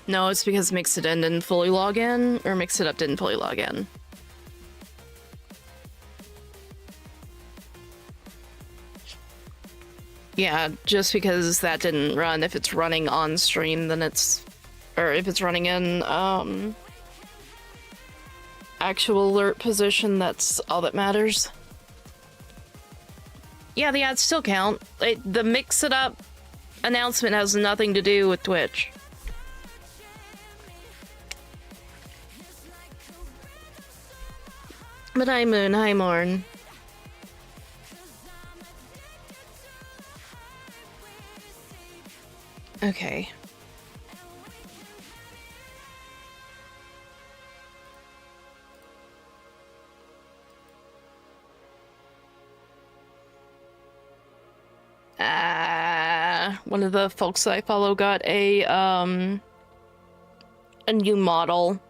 No, it's because Mix It In didn't fully log in, or Mix It Up didn't fully log in. Yeah, just because that didn't run. If it's running on stream, then it's... Or if it's running in, actual alert position, that's all that matters. Yeah, the ads still count. The Mix It Up announcement has nothing to do with Twitch. But hi Moon, hi Morn. Okay. One of the folks I follow got a new model.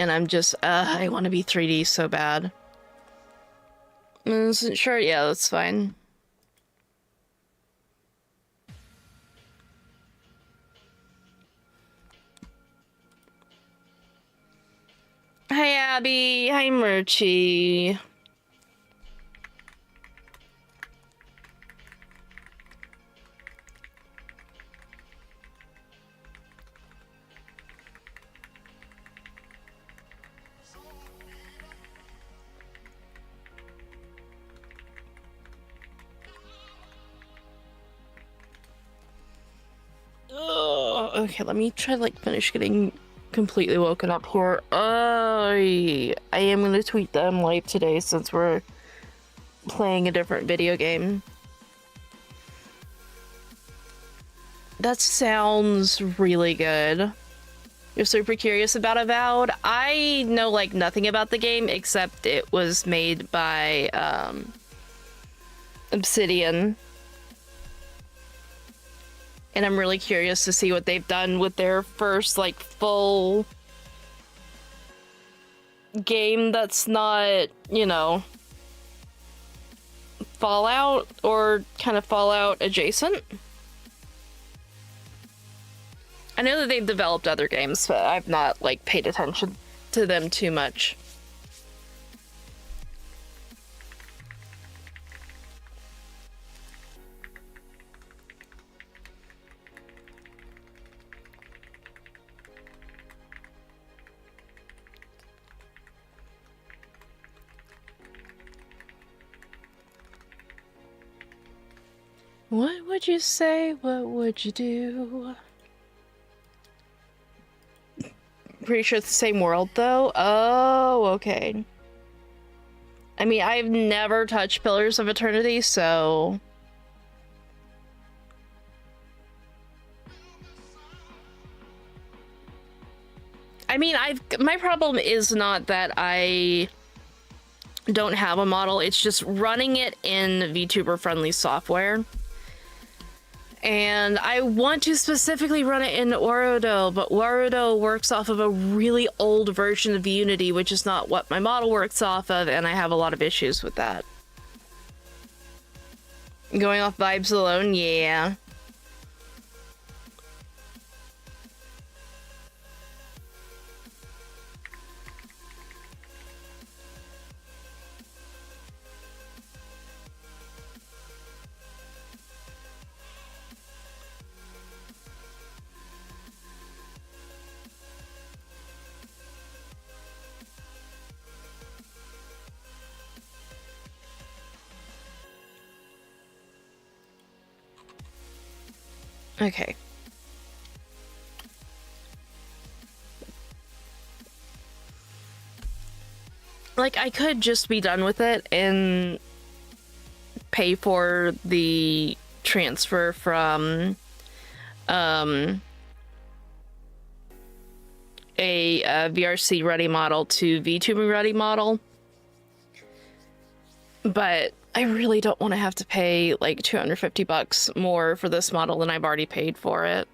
And I'm just, I want to be 3D so bad. Sure, yeah, that's fine. Hi, Abby. Hi, Murchie. Okay, let me try like finish getting completely woken up here. I am gonna tweet them live today since we're playing a different video game. That sounds really good. You're super curious about Avowed? I know like nothing about the game except it was made by Obsidian. And I'm really curious to see what they've done with their first, like, full game that's not, you know, Fallout or kind of Fallout adjacent. I know that they've developed other games, but I've not, like, paid attention to them too much. What would you say? What would you do? Pretty sure it's the same world, though. Oh, okay. I mean, I've never touched Pillars of Eternity, so... I mean, my problem is not that I don't have a model, it's just running it in VTuber-friendly software. And I want to specifically run it in Warudo, but Warudo works off of a really old version of Unity, which is not what my model works off of, and I have a lot of issues with that. Going off vibes alone, yeah. Okay. Like, I could just be done with it and pay for the transfer from a VRC ready model to VTuber ready model. But I really don't want to have to pay like $250 more for this model than I've already paid for it.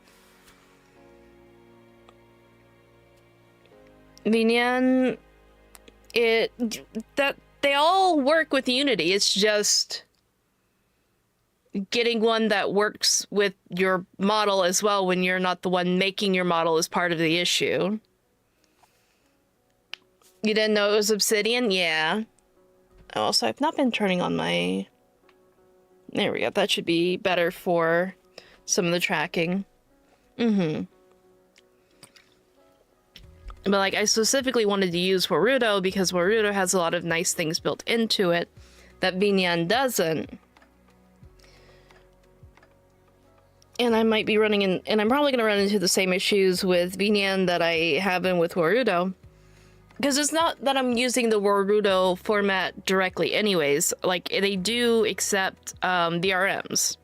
Vinyan, that they all work with Unity. It's just getting one that works with your model as well when you're not the one making your model is part of the issue. You didn't know it was Obsidian? Yeah. Also, I've not been turning on my... There we go. That should be better for some of the tracking. But like, I specifically wanted to use Warudo because Warudo has a lot of nice things built into it that Vinyan doesn't. And I might be running in, and I'm probably going to run into the same issues with Vinyan that I have been with Warudo. Because it's not that I'm using the Warudo format directly anyways. Like, they do accept VRMs.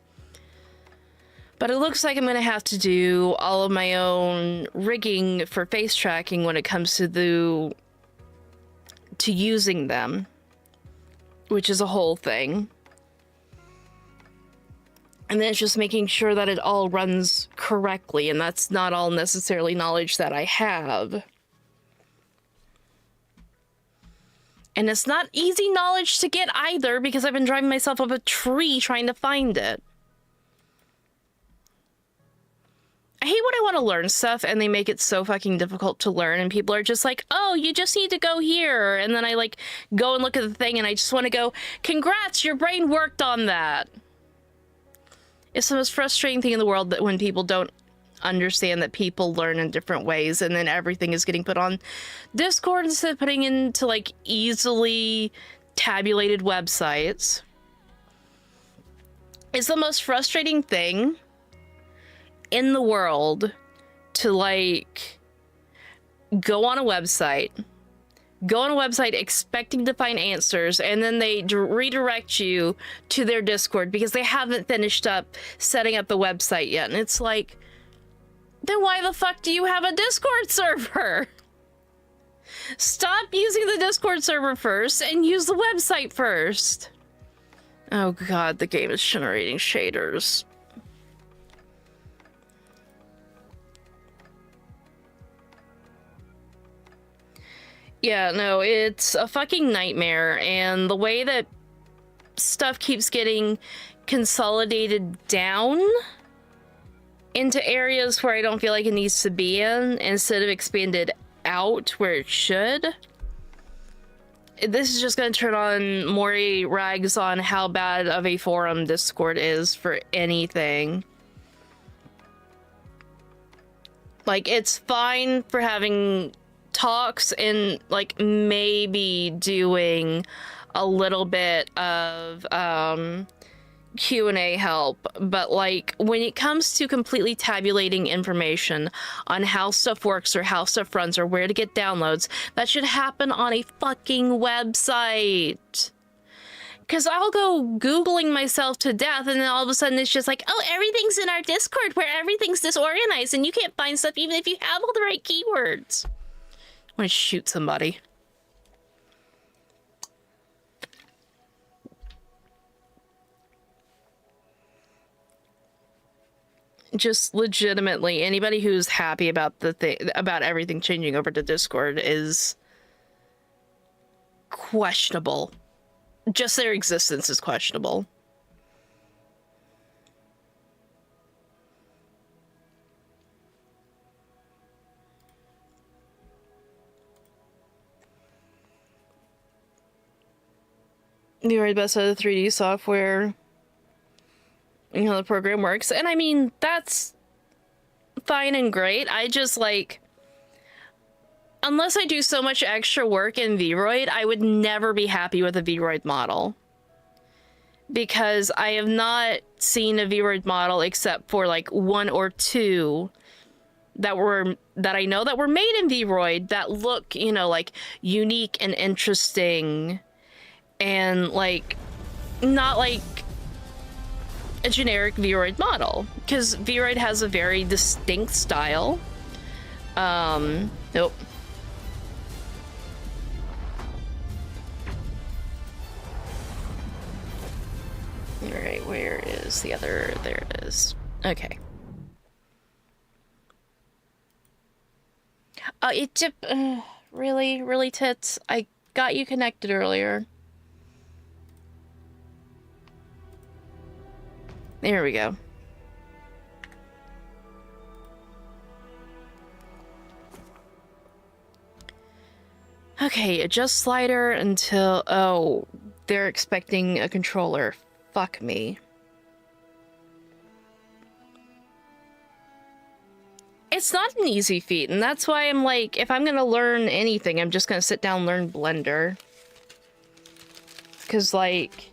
But it looks like I'm going to have to do all of my own rigging for face tracking when it comes to using them. Which is a whole thing. And then it's just making sure that it all runs correctly, and that's not all necessarily knowledge that I have. And it's not easy knowledge to get either, because I've been driving myself up a tree trying to find it. I hate when I want to learn stuff and they make it so fucking difficult to learn, and people are just like, oh, you just need to go here. And then I like go and look at the thing and I just want to go, congrats, your brain worked on that. It's the most frustrating thing in the world that when people don't understand that people learn in different ways and then everything is getting put on Discord instead of putting into like easily tabulated websites. It's the most frustrating thing in the world to like go on a website expecting to find answers, and then they redirect you to their Discord because they haven't finished up setting up the website yet. And it's like, then why the fuck do you have a Discord server? Stop using the Discord server first and use the website first. Oh god, the game is generating shaders. Yeah, no, it's a fucking nightmare, and the way that stuff keeps getting consolidated down into areas where I don't feel like it needs to be in, instead of expanded out where it should. This is just going to turn on more rags on how bad of a forum Discord is for anything. Like, it's fine for having talks and like maybe doing a little bit of Q&A help, but like when it comes to completely tabulating information on how stuff works or how stuff runs or where to get downloads, that should happen on a fucking website. Because I'll go Googling myself to death, and then all of a sudden it's just like, oh, everything's in our Discord where everything's disorganized and you can't find stuff even if you have all the right keywords. I want to shoot somebody. Just legitimately, anybody who's happy about about everything changing over to Discord is questionable. Just their existence is questionable. The very best of the 3D software, you know, the program works. And I mean, that's fine and great. I just like, unless I do so much extra work in Vroid, I would never be happy with a Vroid model. Because I have not seen a Vroid model except for like 1 or 2 that I know that were made in Vroid that look, you know, like unique and interesting. And like, not like a generic Vroid model, because Vroid has a very distinct style. Nope. All right, where is the other? There it is. Okay. Really tits. I got you connected earlier. There we go. Okay, adjust slider until... Oh, they're expecting a controller. Fuck me. It's not an easy feat, and that's why I'm like, if I'm gonna learn anything, I'm just gonna sit down and learn Blender. Because, like,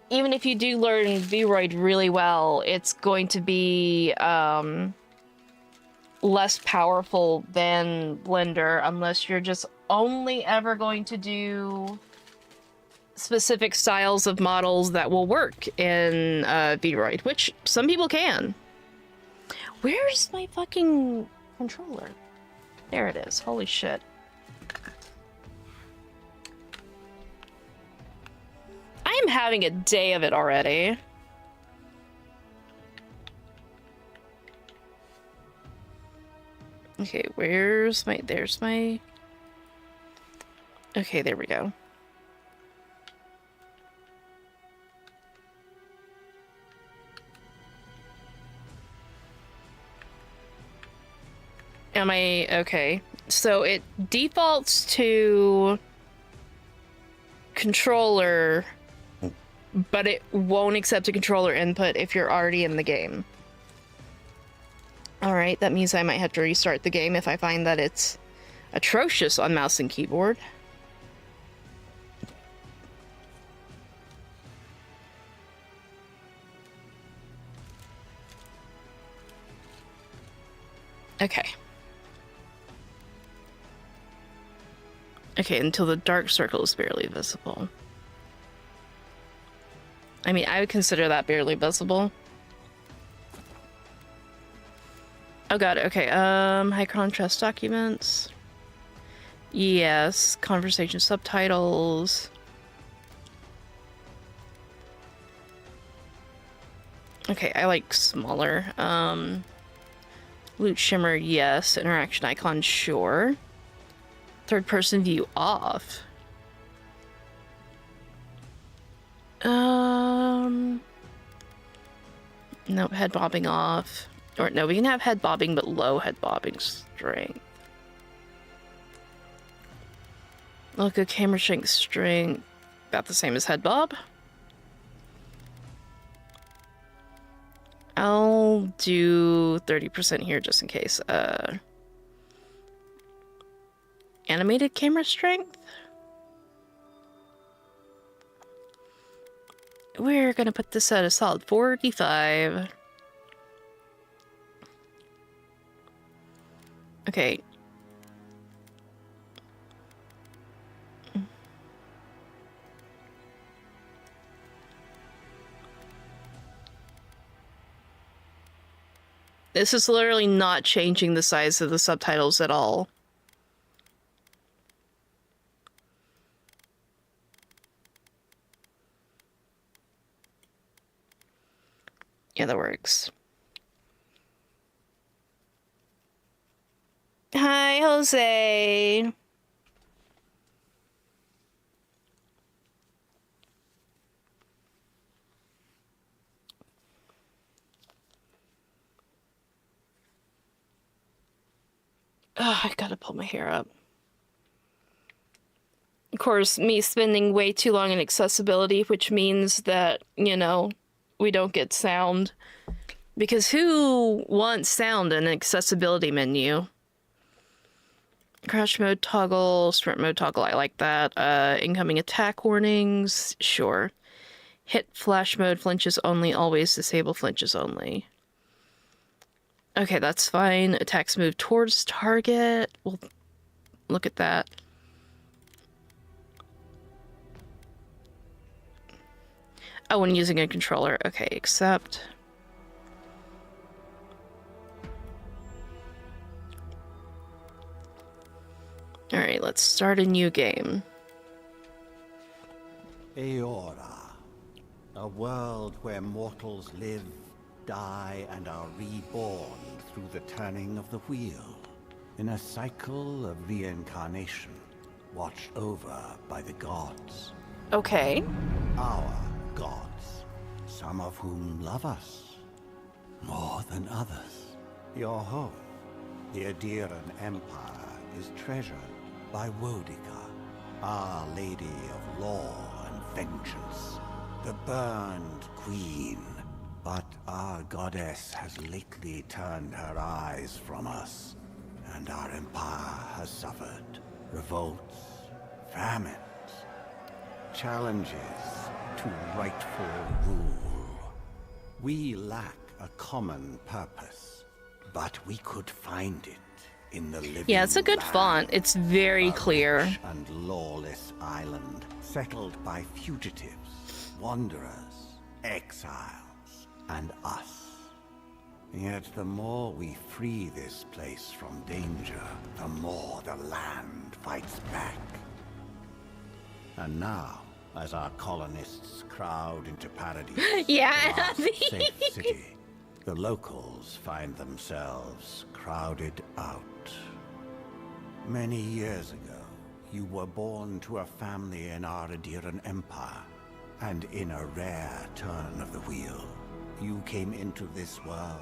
even if you do learn VRoid really well, it's going to be, less powerful than Blender unless you're just only ever going to do specific styles of models that will work in VRoid, which some people can. Where's my fucking controller? There it is. Holy shit. I am having a day of it already. Okay, where's my... There's my... Okay, there we go. Am I... Okay. So it defaults to controller, but it won't accept a controller input if you're already in the game. Alright, that means I might have to restart the game if I find that it's atrocious on mouse and keyboard. Okay. Okay, until the dark circle is barely visible. I mean, I would consider that barely visible. Oh god, okay, high contrast documents. Yes, conversation subtitles. Okay, I like smaller. Loot shimmer, yes. Interaction icon, sure. Third person view off. Nope, head bobbing off. Or no, we can have head bobbing, but low head bobbing strength. Look, a camera strength about the same as head bob. I'll do 30% here just in case. Animated camera strength? We're gonna put this at a solid 45. Okay. This is literally not changing the size of the subtitles at all. Yeah, that works. Hi, Jose. Oh, I gotta pull my hair up. Of course, me spending way too long in accessibility, which means that, you know, we don't get sound. Because who wants sound in an accessibility menu? Crash mode toggle, sprint mode toggle, I like that. Incoming attack warnings, sure. Hit flash mode, flinches only, always disable flinches only. Okay, that's fine. Attacks move towards target. We'll look at that. Oh, when using a controller. Okay, accept. Alright, let's start a new game. Eora, a world where mortals live, die, and are reborn through the turning of the wheel, in a cycle of reincarnation, watched over by the gods. Okay. Our gods, some of whom love us more than others. Your home, the Adiran Empire, is treasured by Wodica, Our Lady of Law and Vengeance, the burned queen. But our goddess has lately turned her eyes from us, and our empire has suffered revolts, famines, challenges to rightful rule. We lack a common purpose, but we could find it in the living Yeah, it's a good font. It's very clear. Rich and lawless island, settled by fugitives, wanderers, exiles, and us. Yet the more we free this place from danger, the more the land fights back. And now, as our colonists crowd into Paradise, Yeah. our safe city, the locals find themselves crowded out. Many years ago, you were born to a family in our Adiran Empire, and in a rare turn of the wheel, you came into this world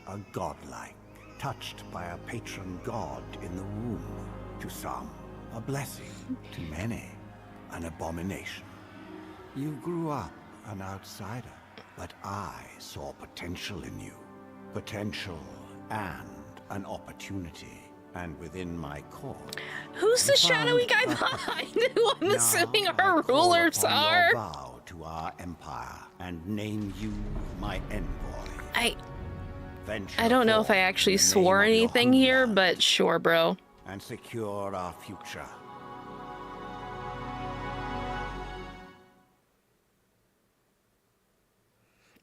a godlike, touched by a patron god in the womb. To some, a blessing. To many, an abomination. You grew up an outsider, but I saw potential in you. Potential and an opportunity. And within my core... Who's the shadowy guy behind who I'm assuming our rulers are? Vow to our empire and name you my envoy. I don't know if I actually swore anything here, but sure, bro. And secure our future.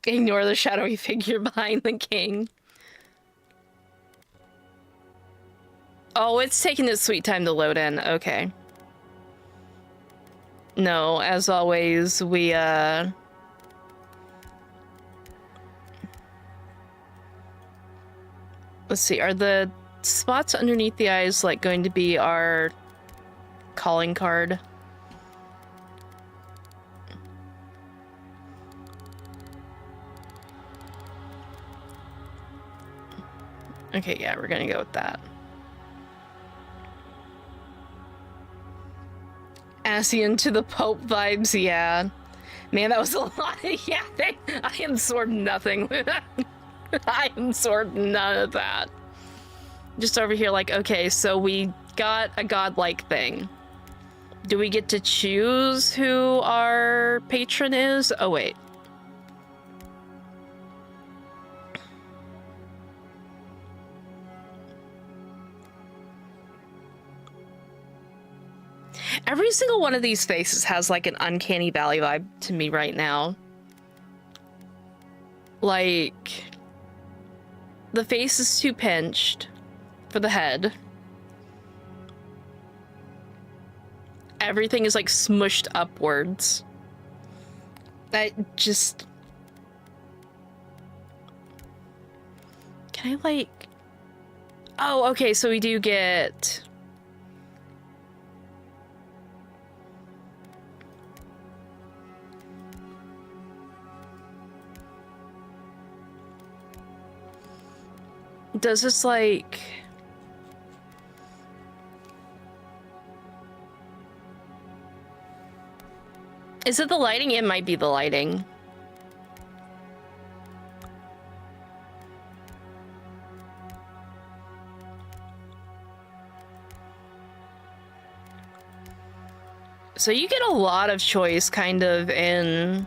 Ignore the shadowy figure behind the king. Oh, it's taking its sweet time to load in. Okay. No, as always, we, let's see, are the spots underneath the eyes, like, going to be our calling card? Okay, yeah, we're gonna go with that. Asian to the Pope vibes, yeah. Man, that was a lot of yapping. I am sword nothing. I am sword none of that. Just over here like, okay, so we got a godlike thing. Do we get to choose who our patron is? Oh, wait. Every single one of these faces has like an uncanny valley vibe to me right now. Like, the face is too pinched for the head. Everything is like smushed upwards. That just... Can I like... Oh, okay, so we do get... Does this like... Is it the lighting? It might be the lighting. So you get a lot of choice kind of in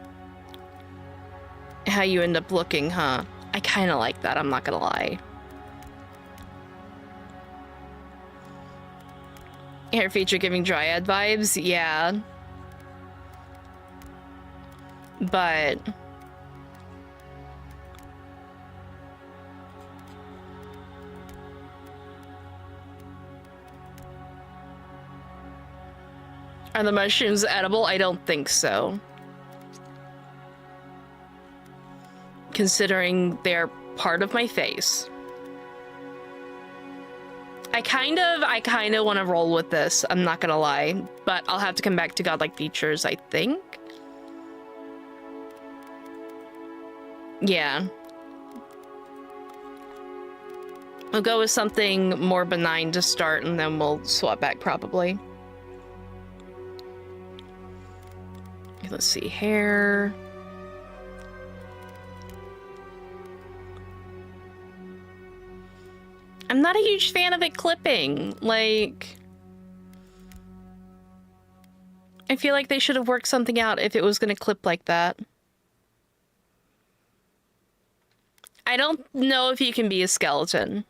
how you end up looking, huh? I kind of like that, I'm not gonna lie. Hair feature giving Dryad vibes, yeah. But... Are the mushrooms edible? I don't think so. Considering they're part of my face. I kind of want to roll with this, I'm not gonna lie. But I'll have to come back to godlike features, I think. Yeah. We'll go with something more benign to start, and then we'll swap back probably. Let's see, hair. I'm not a huge fan of it clipping. Like, I feel like they should have worked something out if it was going to clip like that. I don't know if you can be a skeleton.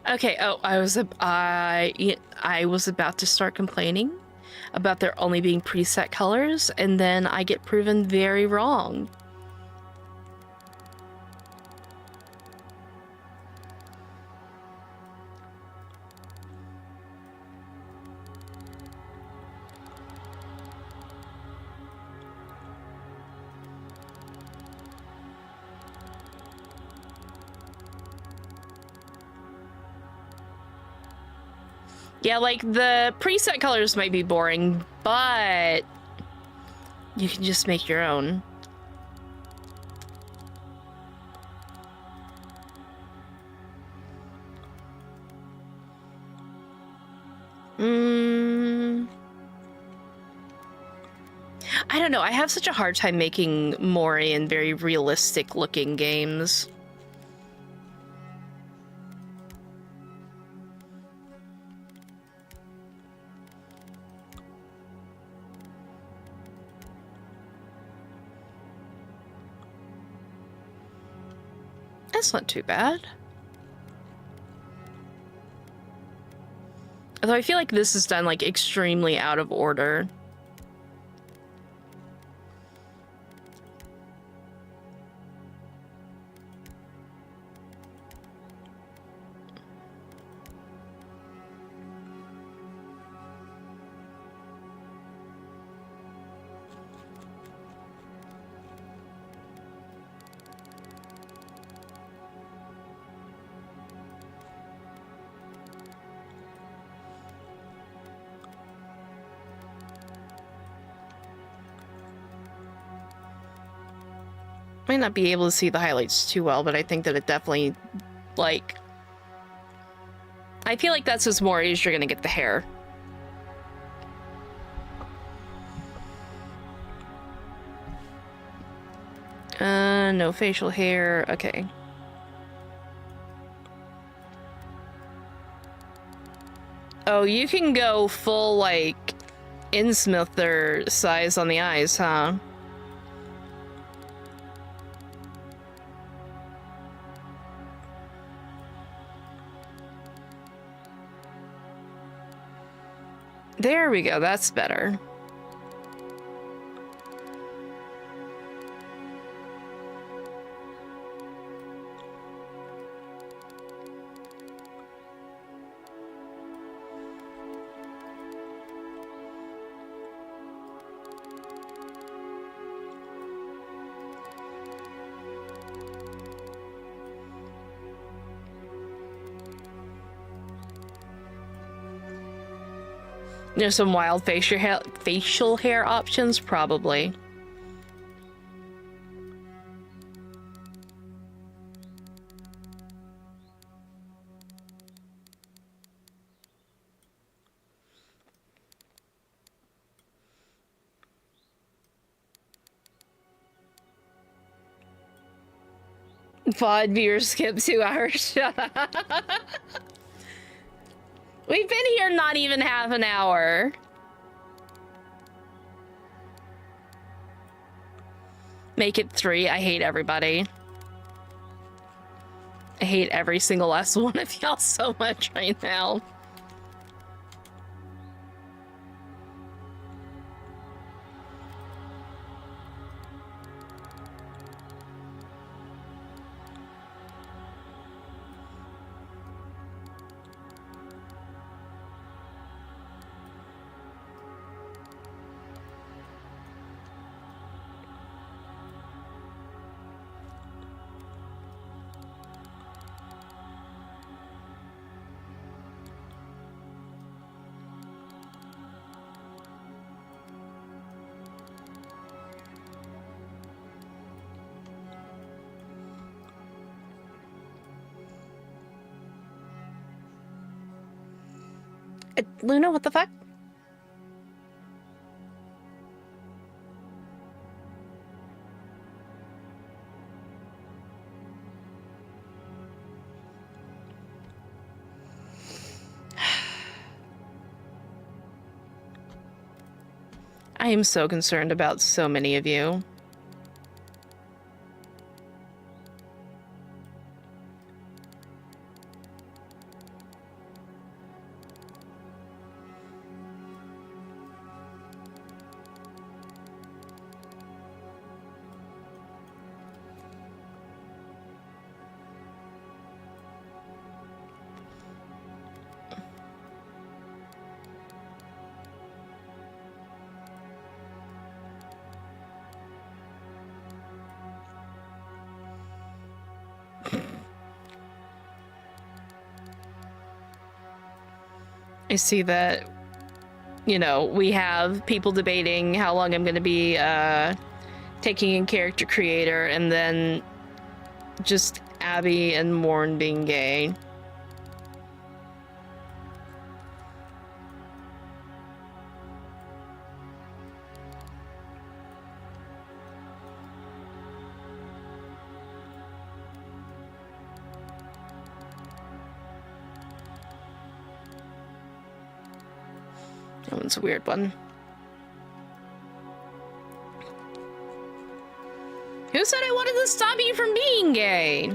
Okay, oh, I was about to start complaining about there only being preset colors, and then I get proven very wrong. Yeah, like, the preset colors might be boring, but you can just make your own. I don't know, I have such a hard time making Mori in very realistic looking games. That's not too bad. Although I feel like this is done, like, extremely out of order. Might not be able to see the highlights too well, but I think that it definitely, like... I feel like that's as more as you're gonna get the hair. No facial hair, okay. Oh, you can go full, like, Innsmither size on the eyes, huh? There we go, that's better. There's some wild facial hair options, probably. VOD viewers skip 2 hours. We've been here not even half an hour. Make it 3. I hate everybody. I hate every single last one of y'all so much right now. Luna, what the fuck? I am so concerned about so many of you. I see that, you know, we have people debating how long I'm going to be taking in character creator, and then just Abby and Morn being gay. That one's a weird one. Who said I wanted to stop you from being gay?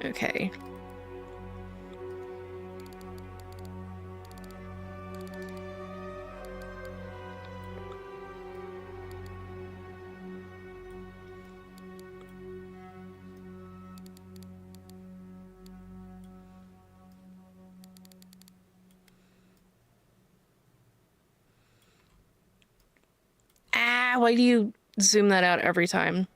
Okay. Why do you zoom that out every time?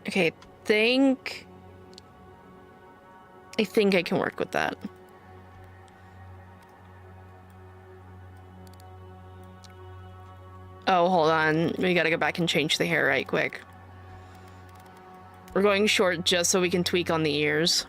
Okay, I think I can work with that. Oh, hold on. We gotta go back and change the hair right quick. We're going short just so we can tweak on the ears.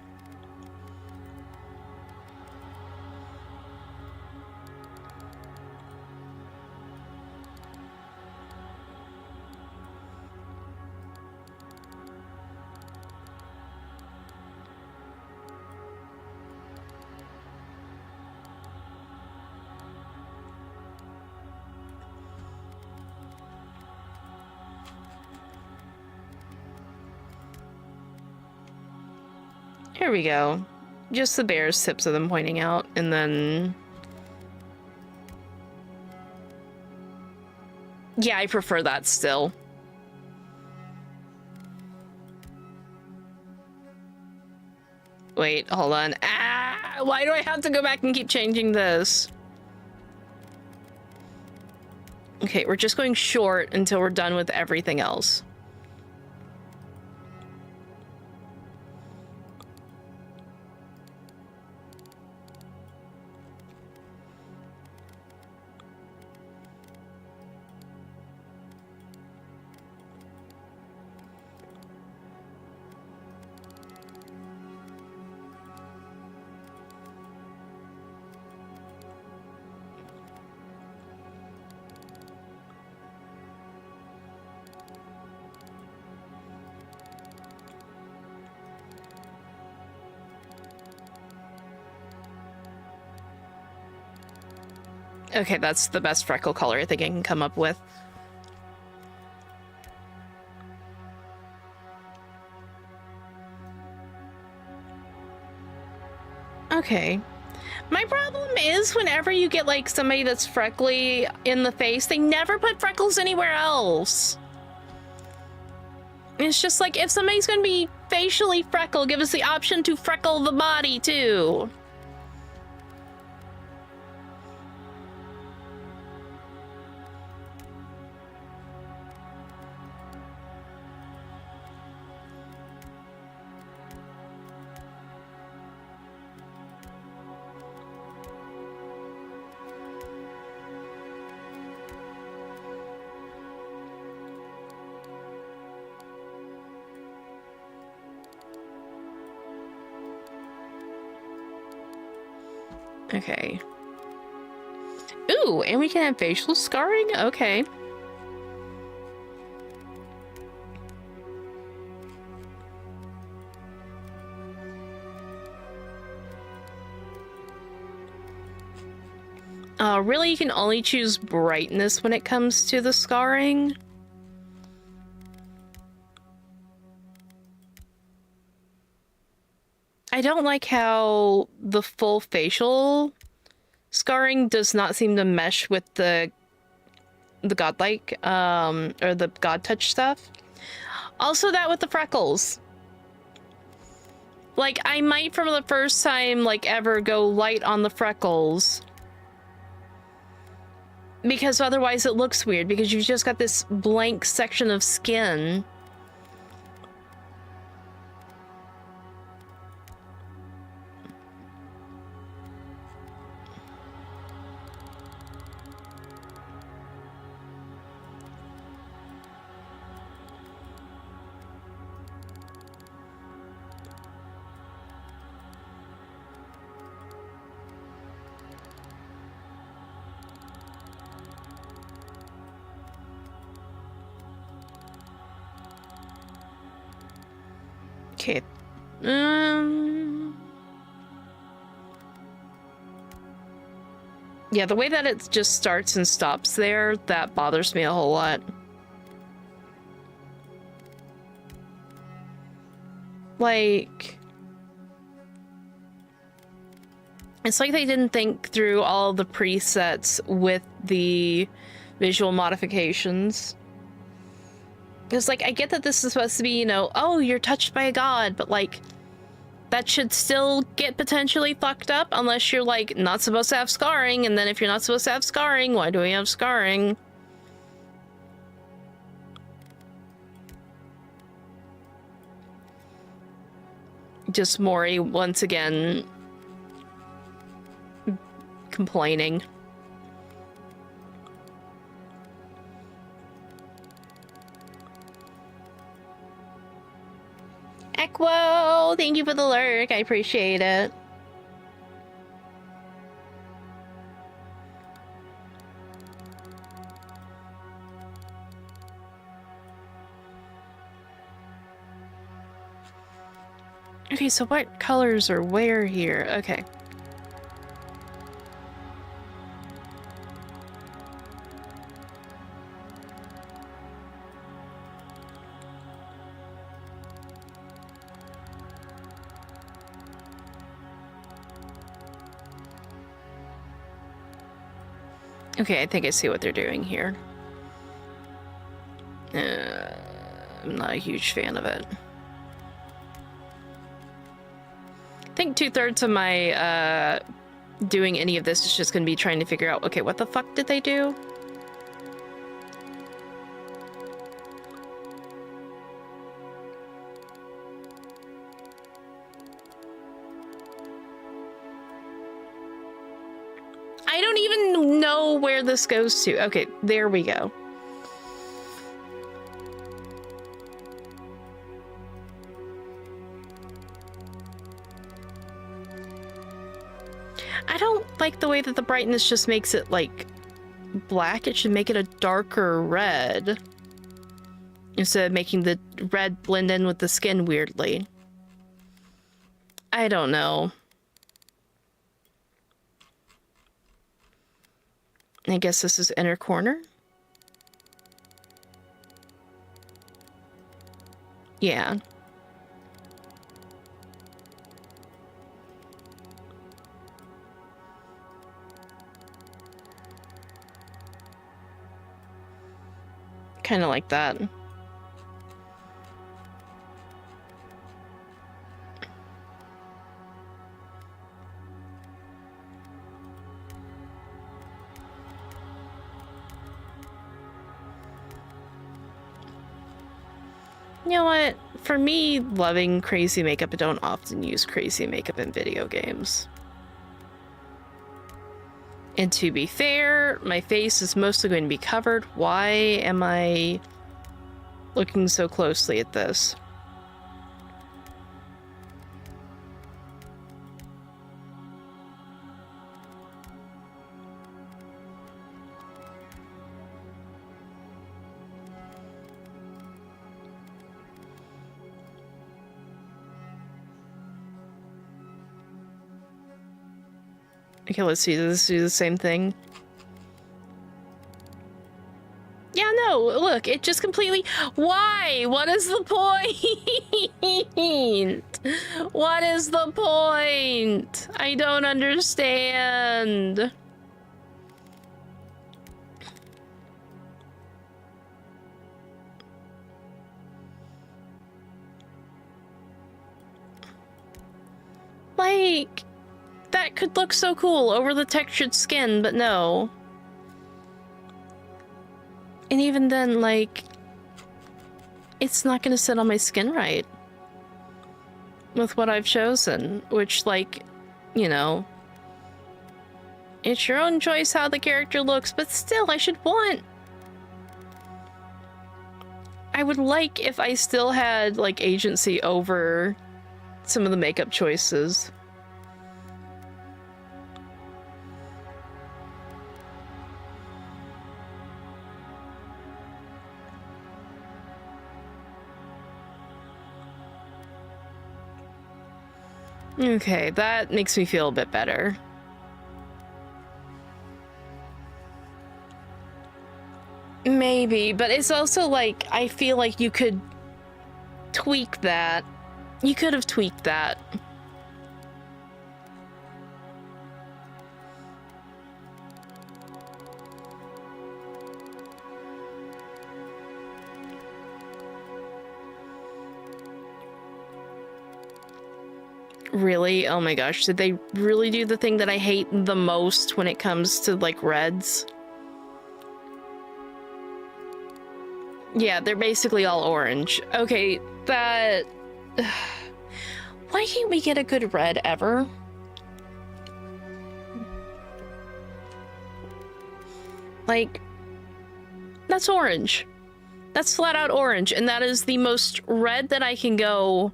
Here we go. Just the bear's tips of them pointing out, and then... Yeah, I prefer that still. Wait, hold on. Why do I have to go back and keep changing this? Okay, we're just going short until we're done with everything else. Okay, that's the best freckle color I think I can come up with. Okay. My problem is whenever you get like somebody that's freckly in the face, they never put freckles anywhere else. It's just like, if somebody's gonna be facially freckled, give us the option to freckle the body too. Okay. Ooh, and we can have facial scarring? Okay. Really, you can only choose brightness when it comes to the scarring. I don't like how the full facial scarring does not seem to mesh with the godlike, or the god touch stuff. Also that with the freckles. Like, I might for the first time, like, ever go light on the freckles. Because otherwise it looks weird, because you've just got this blank section of skin. Okay. Yeah, the way that it just starts and stops there, that bothers me a whole lot. Like, it's like they didn't think through all the presets with the visual modifications. Because, like, I get that this is supposed to be, you know, oh, you're touched by a god, but, like, that should still get potentially fucked up unless you're, like, not supposed to have scarring, and then if you're not supposed to have scarring, why do we have scarring? Just Mori, once again, complaining. Equo, thank you for the lurk. I appreciate it. Okay, so what colors are where here? Okay. Okay, I think I see what they're doing here. I'm not a huge fan of it. I think 2/3 of my doing any of this is just going to be trying to figure out, okay, what the fuck did they do? I don't even know where this goes to. Okay, there we go. I don't like the way that the brightness just makes it, like, black. It should make it a darker red, instead of making the red blend in with the skin weirdly. I don't know. I guess this is inner corner. Yeah. Kind of like that. You know what? For me, loving crazy makeup, I don't often use crazy makeup in video games. And to be fair, my face is mostly going to be covered. Why am I looking so closely at this? Okay, let's see. Let's do the same thing. Yeah, no, look, it just completely... Why? What is the point? What is the point? I don't understand. Like, that could look so cool over the textured skin, but no. And even then, like, it's not gonna sit on my skin right with what I've chosen, which, like, you know, it's your own choice how the character looks, but still, I would like if I still had, like, agency over some of the makeup choices. Okay, that makes me feel a bit better. Maybe, but it's also like, I feel like you could tweak that. You could have tweaked that. Really? Oh my gosh, did they really do the thing that I hate the most when it comes to, like, reds? Yeah, they're basically all orange. Okay, that... Why can't we get a good red ever? Like, that's orange. That's flat out orange, and that is the most red that I can go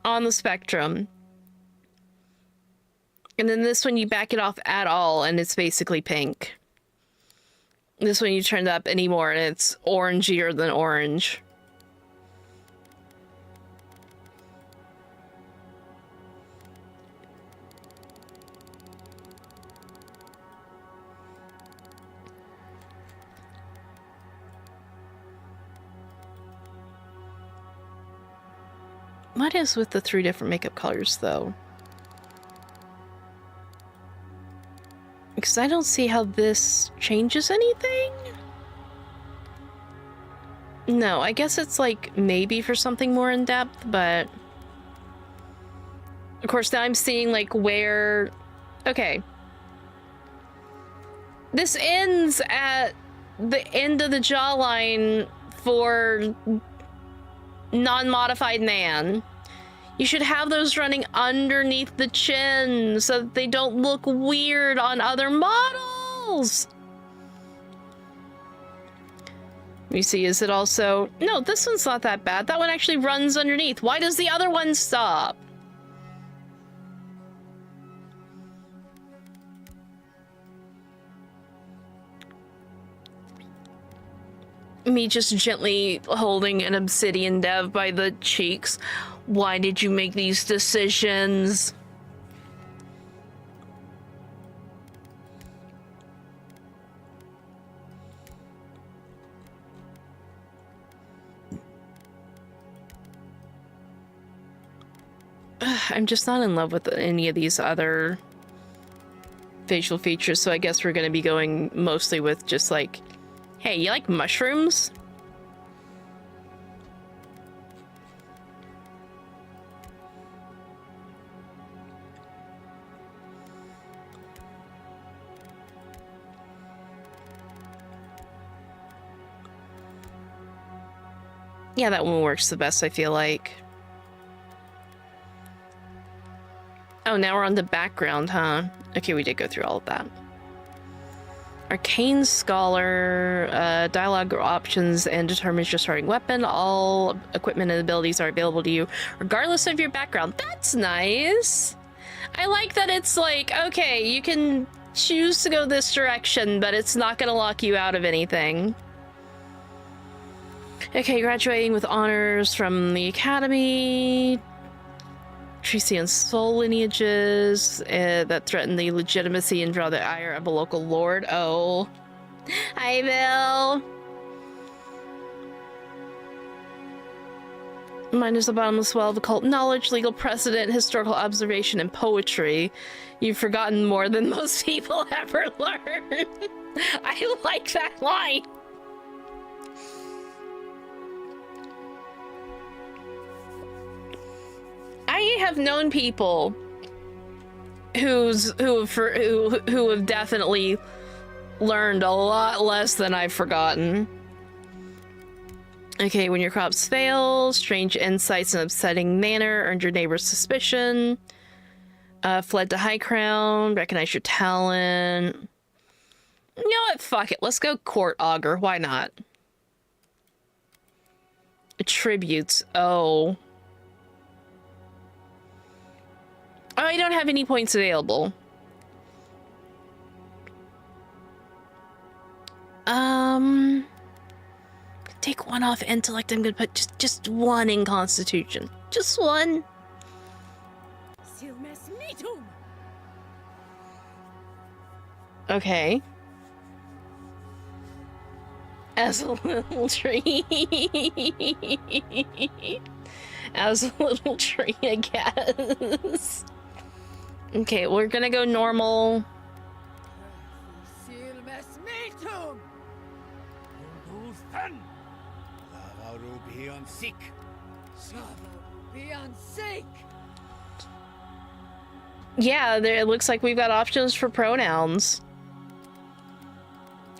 on the spectrum. And then this one you back it off at all and it's basically pink. This one you turn it up anymore and it's orangier than orange. What is with the 3 different makeup colors, though? Because I don't see how this changes anything. No, I guess it's like maybe for something more in depth, but... Of course, now I'm seeing like where... Okay. This ends at the end of the jawline for non-modified man. You should have those running underneath the chin so that they don't look weird on other models. Let me see, is it also... No, this one's not that bad. That one actually runs underneath. Why does the other one stop? Me just gently holding an obsidian dev by the cheeks. Why did you make these decisions? I'm just not in love with any of these other facial features, so I guess we're going to be going mostly with just like, hey, you like mushrooms? Yeah, that one works the best, I feel like. Oh, now we're on the background, huh? Okay, we did go through all of that. Arcane Scholar, dialogue options, and determines your starting weapon. All equipment and abilities are available to you, regardless of your background. That's nice! I like that it's like, okay, you can choose to go this direction, but it's not gonna lock you out of anything. Okay, graduating with honors from the academy. Treacy and soul lineages that threaten the legitimacy and draw the ire of a local lord. Oh. Hi, Bill. Mine is the bottomless well of occult knowledge, legal precedent, historical observation, and poetry. You've forgotten more than most people ever learn. I like that line. I have known people who have definitely learned a lot less than I've forgotten. Okay, when your crops fail, strange insights in an upsetting manner earned your neighbor's suspicion. Fled to High Crown, recognize your talent. You know what? Fuck it. Let's go Court Augur. Why not? Attributes. Oh. Oh, I don't have any points available. Take one off intellect. I'm gonna put just one in Constitution. Just one. Okay. As a little tree. As a little tree, I guess. Okay, we're gonna go normal. Yeah, it looks like we've got options for pronouns.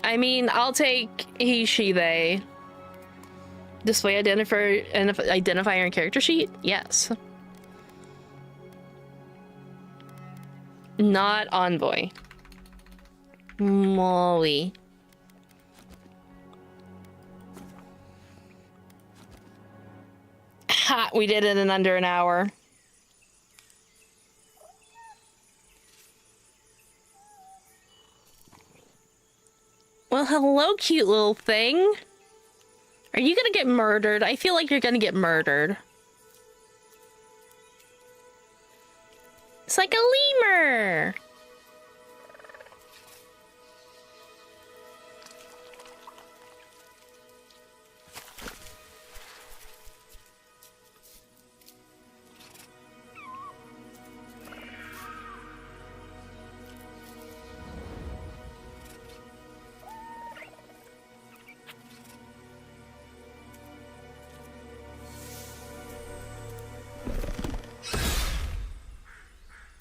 I mean, I'll take he, she, they. Display identifier and character sheet? Yes. Not envoy. Molly. Ha! We did it in under an hour. Well, hello, cute little thing. Are you gonna get murdered? I feel like you're gonna get murdered. It's like a lemur.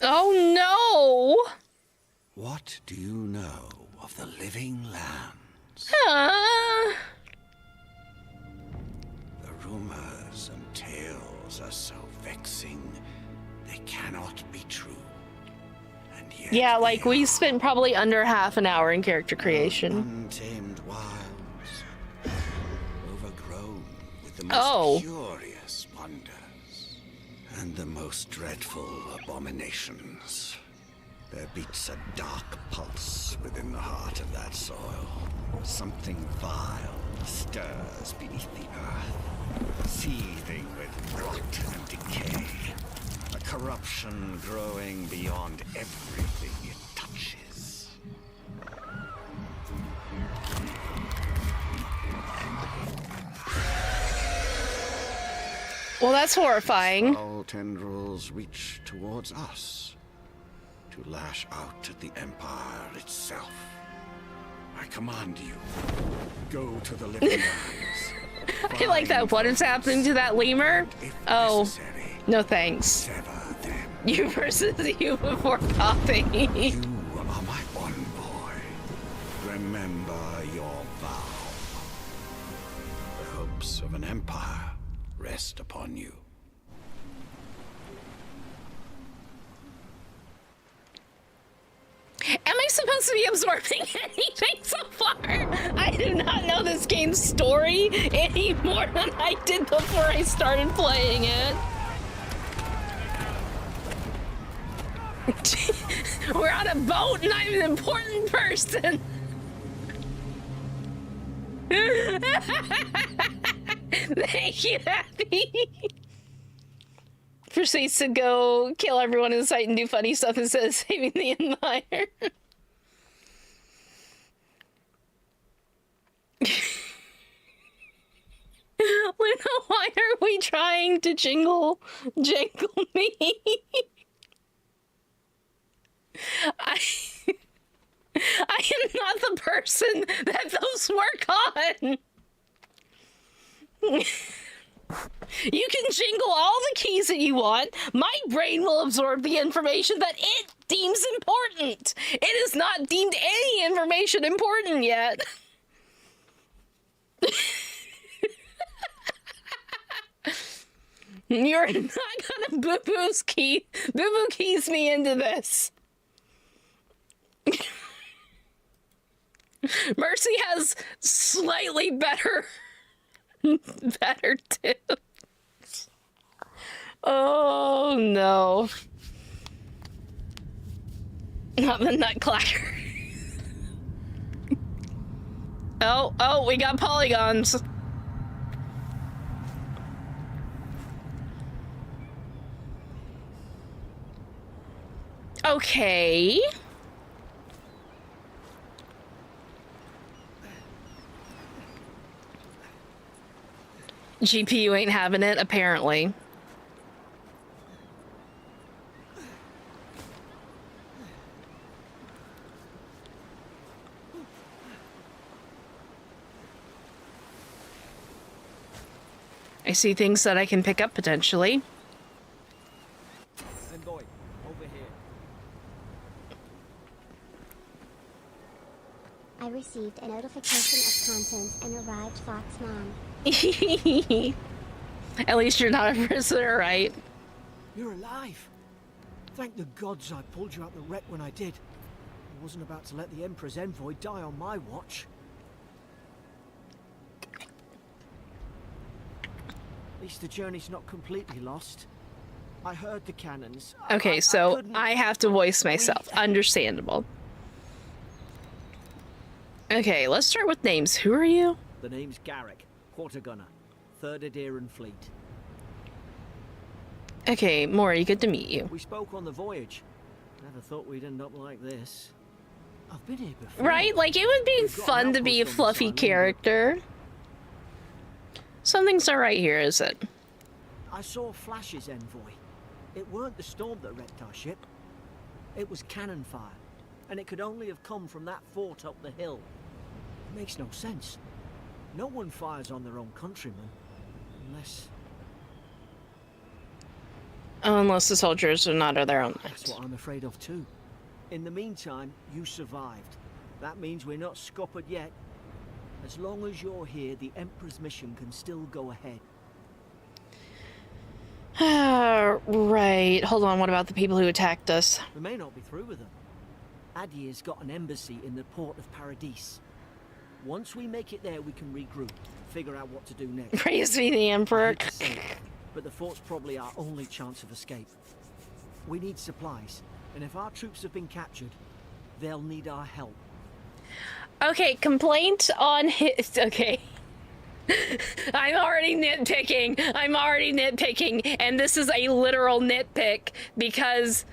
Oh no! What do you know of the living lands? The rumors and tales are so vexing, they cannot be true. And yet yeah, like we spent probably under half an hour in character creation. Untamed wilds, overgrown with the most curious wonders and the most dreadful abominations. There beats a dark pulse within the heart of that soil. Something vile stirs beneath the earth, seething with rot and decay. A corruption growing beyond everything it touches. Well, that's horrifying. All tendrils reach towards us to lash out at the Empire itself. I command you, go to the living lands. I like that. What is happening to that lemur? Oh, no thanks. Sever them. You versus you before coffee. You are my envoy. Remember your vow. The hopes of an empire rest upon you. Am I supposed to be absorbing anything so far? I do not know this game's story any more than I did before I started playing it. We're on a boat and I'm an important person. Thank you, Happy. proceeds to go kill everyone in sight and do funny stuff instead of saving the Empire. Luna, why are we trying to jangle me? I am not the person that those work on. You can jingle all the keys that you want. My brain will absorb the information that it deems important. It has not deemed any information important yet. You're not gonna boo-boo keys me into this. Mercy has slightly better tips. Oh no. Not the nutcracker. Oh, we got polygons. Okay. GPU ain't having it, apparently. I see things that I can pick up potentially. Boy, over here. I received a notification of contents and arrived Fox Mom. At least you're not a prisoner, right? You're alive. Thank the gods I pulled you out the wreck when I did. I wasn't about to let the Emperor's envoy die on my watch. At least the journey's not completely lost. I heard the cannons. Okay, so I have to voice myself. Understandable. Okay, let's start with names. Who are you? The name's Garrick, quarter gunner, 3rd Adheran Fleet. Okay, Mori, good to meet you. We spoke on the voyage. Never thought we'd end up like this. I've been here before. Right? Like, it would be fun to be a fluffy character. Something's not right here, is it? I saw flashes, envoy. It weren't the storm that wrecked our ship. It was cannon fire, and it could only have come from that fort up the hill. It makes no sense. No one fires on their own countrymen, unless... Oh, unless the soldiers are not of their own mind. That's what I'm afraid of too. In the meantime, you survived. That means we're not scuppered yet. As long as you're here, the Emperor's mission can still go ahead. Right. Hold on, what about the people who attacked us? We may not be through with them. Adir's got an embassy in the port of Paradis. Once we make it there, we can regroup, figure out what to do next. Praise be the Emperor. I hate to say it, but the fort's probably our only chance of escape. We need supplies, and if our troops have been captured, they'll need our help. Okay, complaint on his... Okay. I'm already nitpicking, and this is a literal nitpick, because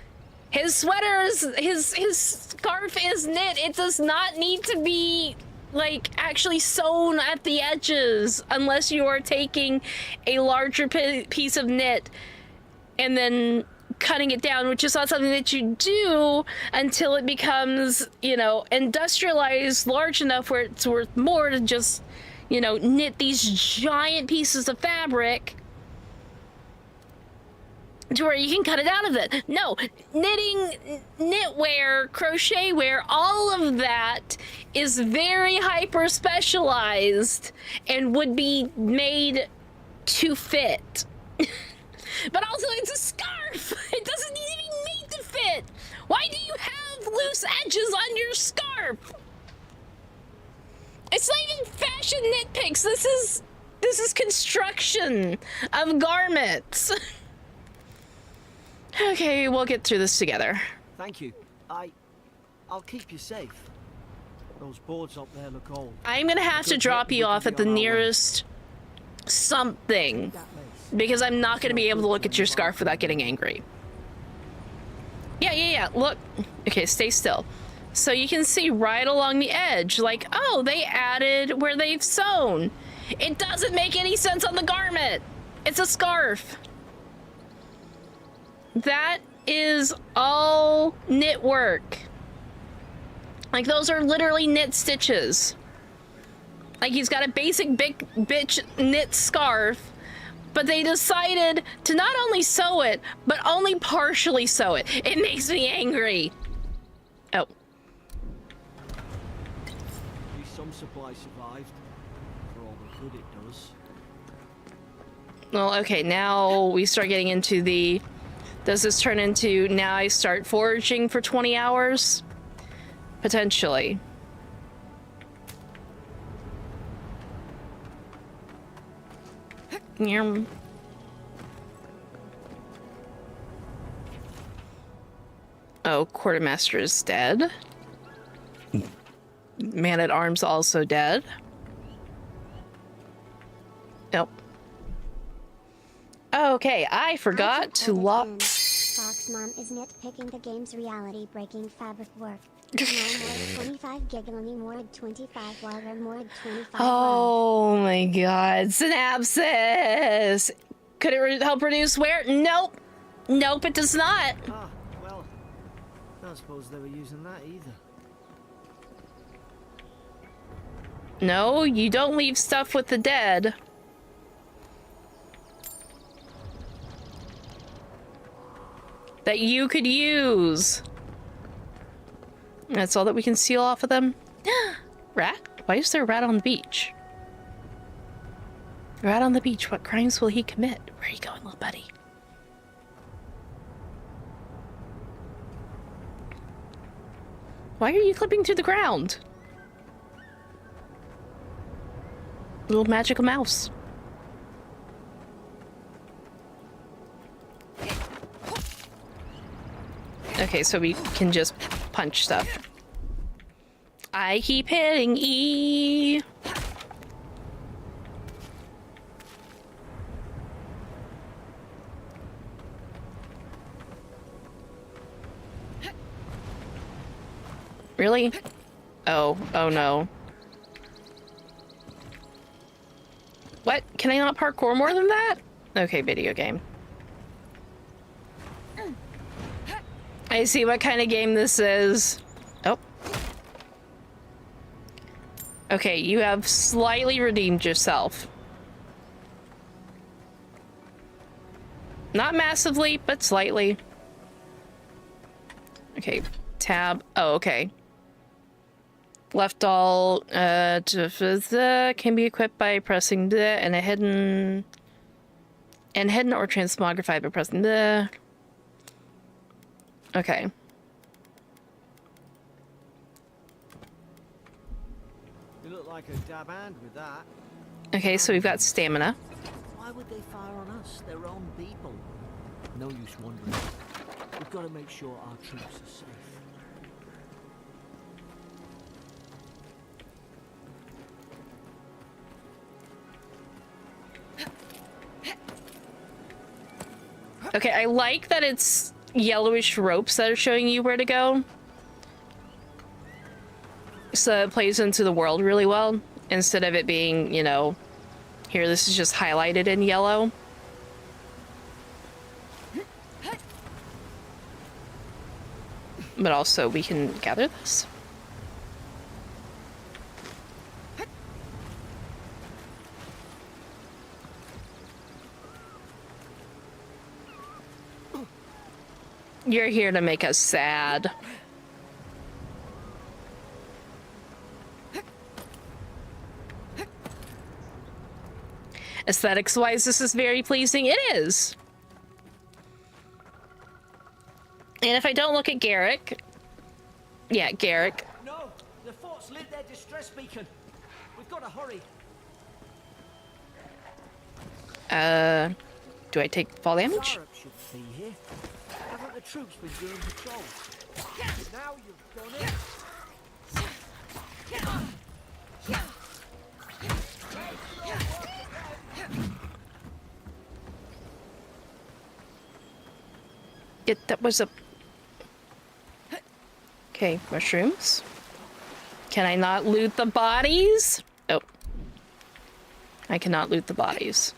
his sweater is... His scarf is knit. It does not need to be, like, actually sewn at the edges, unless you are taking a larger piece of knit and then cutting it down, which is not something that you do until it becomes, you know, industrialized large enough where it's worth more to just, you know, knit these giant pieces of fabric to where you can cut it out of it. No, knitting, knitwear, crochet wear, all of that is very hyper specialized and would be made to fit. But also, it's a scarf. It doesn't even need to fit. Why do you have loose edges on your scarf? It's not even fashion nitpicks. This is construction of garments. Okay, we'll get through this together. Thank you. I'll keep you safe. Those boards up there look old. I'm gonna have to drop you off at the nearest something. Because I'm not going to be able to look at your scarf without getting angry. Yeah. Look. Okay, stay still. So you can see right along the edge, like, oh, they added where they've sewn. It doesn't make any sense on the garment. It's a scarf. That is all knit work. Like, those are literally knit stitches. Like, he's got a basic big bitch knit scarf, but they decided to not only sew it, but only partially sew it. It makes me angry. Oh. At least some supplies survived. For all the good it does. Well, okay, now we start getting into the... Does this turn into now I start foraging for 20 hours? Potentially. Yum. Oh, Quartermaster is dead. Man-at-Arms also dead. Nope. Okay, I forgot to lock... Fox Mom is nitpicking the game's reality-breaking fabric work. Now more 25 giggling more 25 water more 25 Oh my god, synapses! Could it help reduce wear? Nope. Nope, it does not. Ah, well, I don't suppose they were using that either. No, you don't leave stuff with the dead. That you could use. That's all that we can seal off of them. Rat? Why is there a rat on the beach? Rat on the beach, what crimes will he commit? Where are you going, little buddy? Why are you clipping through the ground? Little magical mouse. Okay, so we can just punch stuff. I keep hitting E. Really? Oh no. What? Can I not parkour more than that? Okay, video game. I see what kind of game this is. Oh. Okay, you have slightly redeemed yourself. Not massively, but slightly. Okay, tab. Oh, okay. Left all can be equipped by pressing the and hidden or transmogrified by pressing the. Okay. You look like a dab hand with that. Okay, so we've got stamina. Why would they fire on us? Their own people. No use wondering. We've got to make sure our troops are safe. Okay, I like that it's yellowish ropes that are showing you where to go. So it plays into the world really well, instead of it being, you know, here, this is just highlighted in yellow. But also, we can gather this. You're here to make us sad. Aesthetics-wise, this is very pleasing. It is. And if I don't look at Garrick... Yeah, Garrick. No! The fort's lit their distress beacon. We've got to hurry. Do I take fall damage? Sarah should be here. Haven't the troops been doing patrols? Now you've done it. That was a... Okay, mushrooms. Can I not loot the bodies? Oh. I cannot loot the bodies.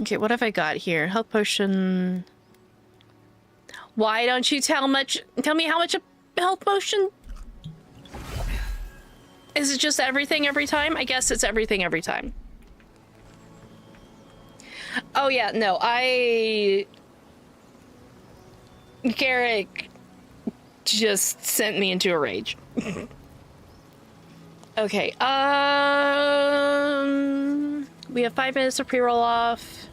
Okay, what have I got here? Health potion. Why don't you tell me how much a health potion? Is it just everything every time? I guess it's everything every time. Oh yeah, no, Garrick just sent me into a rage. Okay, we have 5 minutes to pre-roll off.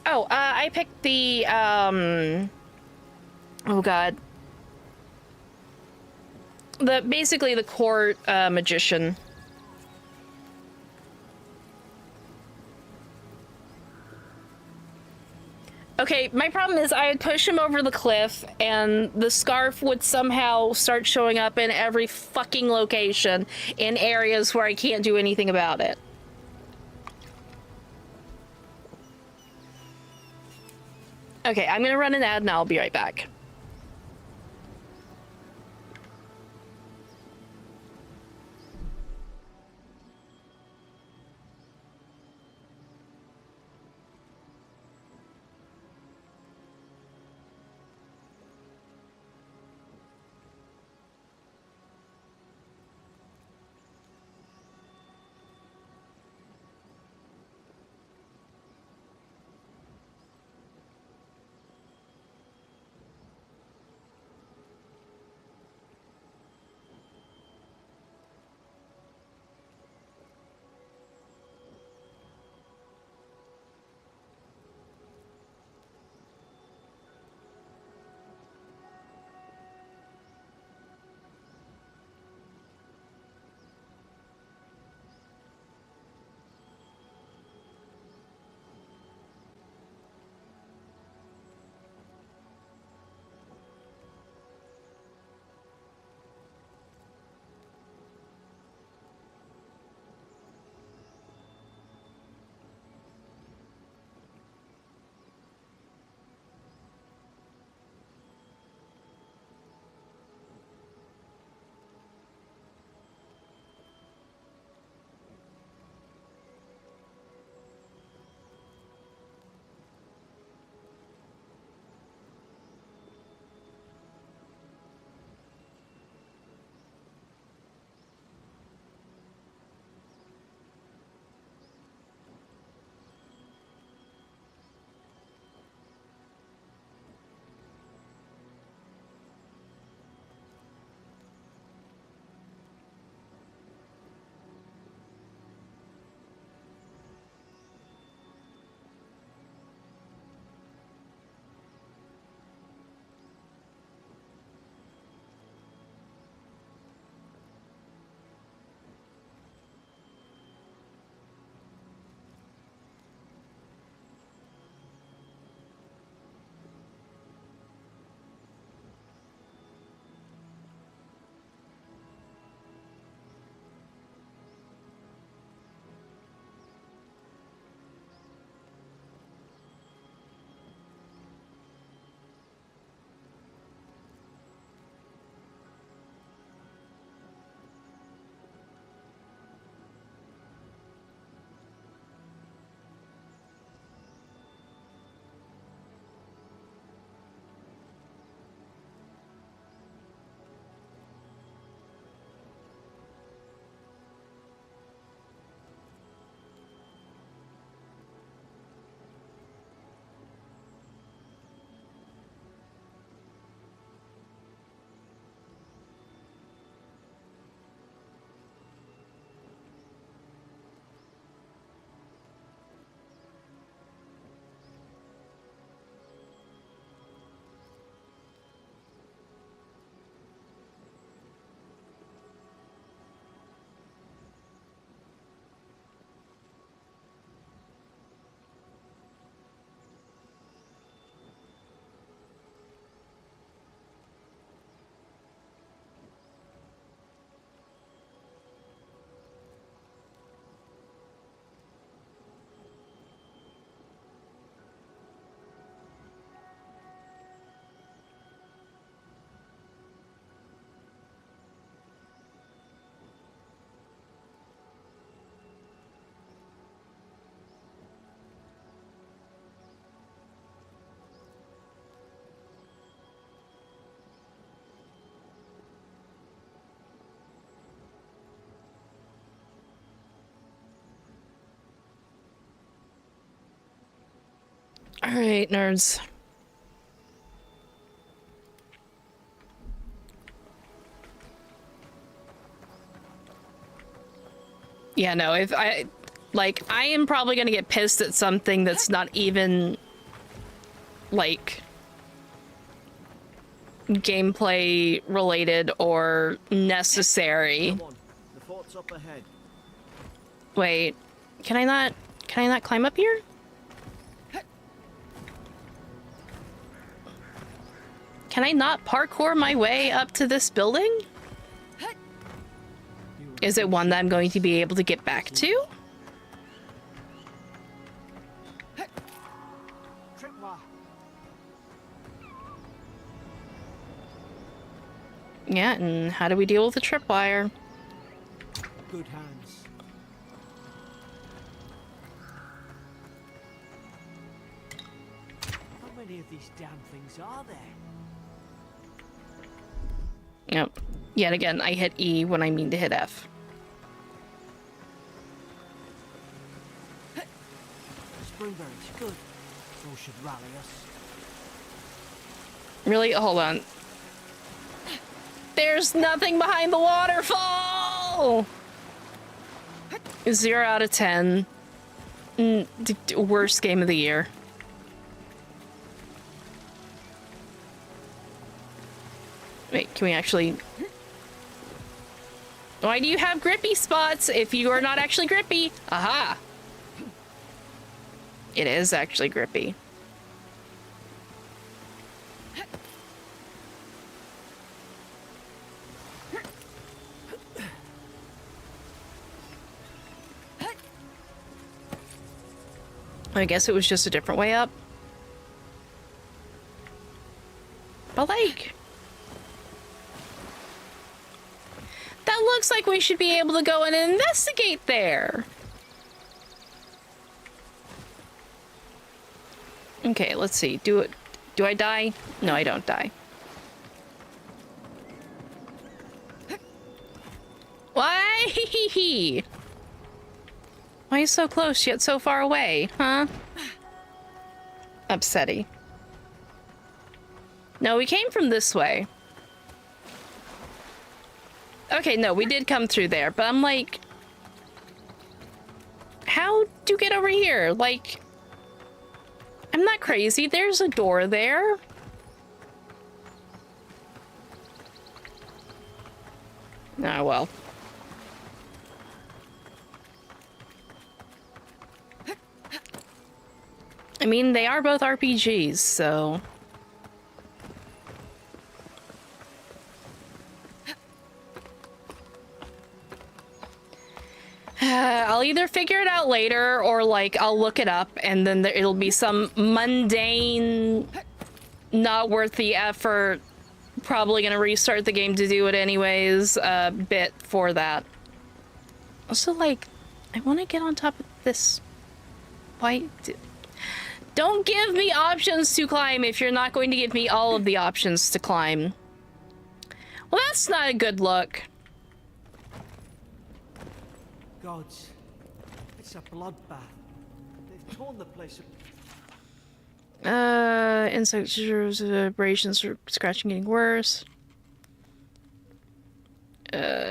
Oh, I picked the, oh god. Basically the court, magician. Okay, my problem is I would push him over the cliff and the scarf would somehow start showing up in every fucking location in areas where I can't do anything about it. Okay, I'm gonna run an ad and I'll be right back. All right, nerds. Yeah, no, if I am probably gonna get pissed at something that's not even like gameplay related or necessary. Come on, the fort's up ahead. Wait, can I not climb up here? Can I not parkour my way up to this building? Is it one that I'm going to be able to get back to? Tripwire. Yeah, and how do we deal with the tripwire? Good hands. How many of these damn things are there? Yep. Yet again, I hit E when I mean to hit F. Springberries, good. Those should rally us. Really? Hold on. There's nothing behind the waterfall! 0 out of 10. Worst game of the year. Wait, can we actually... Why do you have grippy spots if you are not actually grippy? Aha! It is actually grippy. I guess it was just a different way up. But like... That looks like we should be able to go and investigate there. Okay, let's see. Do I die? No, I don't die. Why? Why are you so close yet so far away, huh? Upsetty. No, we came from this way. Okay, no, we did come through there, but I'm like... How do you get over here? Like... I'm not crazy, there's a door there. Ah, well. I mean, they are both RPGs, so... I'll either figure it out later or like I'll look it up and then it'll be some mundane, not worth the effort, probably gonna restart the game to do it anyways, bit for that. Also, like, I want to get on top of this. Why? Don't give me options to climb if you're not going to give me all of the options to climb. Well, that's not a good look. Gods, it's a bloodbath. They've torn the place up. Insect vibrations, scratching getting worse.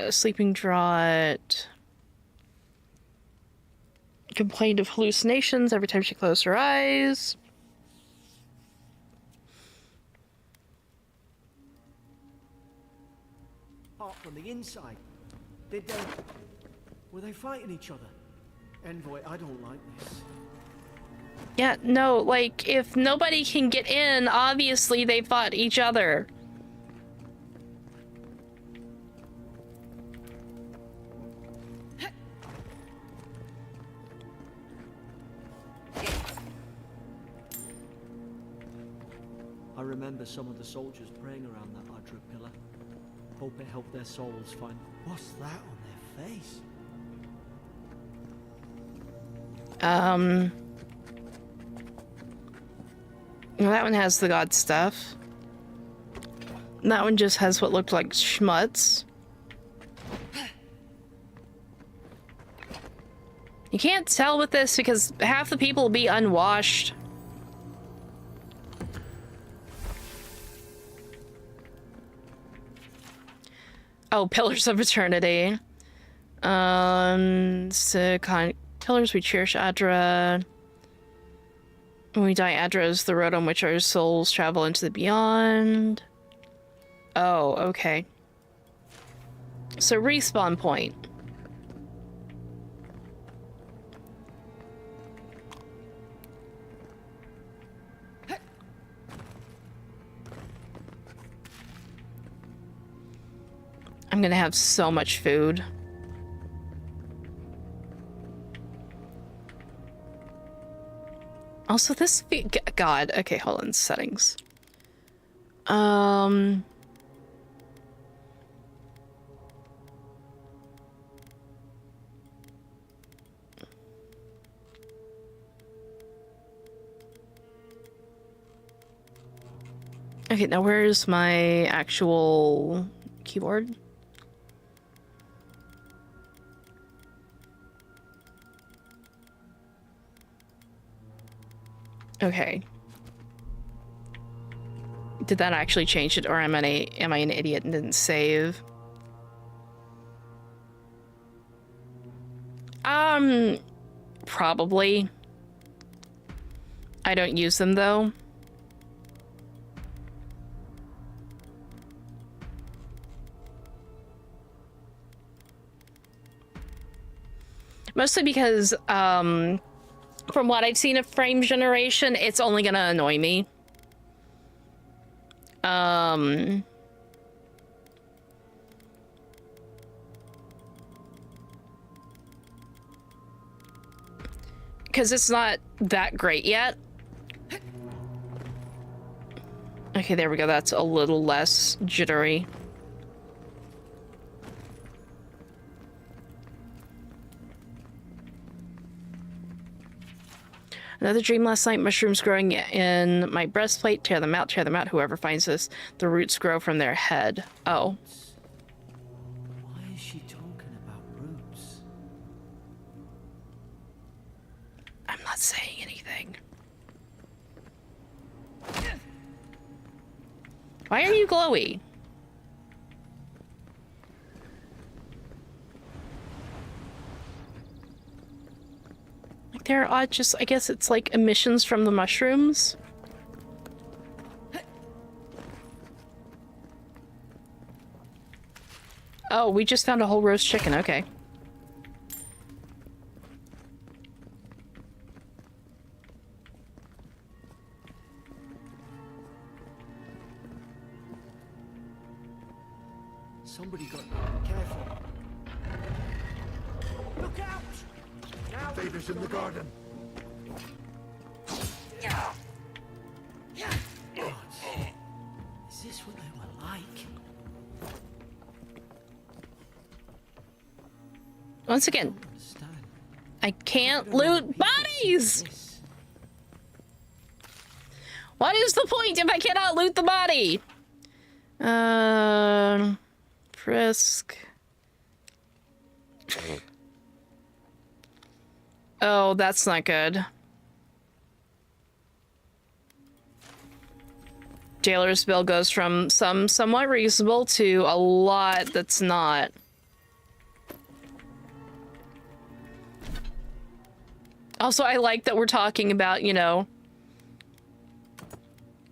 Sleeping draught. Complained of hallucinations every time she closed her eyes. Apart from the inside, did they... Were they fighting each other? Envoy, I don't like this. Yeah, no, like, if nobody can get in, obviously they fought each other. I remember some of the soldiers praying around that Adra pillar. Hope it helped their souls find... What's that on their face? Well, that one has the god stuff. That one just has what looked like schmutz. You can't tell with this because half the people will be unwashed. Oh, Pillars of Eternity. Pillars, we cherish Adra. When we die, Adra is the road on which our souls travel into the beyond. Oh, okay. So respawn point. I'm gonna have so much food. Also, this God. Okay, hold on. Settings. Okay, now where's my actual keyboard? Okay. Did that actually change it, or am I an idiot and didn't save? Probably. I don't use them though. Mostly because, from what I've seen of frame generation, it's only gonna annoy me. Because it's not that great yet. Okay, there we go. That's a little less jittery. Another dream last night, mushrooms growing in my breastplate. Tear them out, whoever finds this. The roots grow from their head. Oh. Why is she talking about roots? I'm not saying anything. Why are you glowy? There are just, I guess it's like emissions from the mushrooms. Oh, we just found a whole roast chicken, okay. Somebody got careful. Look out! Now Vader's in the garden. God. Is this what they were like? Once again, I can't loot bodies! What is the point if I cannot loot the body? Frisk. Oh, that's not good. Jailer's bill goes from somewhat reasonable to a lot that's not. Also, I like that we're talking about, you know,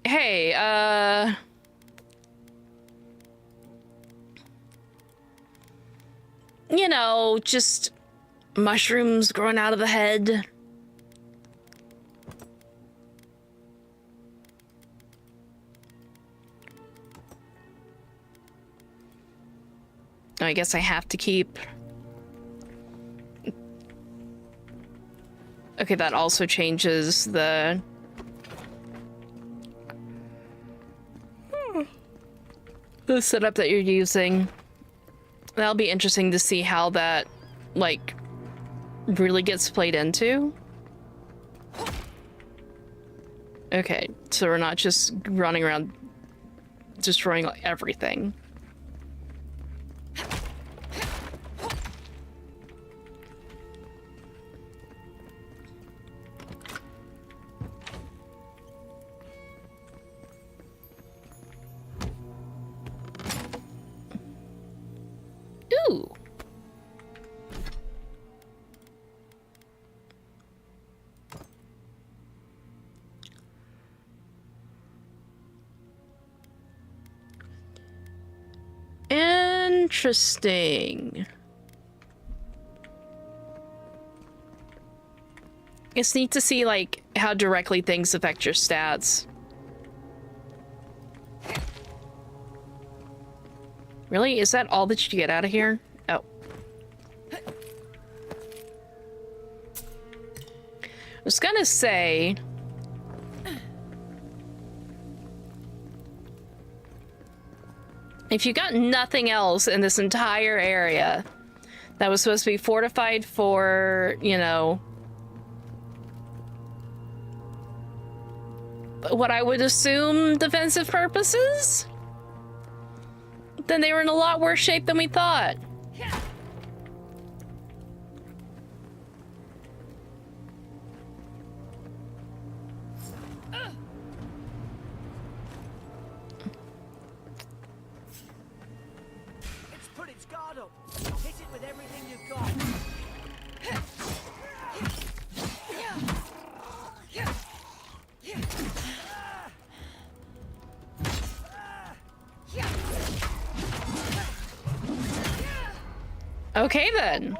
hey, you know, just mushrooms growing out of the head. I guess I have to keep... Okay, that also changes the... the setup that you're using. That'll be interesting to see how that, like, really gets played into. Okay, so we're not just running around destroying everything. Interesting. It's neat to see, like, how directly things affect your stats. Really? Is that all that you get out of here? Oh. I was gonna say... if you got nothing else in this entire area that was supposed to be fortified for, you know... what I would assume defensive purposes? Then they were in a lot worse shape than we thought. It's put its guard up. Hit it with everything you've got. Okay then.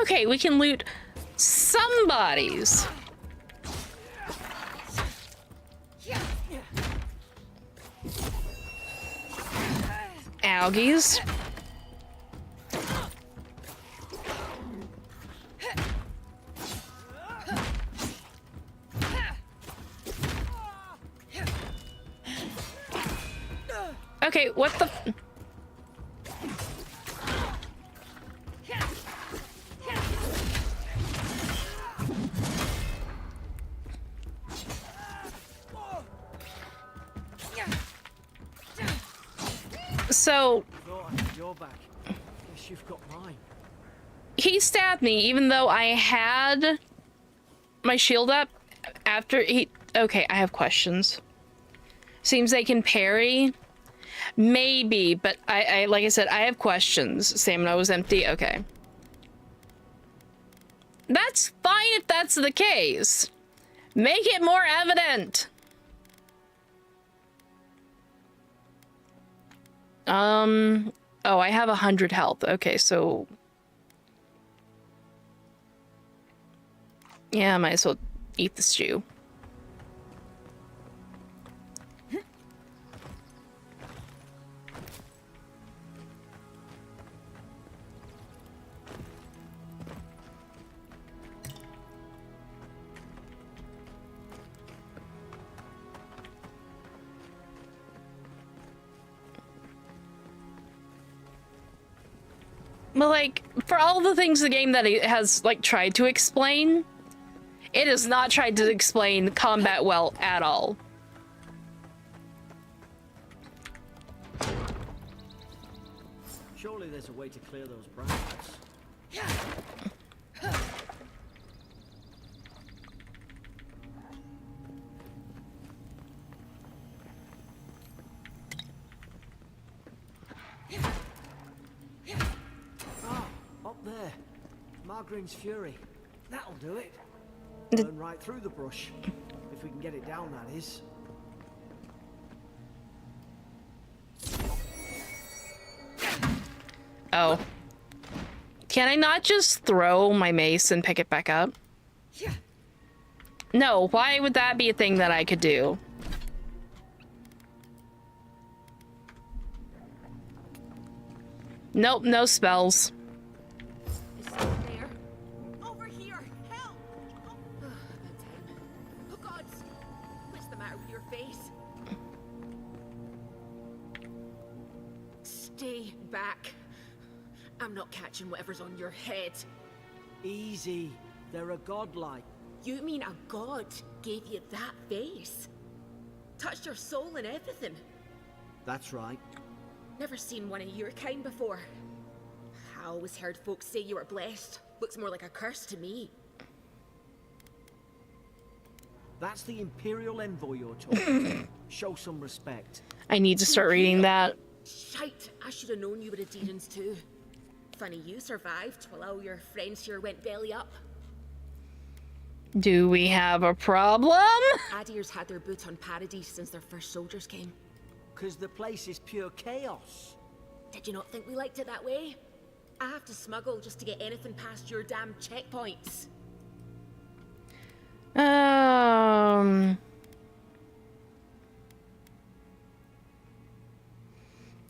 Okay, we can loot some bodies. Algies. Okay, what the... So... You're back. Guess you've got mine. He stabbed me even though I had my shield up after he... Okay, I have questions. Seems they can parry. Maybe, but I like I said, I have questions. Stamina was empty. Okay. That's fine if that's the case. Make it more evident. Oh, I have 100 health. Okay, so... yeah, I might as well eat the stew. But, like, for all the things the game that it has, like, tried to explain, it has not tried to explain combat well at all. Surely there's a way to clear those branches. Up there. Margarine's Fury. That'll do it. Burn right through the brush. If we can get it down, that is. Oh. Can I not just throw my mace and pick it back up? No, why would that be a thing that I could do? Nope, no spells. Is someone there? Over here! Help! Oh God! What's the matter with your face? Stay back. I'm not catching whatever's on your head. Easy. They're a godlike. You mean a god gave you that face? Touched your soul and everything? That's right. Never seen one of your kind before. I always heard folks say you were blessed. Looks more like a curse to me. That's the Imperial Envoy you're talking to. Show some respect. I need to start reading that. Shite, I should have known you were a Deerans too. Funny you survived while all your friends here went belly up. Do we have a problem? Adir's had their boot on Paradise since their first soldiers came. Because the place is pure chaos. Did you not think we liked it that way? I have to smuggle just to get anything past your damn checkpoints.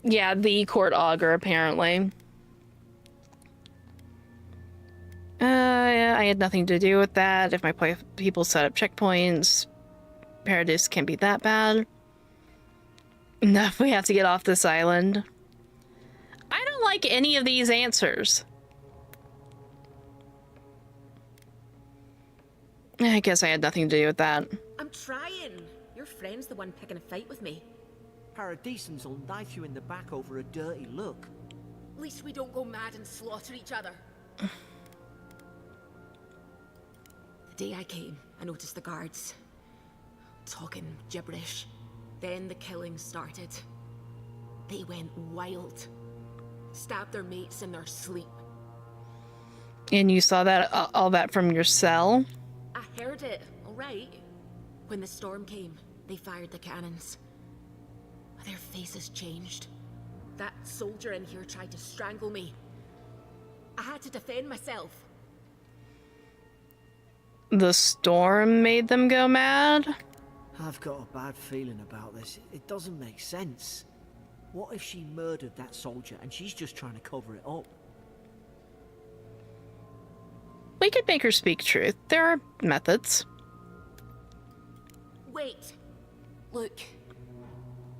Yeah, the court augur, apparently. I had nothing to do with that. If my people set up checkpoints, Paradise can't be that bad. No, we have to get off this island. I don't like any of these answers. I guess I had nothing to do with that. I'm trying. Your friend's the one picking a fight with me. Paradisans will knife you in the back over a dirty look. At least we don't go mad and slaughter each other. The day I came, I noticed the guards talking gibberish. Then the killing started. They went wild. Stabbed their mates in their sleep. And you saw that all that from your cell? I heard it, all right. When the storm came, they fired the cannons. Their faces changed. That soldier in here tried to strangle me. I had to defend myself. The storm made them go mad? I've got a bad feeling about this. It doesn't make sense. What if she murdered that soldier and she's just trying to cover it up? We could make her speak truth. There are methods. Wait. Look.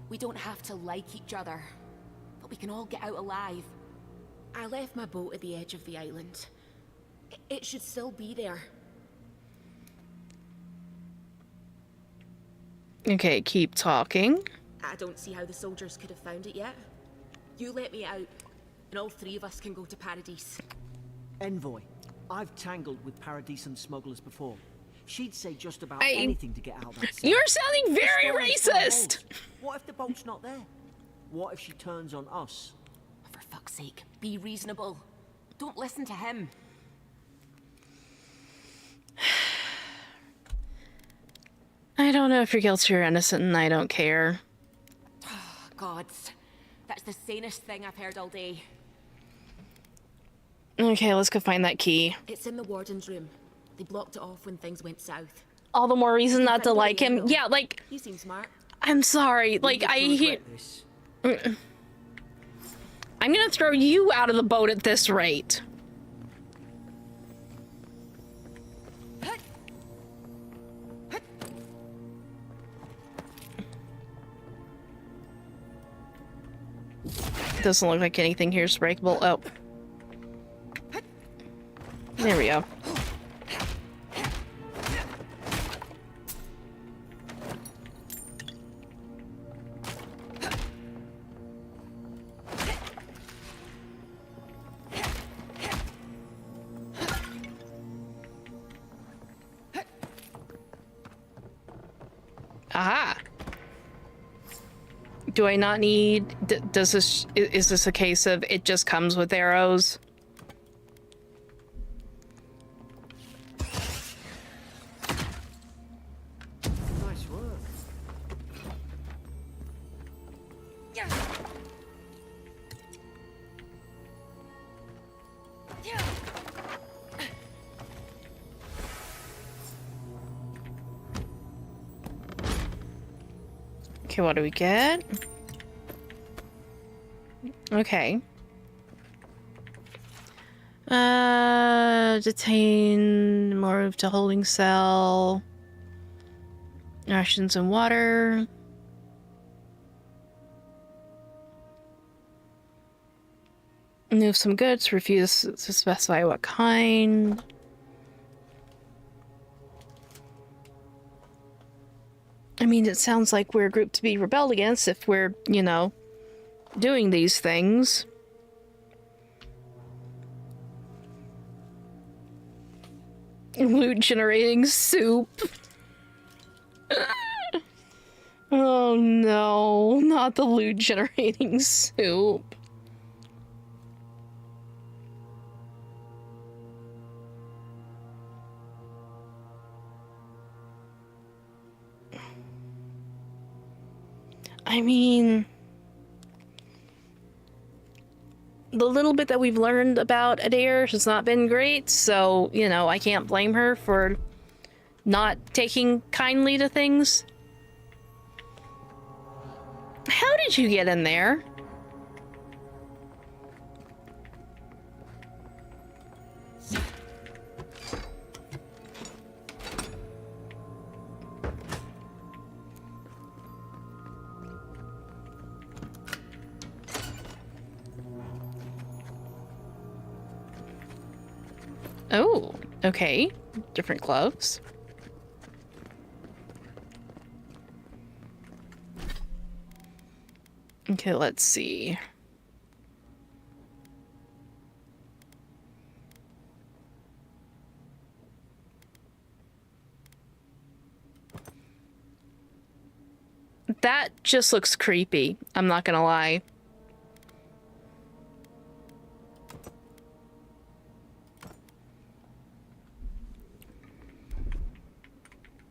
We don't have to like each other, but we can all get out alive. I left my boat at the edge of the island. It should still be there. Okay, keep talking. I don't see how the soldiers could have found it yet. You let me out, and all three of us can go to Paradise. Envoy, I've tangled with Paradisan smugglers before. She'd say just about anything to get out of that cell. You're sounding very racist! What if the boat's not there? What if she turns on us? For fuck's sake, be reasonable. Don't listen to him. I don't know if you're guilty or innocent, and I don't care. Oh, gods. That's the sanest thing I've heard all day. Okay, let's go find that key. It's in the warden's room. They blocked it off when things went south. All the more reason not to like him. Yeah, like... You seem smart. I'm sorry. Like, I hear... I'm gonna throw you out of the boat at this rate. Doesn't look like anything here is breakable. Oh. There we go. Aha! Do I not need... is this a case of it just comes with arrows? Nice work. Okay, what do we get? Okay. Detain, move to holding cell. Rations and water. Move some goods, refuse to specify what kind. I mean, it sounds like we're a group to be rebelled against if we're, you know, doing these things. Loot generating soup. Oh no, not the loot generating soup. I mean, the little bit that we've learned about Adair has not been great, so, you know, I can't blame her for not taking kindly to things. How did you get in there? Oh, okay. Different gloves. Okay, let's see. That just looks creepy. I'm not gonna lie.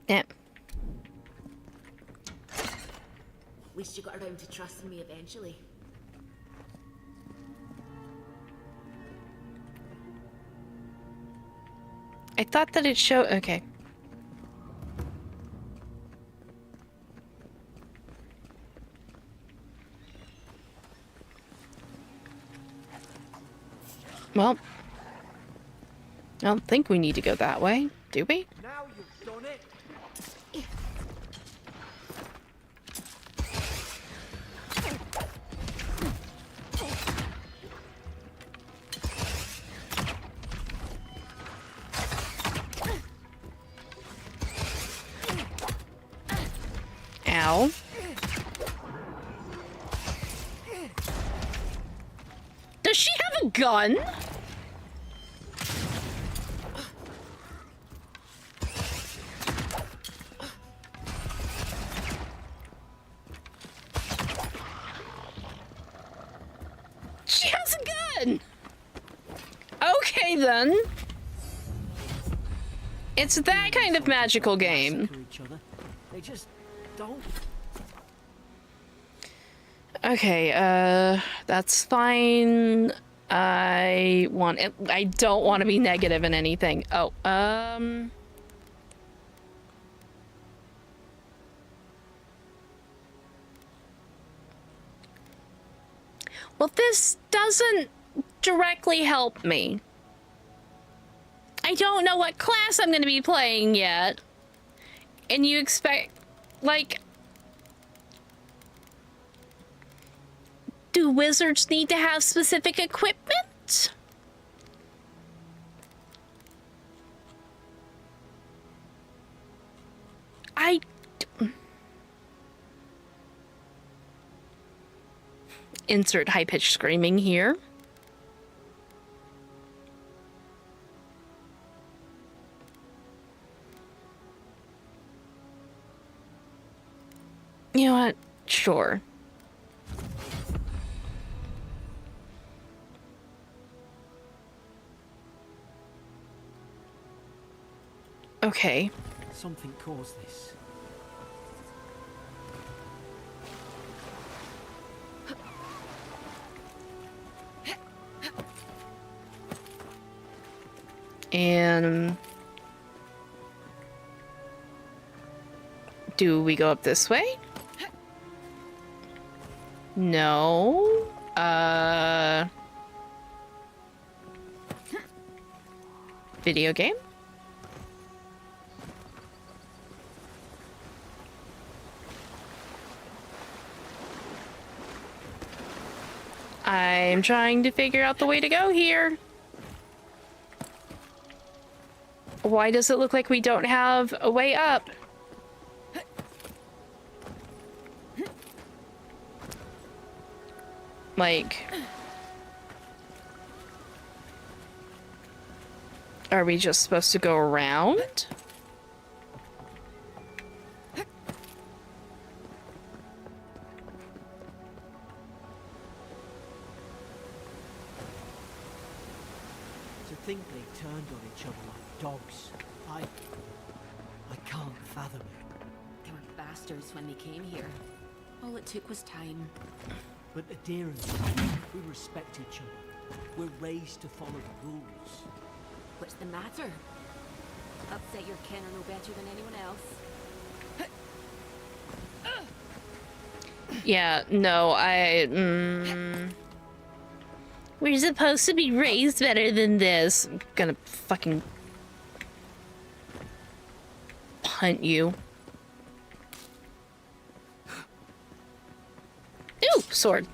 Yeah. At least you got around to trusting me eventually. I thought that it showed. Okay. Well, I don't think we need to go that way, do we? Now you've done it. Ow. Does she have a gun? She has a gun! Okay then. It's that kind of magical game. To each other. They just don't. Okay, that's fine. I don't want to be negative in anything. Oh, well, this doesn't directly help me. I don't know what class I'm going to be playing yet. And you expect, like... Do wizards need to have specific equipment? Insert high-pitched screaming here. You know what? Sure. Okay. Something caused this. And do we go up this way? No. Video game? I'm trying to figure out the way to go here. Why does it look like we don't have a way up? Like... Are we just supposed to go around? think they turned on each other like dogs. I can't fathom it. They were bastards when they came here. All it took was time. But Adira and me, we respect each other. We're raised to follow the rules. What's the matter? Upset your kin are no better than anyone else. Yeah, no, we're supposed to be raised better than this. I'm gonna fucking punt you. Ooh, sword.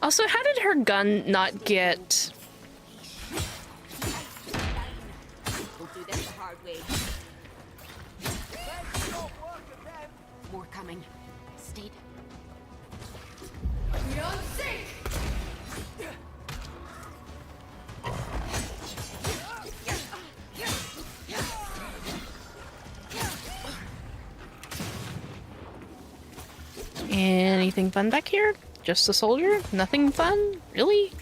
Also, how did her gun not get... We'll do this the hard way. More coming. Stay down. Anything fun back here? Just a soldier? Nothing fun? Really?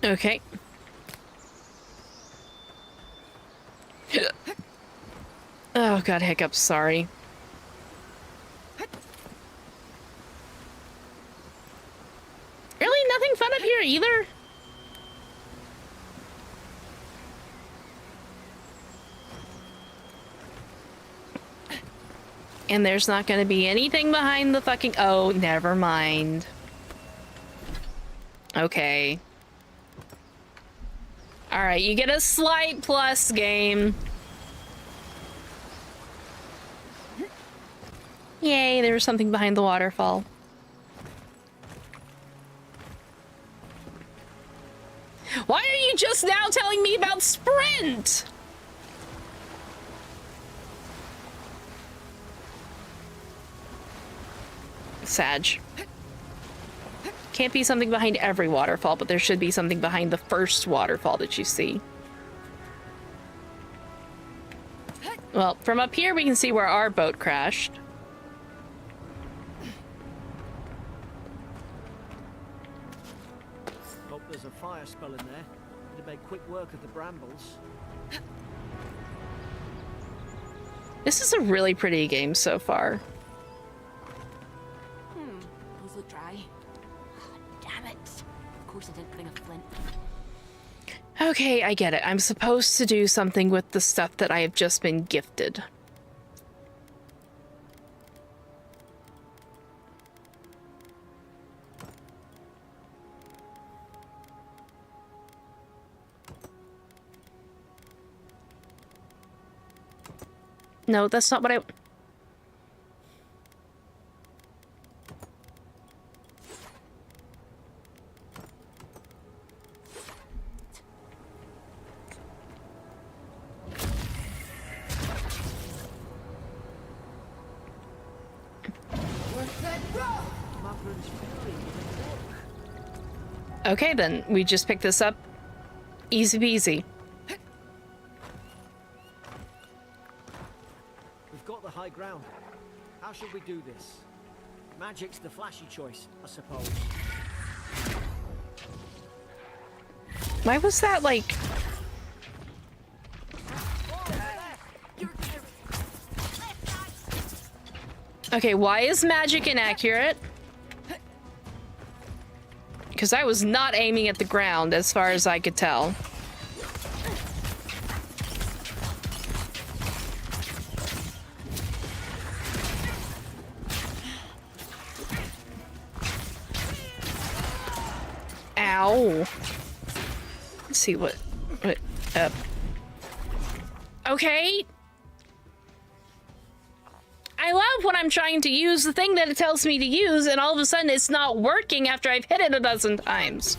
Okay. Oh god, hiccups, sorry. Really? Nothing fun up here either? And there's not gonna be anything behind the fucking... Oh, never mind. Okay. Alright, you get a slight plus, game. Yay, there was something behind the waterfall. Why are you just now telling me about sprint? Sag. Can't be something behind every waterfall, but there should be something behind the first waterfall that you see. Well, from up here we can see where our boat crashed. Hope there's a fire spell in there. It'd make quick work of the brambles. This is a really pretty game so far. Those look dry. Damn it. Of course I didn't bring a flint. Okay, I get it. I'm supposed to do something with the stuff that I have just been gifted. No, that's not what I... Okay, then. We just pick this up. Easy peasy. We've got the high ground. How should we do this? Magic's the flashy choice, I suppose. Why was that, like... Okay, why is magic inaccurate? Because I was not aiming at the ground, as far as I could tell. Ow. Let's see what okay. I allow of when I'm trying to use the thing that it tells me to use, and all of a sudden it's not working after I've hit it a dozen times.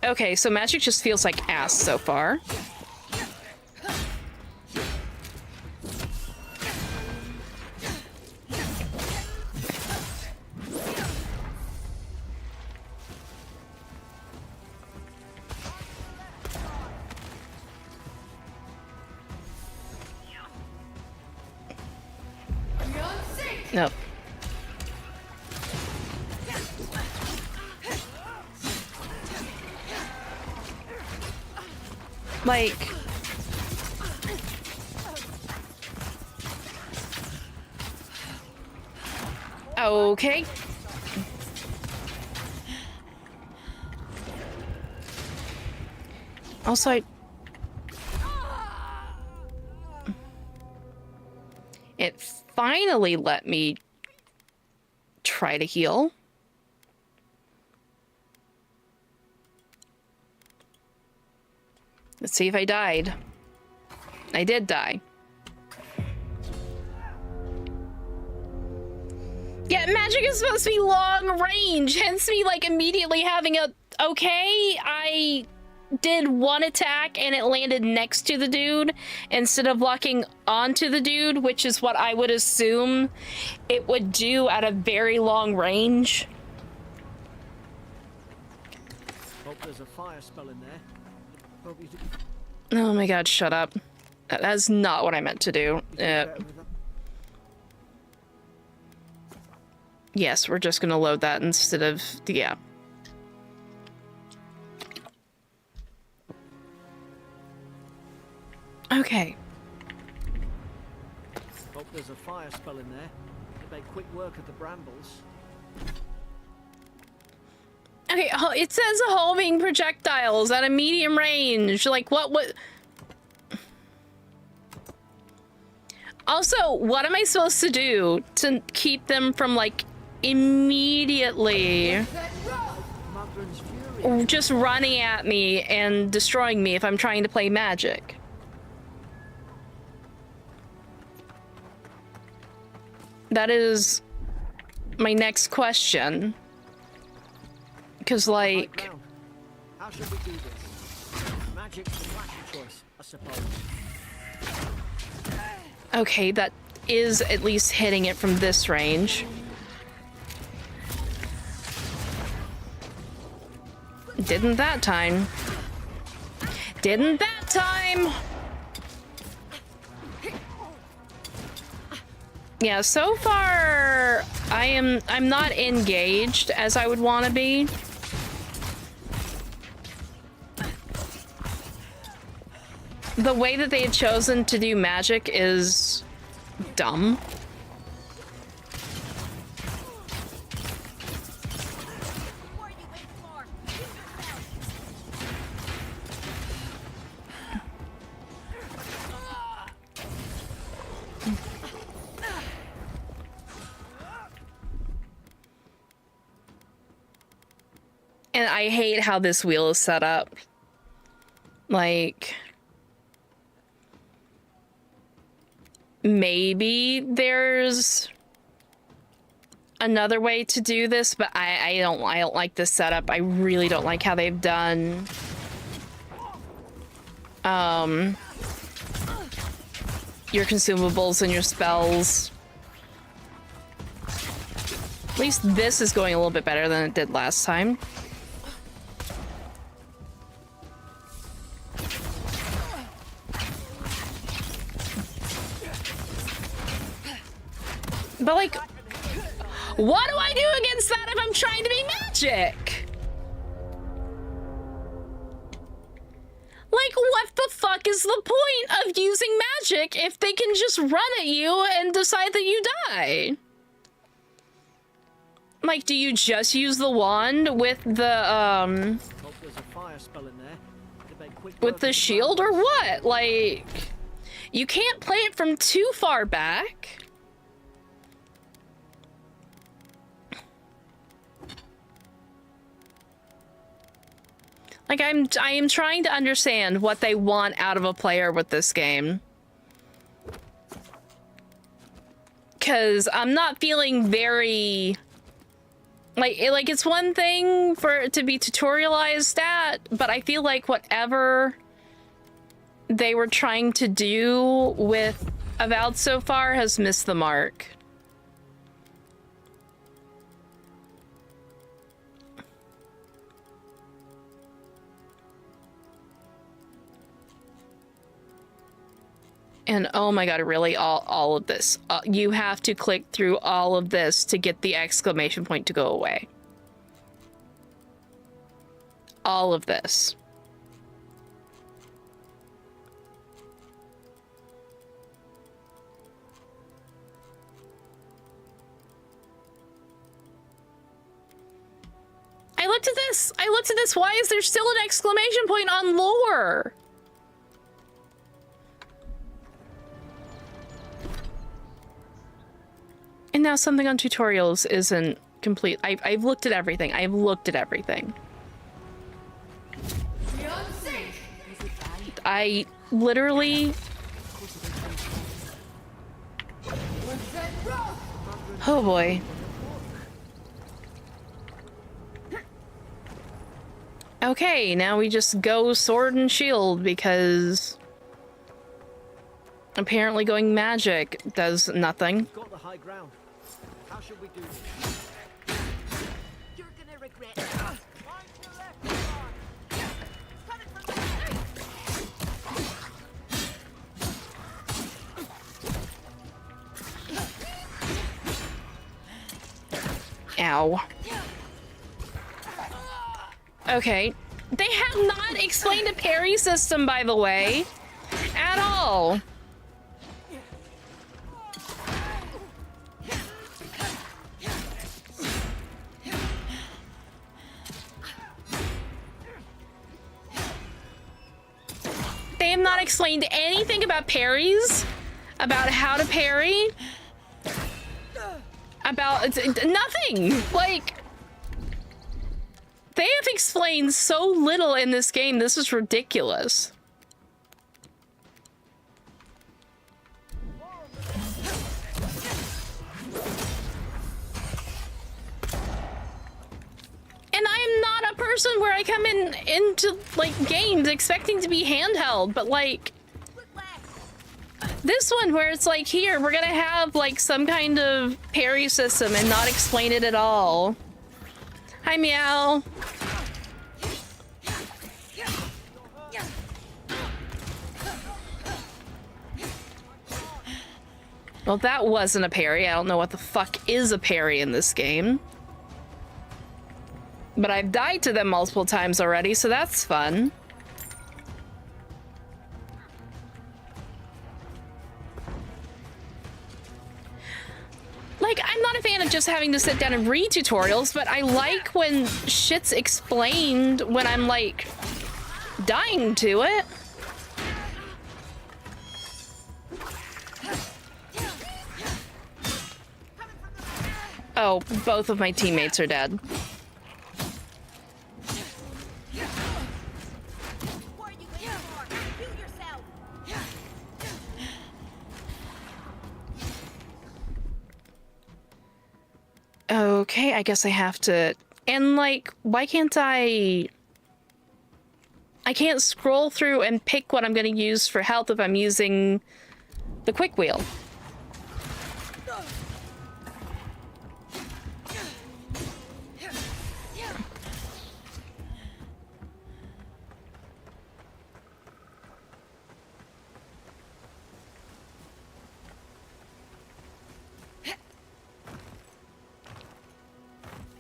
Okay, so magic just feels like ass so far. Nope. Like... Okay. Also, it finally let me try to heal. Let's see if I died. I did die. Yeah, magic is supposed to be long range, hence me like immediately having a... Okay, I did one attack and it landed next to the dude instead of locking onto the dude, which is what I would assume it would do at a very long range. Hope there's a fire spell in there. Oh my god, shut up. That's not what I meant to do. Yes, we're just gonna load that instead of... Yeah. Okay. Hope there's a fire spell in there. It made quick work of the brambles. Okay, it says homing projectiles at a medium range. Like, what? Also, what am I supposed to do to keep them from, like, immediately just running at me and destroying me if I'm trying to play magic? That is my next question. Because, like... How should we do this? Magic's the flashy choice, I suppose. Okay, that is at least hitting it from this range. Didn't that time. Didn't that time! Yeah, so far I'm not engaged as I would want to be. The way that they had chosen to do magic is dumb. And I hate how this wheel is set up. Like... Maybe there's another way to do this, but I don't like this setup. I really don't like how they've done your consumables and your spells. At least this is going a little bit better than it did last time. But, like, what do I do against that if I'm trying to be magic? Like, what the fuck is the point of using magic if they can just run at you and decide that you die? Like, do you just use the wand with the, with the shield or what? Like, you can't play it from too far back. Like, I am trying to understand what they want out of a player with this game. Because I'm not feeling very... Like, it's one thing for it to be tutorialized at, but I feel like whatever they were trying to do with Avowed so far has missed the mark. And oh my god, really, all of this. You have to click through all of this to get the exclamation point to go away. All of this. I looked at this. I looked at this. Why is there still an exclamation point on lore? And now something on tutorials isn't complete. I've looked at everything. I've looked at everything. I literally... Oh boy. Okay, now we just go sword and shield because apparently going magic does nothing. Got the high ground. How should we do this? You're gonna regret it. Ow. Okay. They have not explained a parry system, by the way, at all. They have not explained anything about parries, about how to parry, about nothing. Like, they have explained so little in this game. This is ridiculous. And I am not a person where I come into like games expecting to be handheld, but like this one where it's like, here, we're gonna have like some kind of parry system and not explain it at all. Hi, Meow. Well, that wasn't a parry. I don't know what the fuck is a parry in this game. But I've died to them multiple times already, so that's fun. Like, I'm not a fan of just having to sit down and read tutorials, but I like when shit's explained when I'm, like, dying to it. Oh, both of my teammates are dead. Okay, I guess I have to... And, like, why can't I can't scroll through and pick what I'm gonna use for health if I'm using the quick wheel.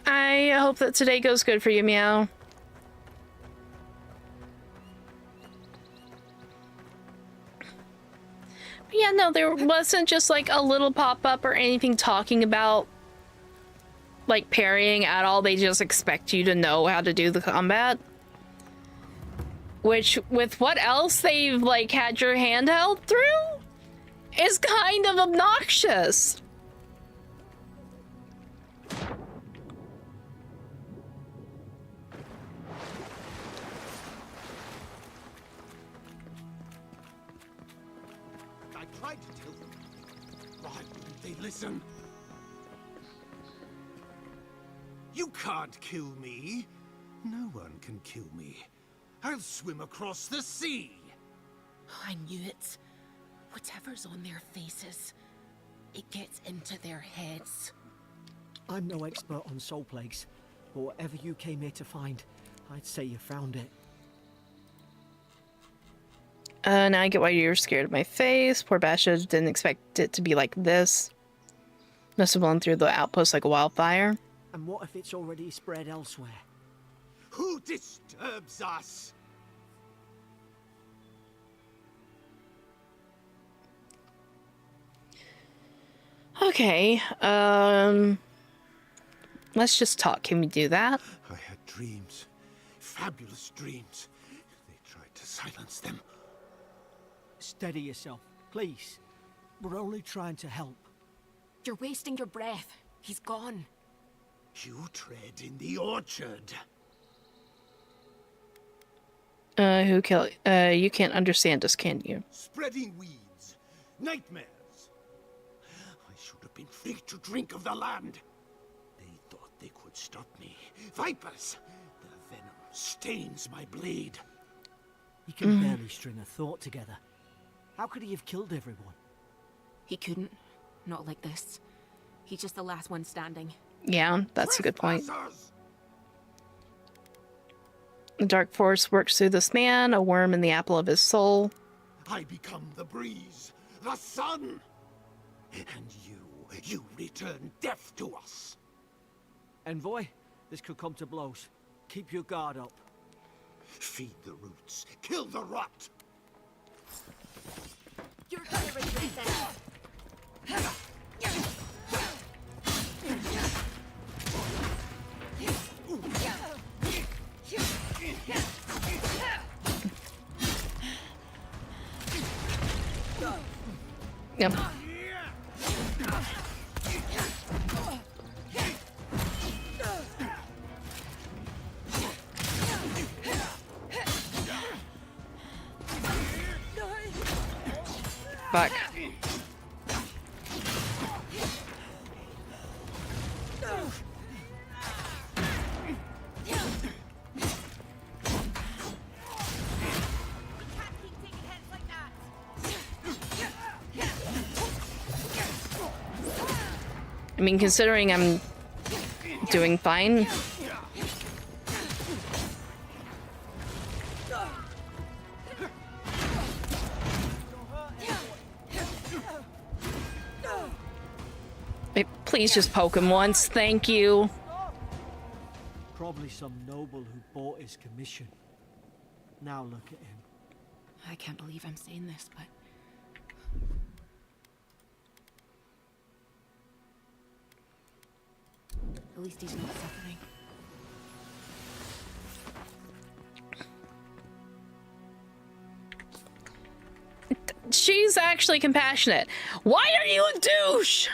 I hope that today goes good for you, Meow. But yeah, no, there wasn't just like a little pop-up or anything talking about like parrying at all. They just expect you to know how to do the combat. Which, with what else they've like had your hand held through, is kind of obnoxious. they listen. You can't kill me. No one can kill me. I'll swim across the sea. I knew it. Whatever's on their faces, it gets into their heads. I'm no expert on soul plagues, but whatever you came here to find, I'd say you found it. Now I get why you're scared of my face. Poor Basha didn't expect it to be like this. Must have blown through the outpost like a wildfire. And what if it's already spread elsewhere? Who disturbs us? Okay, let's just talk. Can we do that? I had dreams. Fabulous dreams. They tried to silence them. Steady yourself, please. We're only trying to help. You're wasting your breath. He's gone. You tread in the orchard. Who killed? You can't understand us, can you? Spreading weeds. Nightmares. I should have been free to drink of the land. They thought they could stop me. Vipers. The venom stains my blade. He can barely string a thought together. How could he have killed everyone? He couldn't. Not like this. He's just the last one standing. Yeah, that's a good point. Trespassers! The dark force works through this man, a worm in the apple of his soul. I become the breeze, the sun. And you return death to us. Envoy, this could come to blows. Keep your guard up. Feed the roots, kill the rot. You're gonna regret that. Yep. Fuck. I mean, considering I'm doing fine. Wait, please just poke him once, thank you. Probably some noble who bought his commission. Now look at him. I can't believe I'm saying this, but at least he's not suffering. She's actually compassionate. Why are you a douche?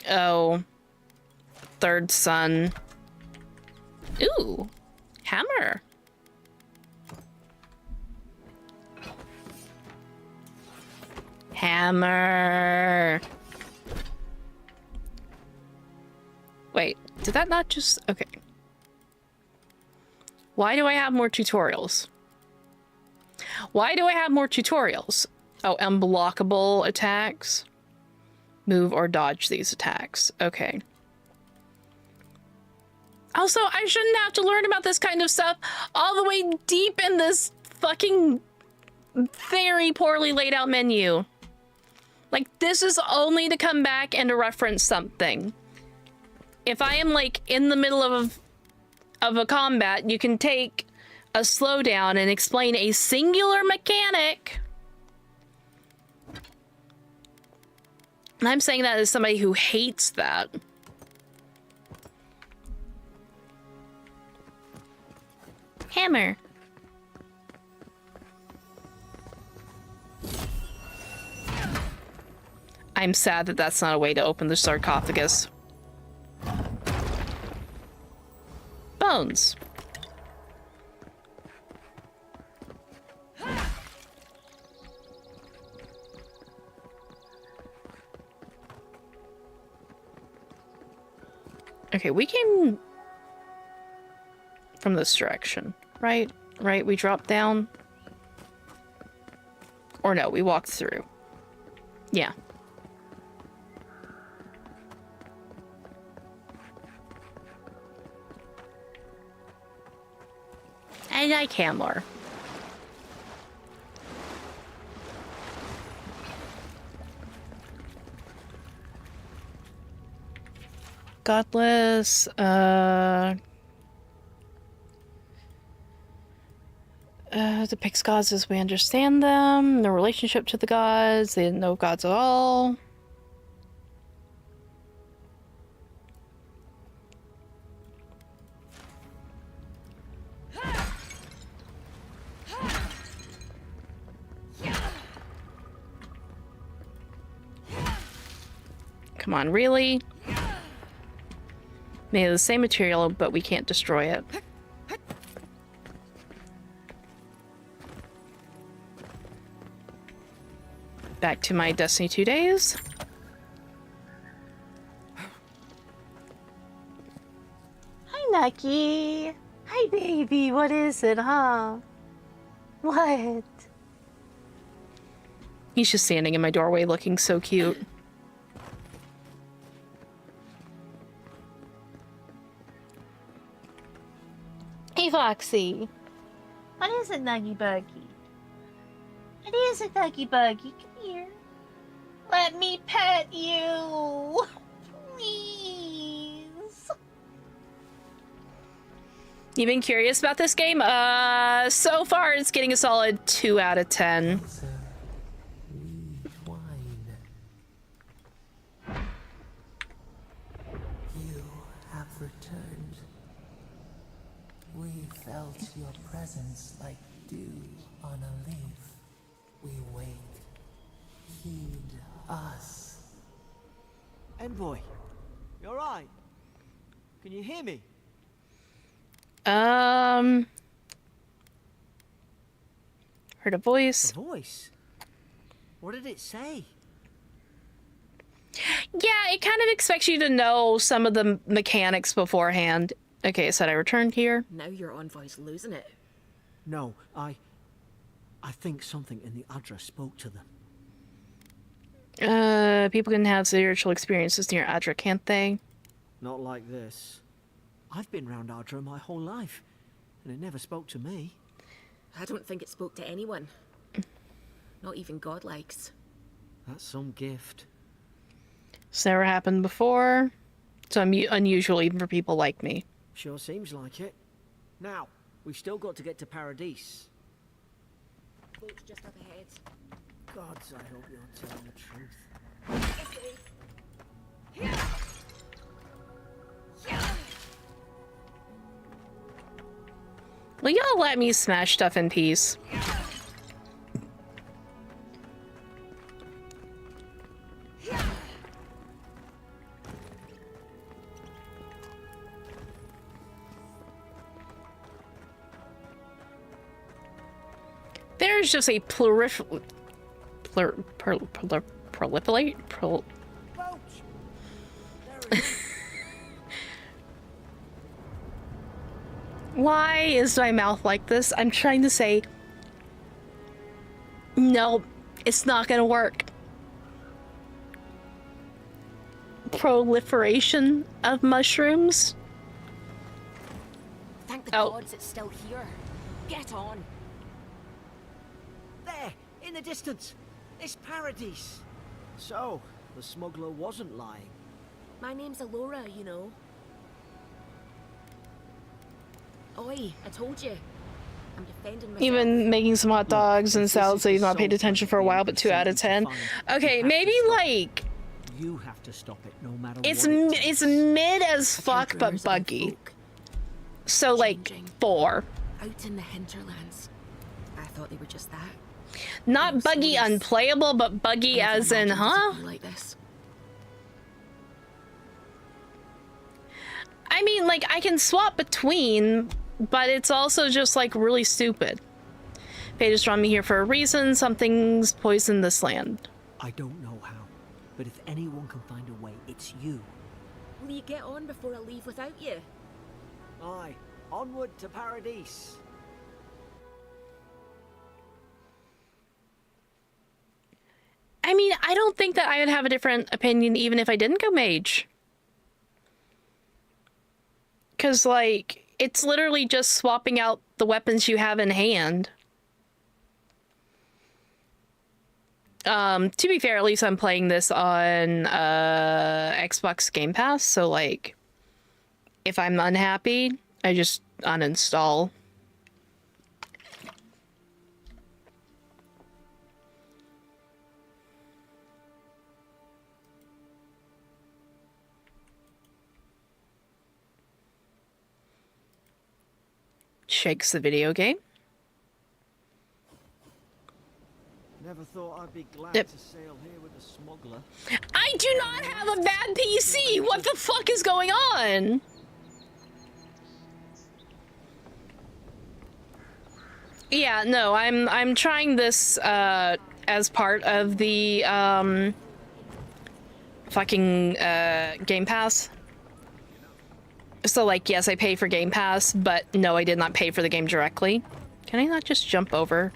Oh. Third son. Ooh. Hammer. Hammer. Wait, did that not just... Okay. Why do I have more tutorials? Why do I have more tutorials? Oh, unblockable attacks. Move or dodge these attacks. Okay. Also, I shouldn't have to learn about this kind of stuff all the way deep in this fucking very poorly laid out menu. Like, this is only to come back and to reference something. If I am, like, in the middle of a combat, you can take a slowdown and explain a singular mechanic. And I'm saying that as somebody who hates that. Hammer. I'm sad that that's not a way to open the sarcophagus. Bones. Okay, we came from this direction, right? Right, we dropped down. Or no, we walked through. Yeah. I like Hamler. Godless, depicts gods as we understand them, no relationship to the gods, they didn't know gods at all. Come on, really? Made of the same material, but we can't destroy it. Back to my Destiny 2 days. Hi, Nucky. Hi, baby. What is it, huh? What? He's just standing in my doorway looking so cute. Hey, Foxy. What is it, Nuggy Buggy? What is it, Nuggy Buggy? Come here. Let me pet you. Please. You been curious about this game? So far it's getting a solid 2 out of 10. You have returned. We felt your presence like dew on a leaf. We wait. Heed us. Envoy, you alright? Can you hear me? Heard a voice. A voice? What did it say? Yeah, it kind of expects you to know some of the mechanics beforehand. Okay, it said I returned here. Now your envoy's losing it. No, I think something in the address spoke to them. People can have spiritual experiences near Adra, can't they? Not like this. I've been round Ardra my whole life, and it never spoke to me. I don't think it spoke to anyone. Not even godlikes. That's some gift. It's never happened before. It's unusual even for people like me. Sure seems like it. Now, we've still got to get to Paradise. Boat's just up ahead. Gods, I hope you're telling the truth. Will y'all let me smash stuff in peace? There's just a proliferate. Why is my mouth like this? I'm trying to say, no, it's not gonna work. Proliferation of mushrooms? Thank the gods it's still here. Get on. There, in the distance. It's Paradise. So, the smuggler wasn't lying. My name's Alora, you know. Oi, I told you. I'm defending myself. Even making some hot dogs and salads that you've not paid attention for a while, but 2 out of 10. Okay, maybe like you have to stop it no matter it's what it's mid as fuck but buggy. So like 4. Out in the hinterlands. I thought they were just that. Not buggy unplayable, but buggy as in, huh? Like this. I mean, like, I can swap between, but it's also just, like, really stupid. Fate has drawn me here for a reason. Something's poisoned this land. I don't know how, but if anyone can find a way, it's you. Will you get on before I leave without you? Aye, onward to Paradise. I mean, I don't think that I would have a different opinion even if I didn't go mage. Because, like, it's literally just swapping out the weapons you have in hand. To be fair, at least I'm playing this on Xbox Game Pass, so, like, if I'm unhappy, I just uninstall. Shakes the video game. Never thought I'd be glad Yep. to sail here with a smuggler. I do not have a bad PC! What the fuck is going on? Yeah, no, I'm trying this as part of the fucking Game Pass. So, like, yes, I pay for Game Pass, but no, I did not pay for the game directly. Can I not just jump over?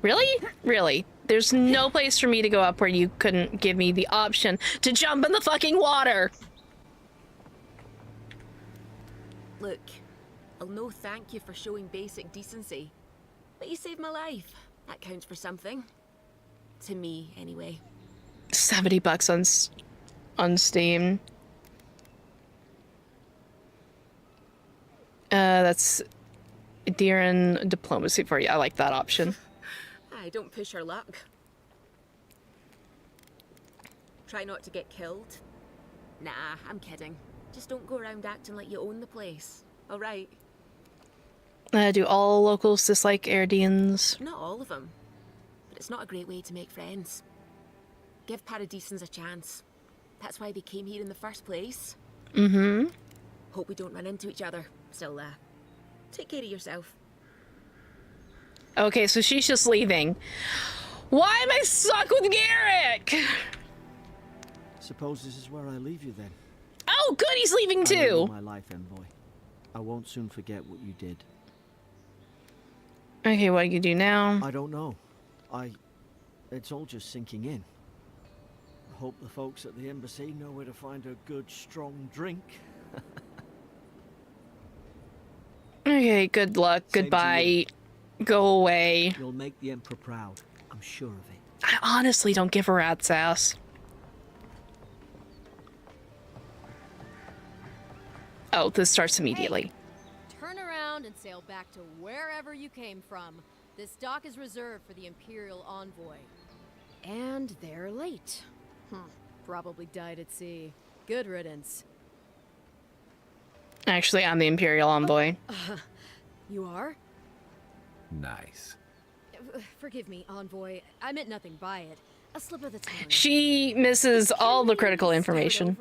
Really? Really? There's no place for me to go up where you couldn't give me the option to jump in the fucking water! Look, I'll no thank you for showing basic decency. But you saved my life. That counts for something. To me, anyway. $70 on Steam. That's Deeren diplomacy for you. I like that option. I don't push her luck. Try not to get killed. Nah, I'm kidding. Just don't go around acting like you own the place. Alright? Do all locals dislike Erdians? Not all of them. But it's not a great way to make friends. Give Paradisans a chance. That's why they came here in the first place. Mm-hmm. Hope we don't run into each other. Still, take care of yourself. Okay, so she's just leaving. Why am I stuck with Garrick? Suppose this is where I leave you then. Oh, good, he's leaving I owe too. you my life, Envoy. I won't soon forget what you did. Okay, what do you do now? I don't know. It's all just sinking in. I hope the folks at the embassy know where to find a good, strong drink. Okay, good luck. Same to Goodbye. Go away. You'll make the Emperor proud. I'm sure of it. I honestly don't give a rat's ass. Oh, this starts immediately. Hey, turn around and sail back to wherever you came from. This dock is reserved for the Imperial Envoy. And they're late. Probably died at sea. Good riddance. Actually, I'm the Imperial Envoy. You are? Nice. Forgive me, Envoy. I meant nothing by it. A slip of the tongue. She misses all the critical information.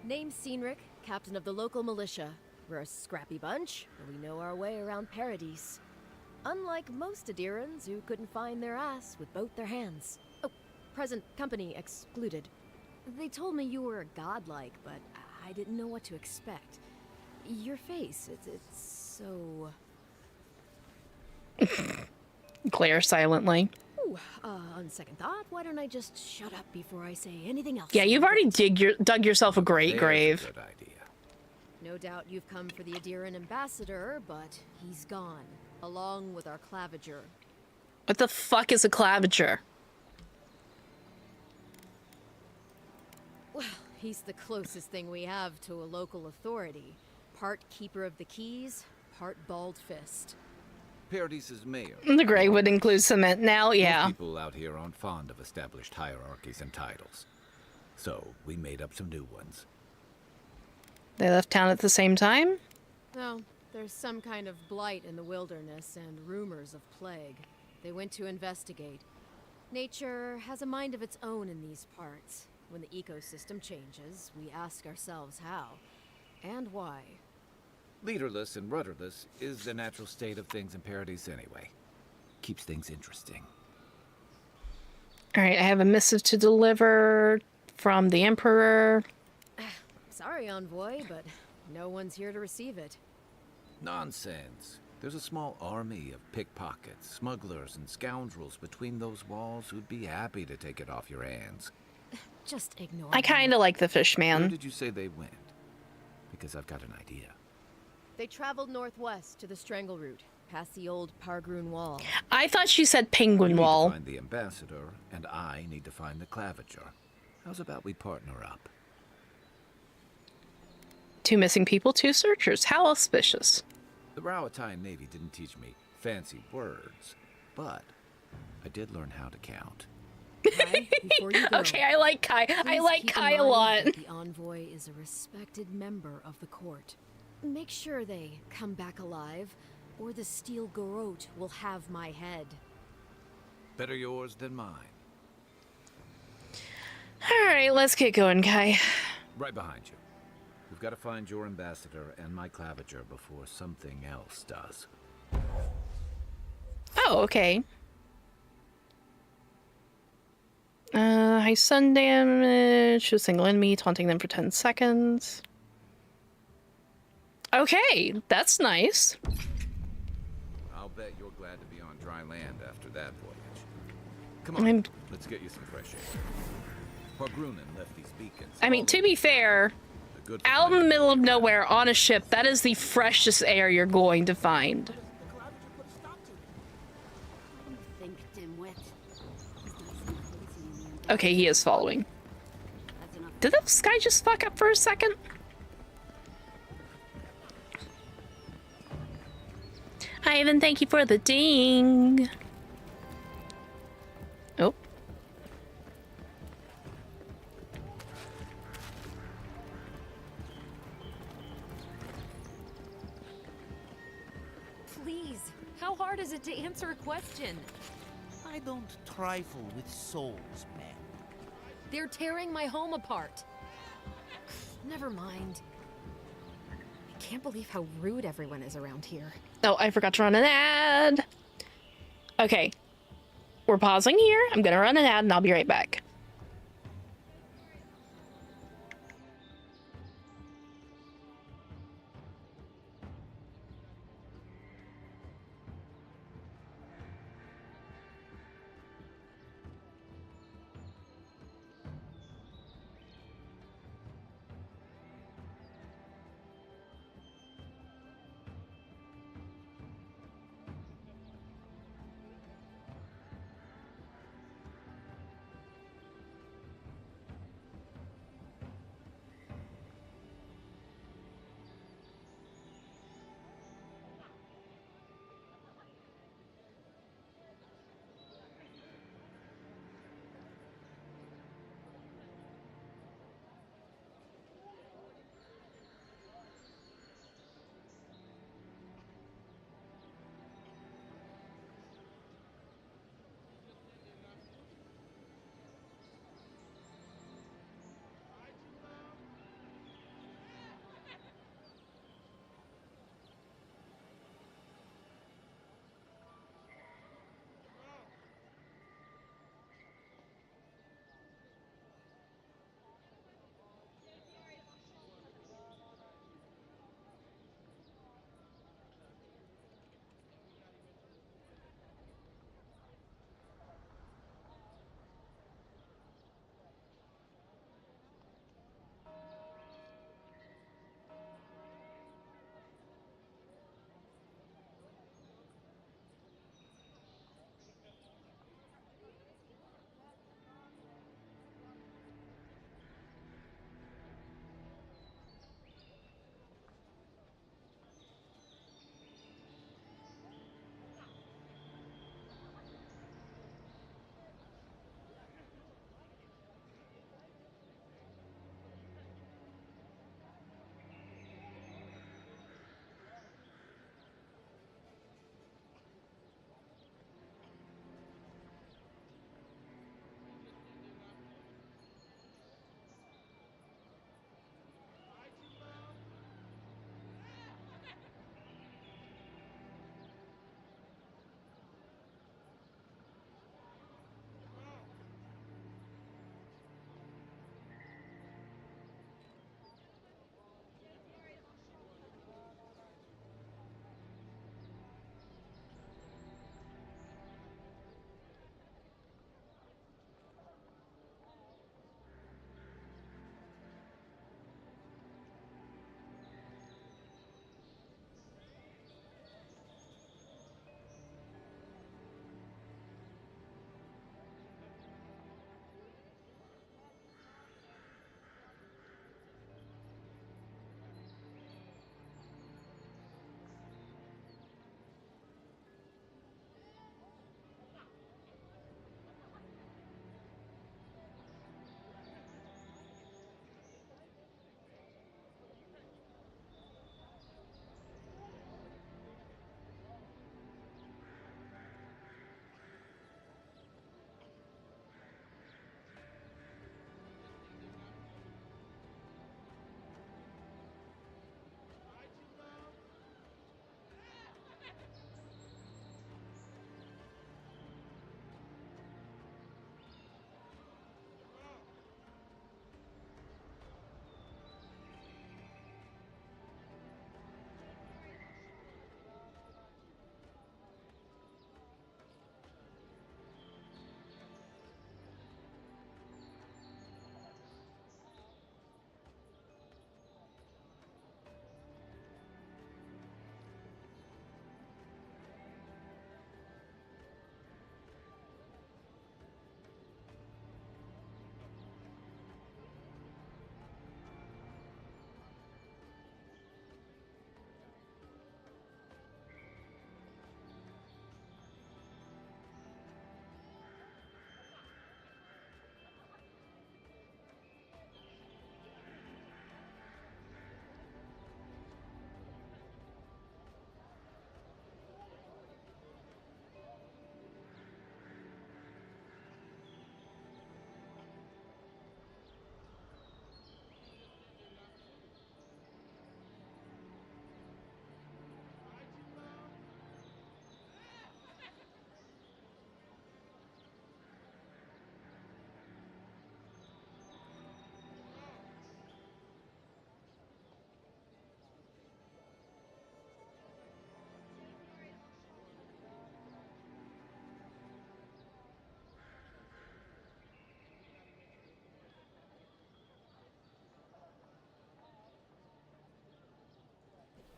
Name's Cynric, captain of the local militia. We're a scrappy bunch, but we know our way around Paradise. Unlike most Adirans who couldn't find their ass with both their hands. Oh, present company excluded. They told me you were godlike, but I didn't know what to expect. Your face, it's so... Glare silently. Ooh, on second thought, why don't I just shut up before I say anything else? Yeah, you've already dug yourself a great There's grave. a good idea. No doubt you've come for the Adiran ambassador, but he's gone, along with our claviger. What the fuck is a claviger? Well, he's the closest thing we have to a local authority. Part keeper of the keys, part bald fist. Paradise's mayor. The grave would include cement now, yeah. Most people out here aren't fond of established hierarchies and titles. So, we made up some new ones. They left town at the same time? No, There's some kind of blight in the wilderness and rumors of plague. They went to investigate. Nature has a mind of its own in these parts. When the ecosystem changes, we ask ourselves how and why. Leaderless and rudderless is the natural state of things in Paradise anyway. Keeps things interesting. All right, I have a missive to deliver from the Emperor. Sorry, Envoy, but no one's here to receive it. Nonsense. There's a small army of pickpockets, smugglers, and scoundrels between those walls who'd be happy to take it off your hands. Just ignore I kind of like the fish Where man. did you say they went? Because I've got an idea. They traveled northwest to the Strangle Route, past the old Pargroon Wall. I thought she said Penguin You need Wall. to find the ambassador, and I need to find the claviger. How's about we partner up? 2 missing people, 2 searchers. How auspicious. The Rowatine Navy didn't teach me fancy words, but I did learn how to count. Kai, before you go, Okay, I like Kai. I please like keep in Kai a mind lot. that the Envoy is a respected member of the court. Make sure they come back alive, or the Steel Garrote will have my head. Better yours than mine. All right, let's get going, Kai. Right behind you. We've got to find your ambassador and my claviger before something else does. Oh, okay. High sun damage to a single enemy, taunting them for 10 seconds. Okay, that's nice. I'll bet you're glad to be on dry land after that voyage. Come on, let's get you some fresh air. Pargrunen left these beacons. I mean, to be fair, Good for out in the night. middle of nowhere on a ship, that is the freshest air you're going to find. Think, dimwit. Okay, he is following. Did the sky just fuck up for a second? Hi, Ivan. Thank you for the ding. Oh. Please, how hard is it to answer a question? I don't trifle with souls, man. They're tearing my home apart. Never mind. I can't believe how rude everyone is around here. Oh, I forgot to run an ad. Okay. We're pausing here. I'm gonna run an ad and I'll be right back.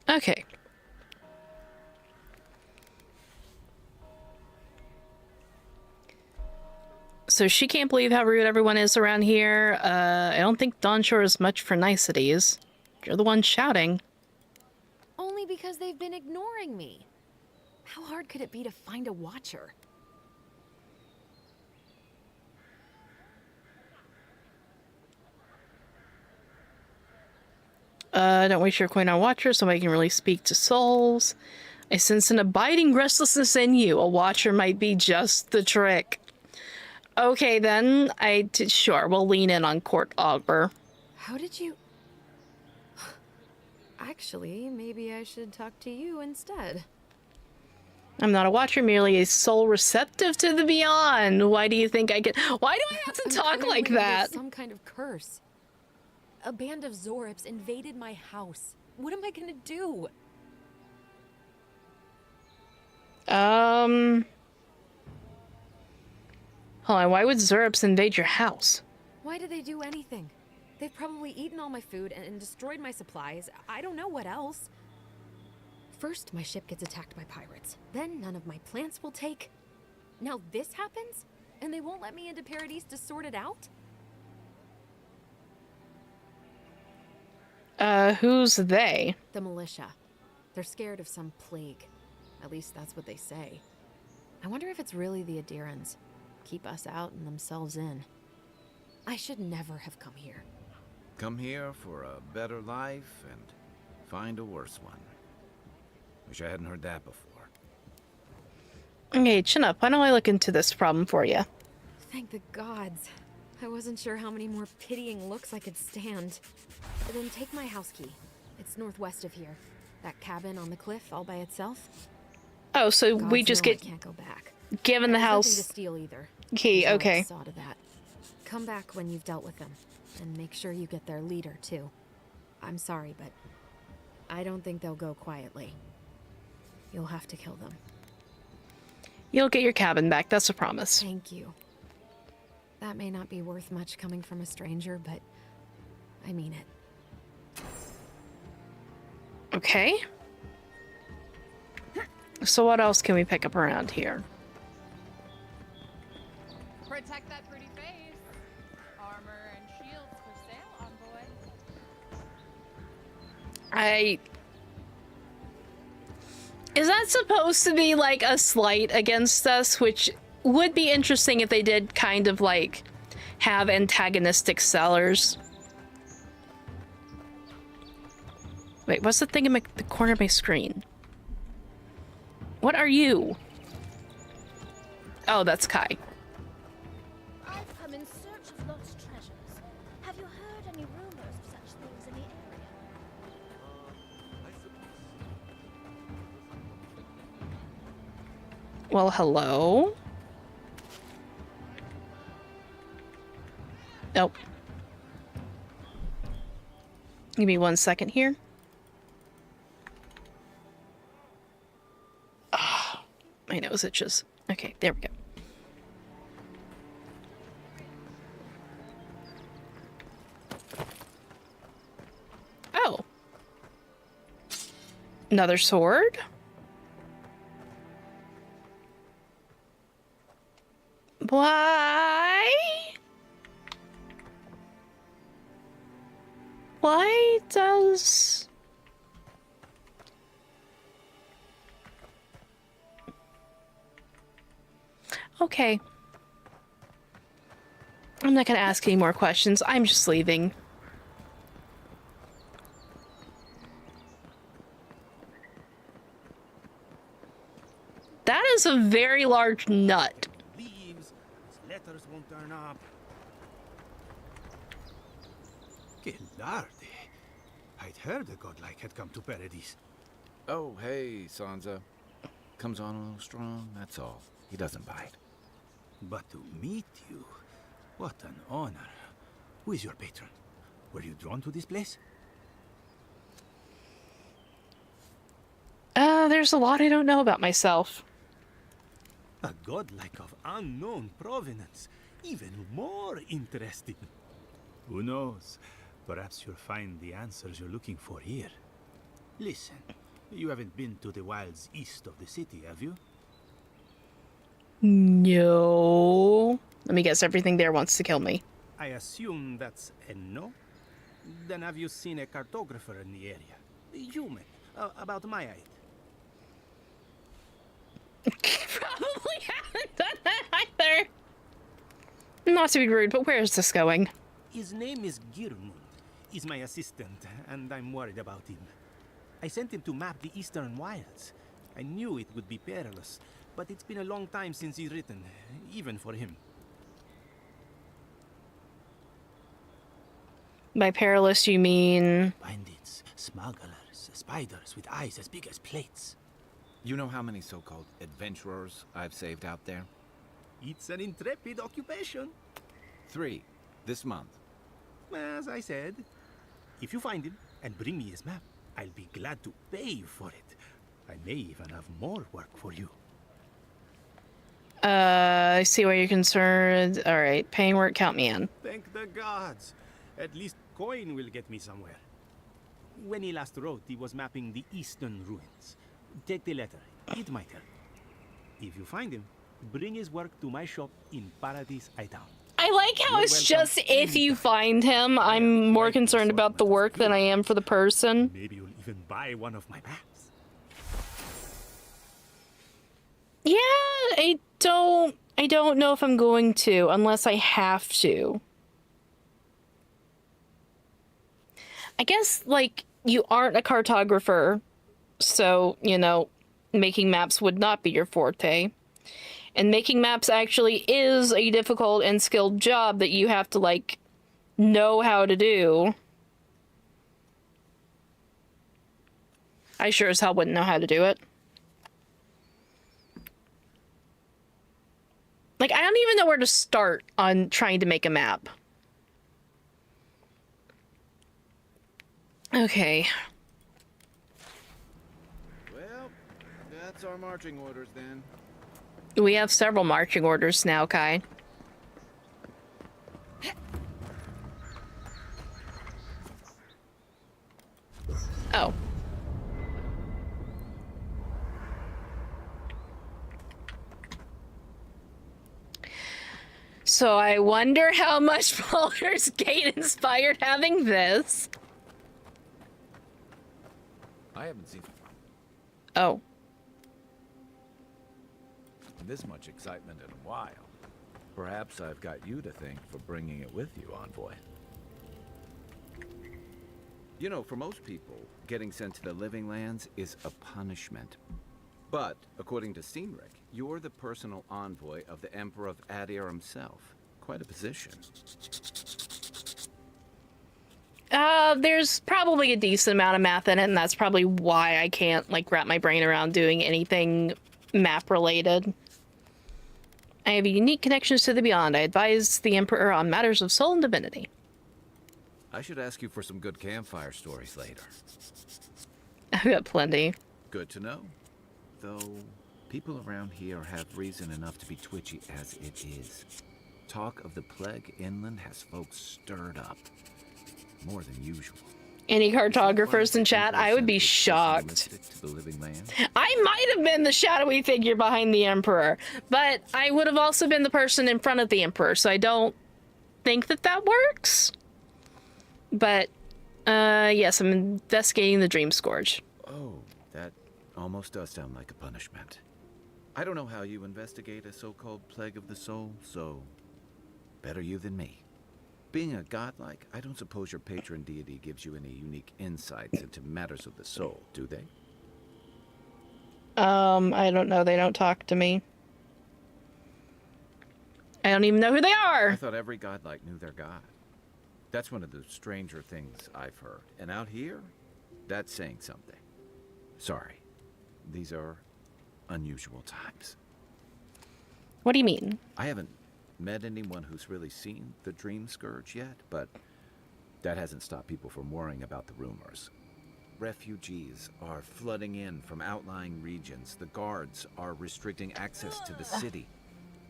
Okay. So she can't believe how rude everyone is around here. I don't think Dawnshore is much for niceties. You're the one shouting. Only because they've been ignoring me. How hard could it be to find a watcher? Don't waste your coin on watcher. Somebody can really speak to souls. I sense an abiding restlessness in you. A watcher might be just the trick. Okay, then. Sure, we'll lean in on Court Augur. How did you... Actually, maybe I should talk to you instead. I'm not a watcher, merely a soul receptive to the beyond. Why do you think I could... Why do I have to talk like that? Some kind of curse. A band of Zorips invaded my house. What am I gonna do? Hold on, why would Zorips invade your house? Why did they do anything? They've probably eaten all my food and destroyed my supplies. I don't know what else. First, my ship gets attacked by pirates. Then none of my plants will take. Now this happens? And they won't let me into Paradise to sort it out? Who's they? The militia. They're scared of some plague. At least that's what they say. I wonder if it's really the Adirans. Keep us out and themselves in. I should never have come here. Come here for a better life and find a worse one. Wish I hadn't heard that before. Okay, chin up. Why don't I look into this problem for you? Thank the gods. I wasn't sure how many more pitying looks I could stand. Then take my house key. It's northwest of here. That cabin on the cliff all by itself. Oh, so Gods we just know get I can't go back. given the There's house nothing to steal either. key. Zorips Okay. Saw to that. Come back when you've dealt with them, and make sure you get their leader too. I'm sorry, but I don't think they'll go quietly. You'll have to kill them. You'll get your cabin back. That's a promise. Thank you. That may not be worth much coming from a stranger, but I mean it. Okay. So what else can we pick up around here? Protect that pretty face. Armor and shields for sale, envoy. Is that supposed to be like a slight against us? Which would be interesting if they did kind of like have antagonistic sellers. Wait, what's the thing in the corner of my screen? What are you? Oh, that's Kai. I've come in search of lost treasures. Have you heard any rumors of such things in the area? Well, hello? Nope. Give me 1 second here. Ah, my nose itches. Okay, there we go. Oh. Another sword? Why? Why does... Okay. I'm not gonna ask any more questions. I'm just leaving. That is a very large nut. Leaves. His letters won't turn up. Gildardi. I'd heard a godlike had come to Paradise. Oh, hey, Sansa. Comes on a little strong, that's all. He doesn't bite. But to meet you, what an honor. Who is your patron? Were you drawn to this place? There's a lot I don't know about myself. A godlike of unknown provenance. Even more interesting. Who knows? Perhaps you'll find the answers you're looking for here. Listen, you haven't been to the wilds east of the city, have you? No. Let me guess, everything there wants to kill me. I assume that's a no? Then have you seen a cartographer in the area? Human, about my height. Probably haven't done that either. Not to be rude, but where is this going? His name is Girmund. He's my assistant, and I'm worried about him. I sent him to map the eastern wilds. I knew it would be perilous, but it's been a long time since he's written, even for him. By perilous, you mean... Bandits, smugglers, spiders with eyes as big as plates. You know how many so-called adventurers I've saved out there? It's an intrepid occupation. 3, this month. As I said, if you find him and bring me his map, I'll be glad to pay you for it. I may even have more work for you. I see why you're concerned. Alright, paying work, count me in. Thank the gods. At least coin will get me somewhere. When he last wrote, he was mapping the eastern ruins. Take the letter. It might help. If you find him, bring his work to my shop in Paradise Town. I like how it's just if you find him. I'm more concerned about the work than I am for the person. Maybe you'll even buy one of my maps. Yeah, I don't know if I'm going to, unless I have to. I guess, like, you aren't a cartographer, so, you know, making maps would not be your forte. And making maps actually is a difficult and skilled job that you have to, like, know how to do. I sure as hell wouldn't know how to do it. Like, I don't even know where to start on trying to make a map. Okay. Well, that's our marching orders then. We have several marching orders now, Kai. Oh. So I wonder how much Baldur's Gate inspired having this. I haven't seen Oh. this much excitement in a while. Perhaps I've got you to thank for bringing it with you, Envoy. You know, for most people, getting sent to the Living Lands is a punishment. But, according to Steenrick, you're the personal envoy of the Emperor of Adir himself. Quite a position. There's probably a decent amount of math in it, and that's probably why I can't, like, wrap my brain around doing anything map-related. I have unique connections to the Beyond. I advise the Emperor on matters of soul and divinity. I should ask you for some good campfire stories later. I've got plenty. Good to know. Though, people around here have reason enough to be twitchy as it is. Talk of the plague inland has folks stirred up. More than usual. Any cartographers in chat? I would be shocked. To the Living Land? I might have been the shadowy figure behind the Emperor, but I would have also been the person in front of the Emperor, so I don't think that that works. But, yes, I'm investigating the Dream Scourge. Oh, that almost does sound like a punishment. I don't know how you investigate a so-called plague of the soul, so better you than me. Being a godlike, I don't suppose your patron deity gives you any unique insights into matters of the soul, do they? I don't know. They don't talk to me. I don't even know who they are. I thought every godlike knew their god. That's one of the stranger things I've heard. And out here, that's saying something. Sorry. These are unusual times. What do you mean? I haven't met anyone who's really seen the Dream Scourge yet, but that hasn't stopped people from worrying about the rumors. Refugees are flooding in from outlying regions. The guards are restricting access to the city.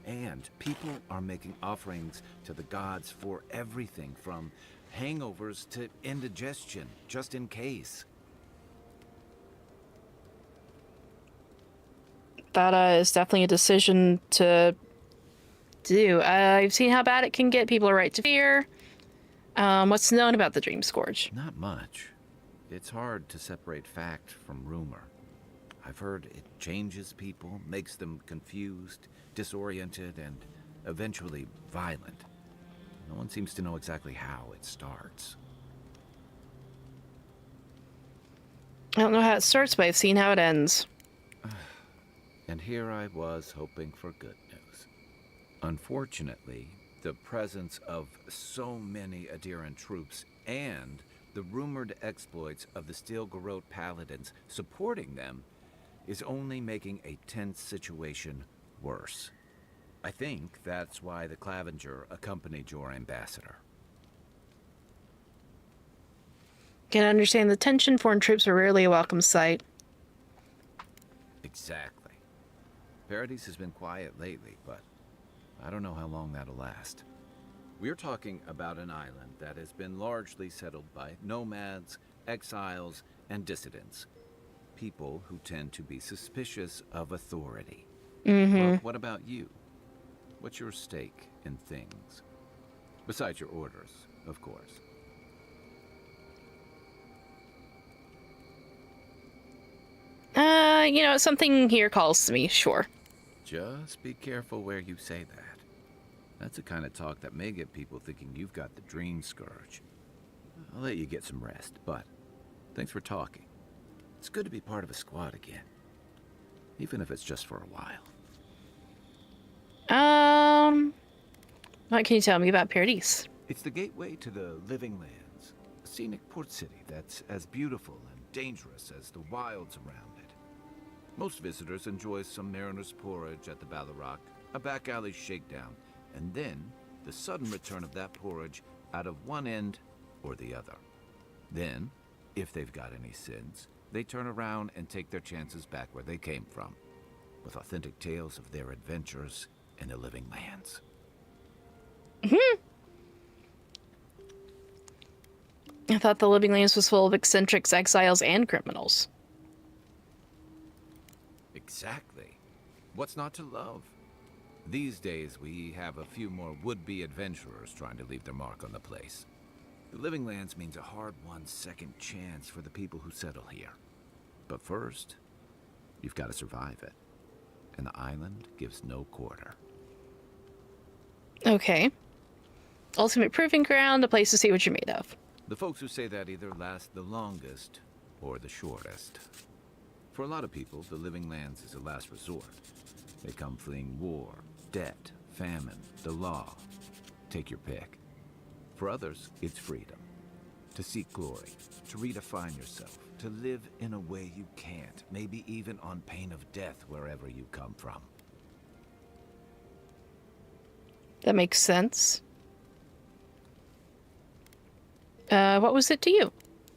And people are making offerings to the gods for everything from hangovers to indigestion, just in case. That is definitely a decision to do. I've seen how bad it can get. People are right to fear. What's known about the Dream Scourge? Not much. It's hard to separate fact from rumor. I've heard it changes people, makes them confused, disoriented, and eventually violent. No one seems to know exactly how it starts. I don't know how it starts, but I've seen how it ends. And here I was hoping for good news. Unfortunately, the presence of so many Adiran troops and the rumored exploits of the Steel Garrote paladins supporting them is only making a tense situation worse. I think that's why the Clavenger accompanied your ambassador. Can understand the tension. Foreign troops are rarely a welcome sight. Exactly. Paradise has been quiet lately, but I don't know how long that'll last. We're talking about an island that has been largely settled by nomads, exiles, and dissidents. People who tend to be suspicious of authority. Well, what about you? What's your stake in things? Besides your orders, of course. Something here calls to me, sure. Just be careful where you say that. That's the kind of talk that may get people thinking you've got the Dream Scourge. I'll let you get some rest, but thanks for talking. It's good to be part of a squad again. Even if it's just for a while. What can you tell me about Paradise? It's the gateway to the Living Lands. A scenic port city that's as beautiful and dangerous as the wilds around it. Most visitors enjoy some mariner's porridge at the Ballarrock, a back alley shakedown, and then the sudden return of that porridge out of one end or the other. Then, if they've got any sins, they turn around and take their chances back where they came from, with authentic tales of their adventures in the Living Lands. I thought the Living Lands was full of eccentrics, exiles, and criminals. Exactly. What's not to love? These days, we have a few more would-be adventurers trying to leave their mark on the place. The Living Lands means a hard-won second chance for the people who settle here. But first, you've got to survive it. And the island gives no quarter. Okay. Ultimate proving ground, a place to see what you're made of. The folks who say that either last the longest or the shortest. For a lot of people, the Living Lands is a last resort. They come fleeing war, debt, famine, the law. Take your pick. For others, it's freedom. To seek glory, to redefine yourself, to live in a way you can't, maybe even on pain of death wherever you come from. That makes sense. What was it to you?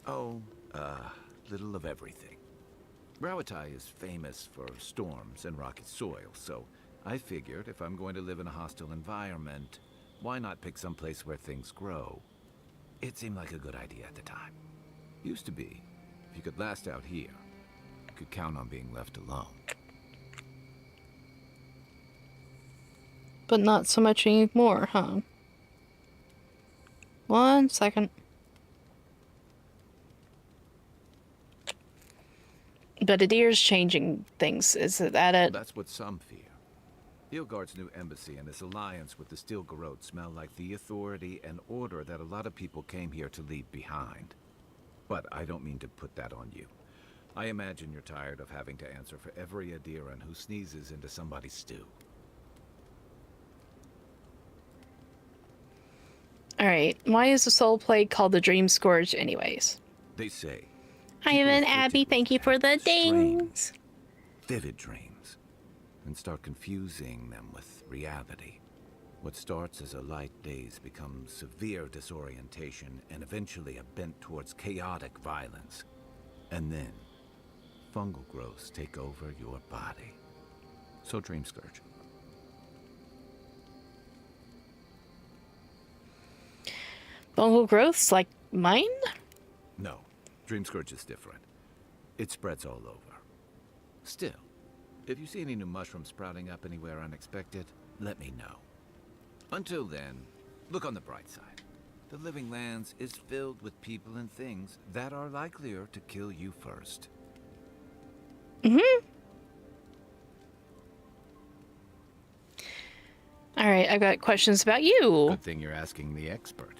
Oh, little of everything. Rawatai is famous for storms and rocky soil, so I figured if I'm going to live in a hostile environment, why not pick some place where things grow? It seemed like a good idea at the time. Used to be. If you could last out here, you could count on being left alone. But not so much anymore, huh? 1 second. But Adir's changing things. Is that it? That's what some fear. Ilgard's new embassy and his alliance with the Steel Garrote smell like the authority and order that a lot of people came here to leave behind. But I don't mean to put that on you. I imagine you're tired of having to answer for every Adiran who sneezes into somebody's stew. Alright, why is the soul plague called the Dream Scourge anyways? They say... Hi, Evan, Abby, thank you for the dings! Vivid dreams. And start confusing them with reality. What starts as a light daze becomes severe disorientation and eventually a bent towards chaotic violence. And then, fungal growths take over your body. So Dream Scourge. Fungal growths like mine? No, Dream Scourge is different. It spreads all over. Still, If you see any new mushrooms sprouting up anywhere unexpected, let me know. Until then, look on the bright side. The Living Lands is filled with people and things that are likelier to kill you first. Mm-hmm. All right, I've got questions about you. Good thing you're asking the expert.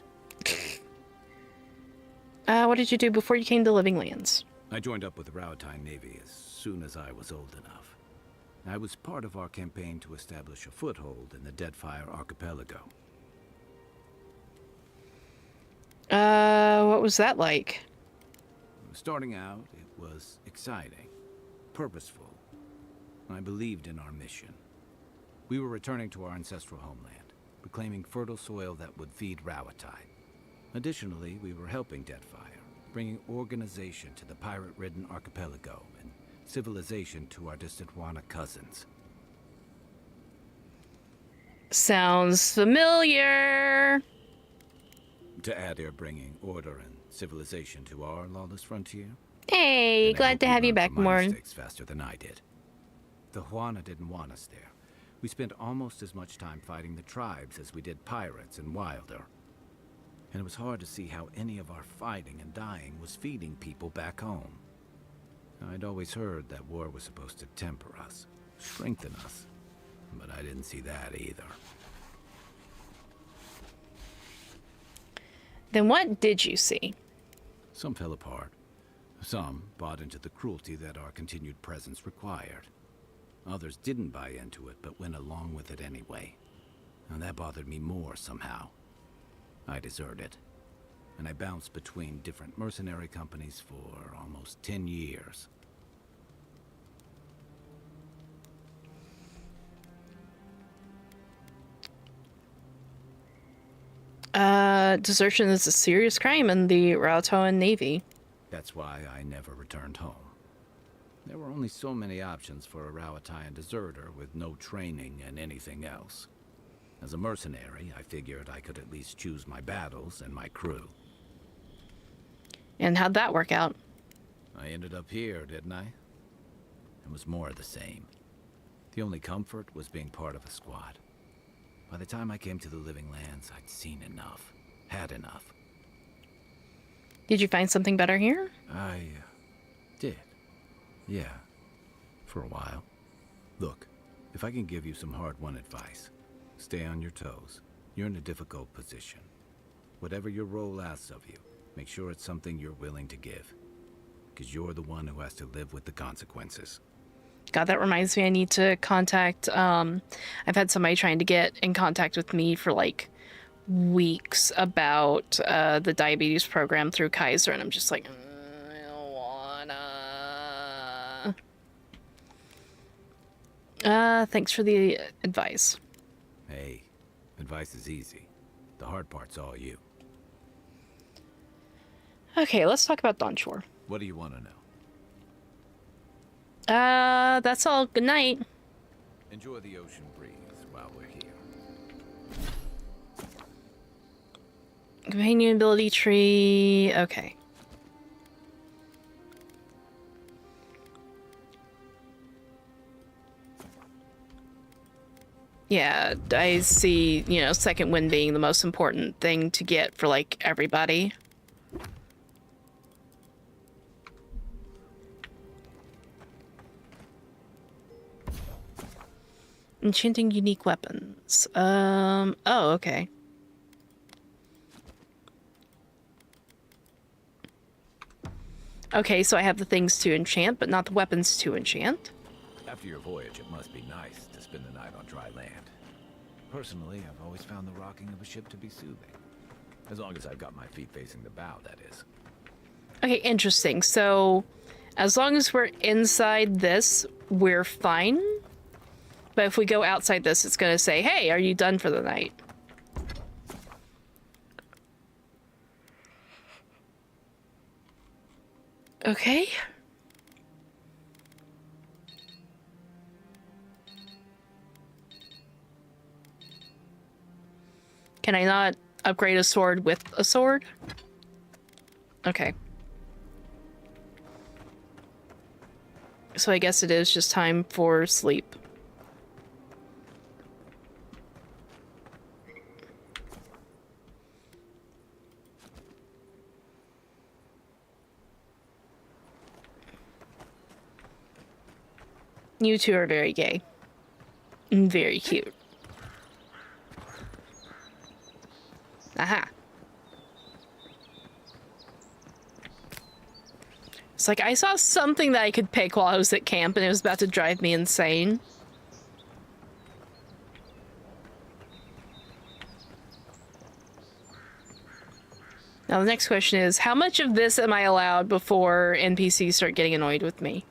What did you do before you came to Living Lands? I joined up with the Rowtine Navy as soon as I was old enough. I was part of our campaign to establish a foothold in the Deadfire Archipelago. What was that like? Starting out, it was exciting, purposeful. I believed in our mission. We were returning to our ancestral homeland, reclaiming fertile soil that would feed Rowtine. Additionally, we were helping Deadfire, bringing organization to the pirate-ridden archipelago and civilization to our distant Wana cousins. Sounds familiar. To add, they're bringing order and civilization to our lawless frontier. Hey, glad to have you back, Morn. Faster than I did. The Juana didn't want us there. We spent almost as much time fighting the tribes as we did pirates and Wilder. And it was hard to see how any of our fighting and dying was feeding people back home. I'd always heard that war was supposed to temper us, strengthen us, but I didn't see that either. Then what did you see? Some fell apart. Some bought into the cruelty that our continued presence required. Others didn't buy into it, but went along with it anyway. And that bothered me more somehow. I deserted. And I bounced between different mercenary companies for almost 10 years. Desertion is a serious crime in the Rowtine Navy. That's why I never returned home. There were only so many options for a Rowtine deserter with no training and anything else. As a mercenary, I figured I could at least choose my battles and my crew. And how'd that work out? I ended up here, didn't I? It was more of the same. The only comfort was being part of a squad. By the time I came to the Living Lands, I'd seen enough. Had enough. Did you find something better here? I did. Yeah. For a while. Look, if I can give you some hard-won advice, stay on your toes. You're in a difficult position. Whatever your role asks of you, make sure it's something you're willing to give. Because you're the one who has to live with the consequences. God, that reminds me, I need to contact, I've had somebody trying to get in contact with me for like weeks about the diabetes program through Kaiser, and I'm just like, I don't wanna. Thanks for the advice. Hey, advice is easy. The hard part's all you. Okay, let's talk about Dawnshore. What do you want to know? That's all. Good night. Enjoy the ocean breeze while we're here. Companion ability tree. Okay. Yeah, I see, you know, second wind being the most important thing to get for, like, everybody. Enchanting unique weapons. Oh, okay. Okay, so I have the things to enchant, but not the weapons to enchant. After your voyage, it must be nice to spend the night on dry land. Personally, I've always found the rocking of a ship to be soothing. As long as I've got my feet facing the bow, that is. Okay, interesting. So, as long as we're inside this, we're fine. But if we go outside this, it's going to say, hey, are you done for the night? Okay. Can I not upgrade a sword with a sword? Okay. So I guess it is just time for sleep. You two are very gay. And very cute. Aha. It's like I saw something that I could pick while I was at camp and it was about to drive me insane. Now the next question is, how much of this am I allowed before NPCs start getting annoyed with me?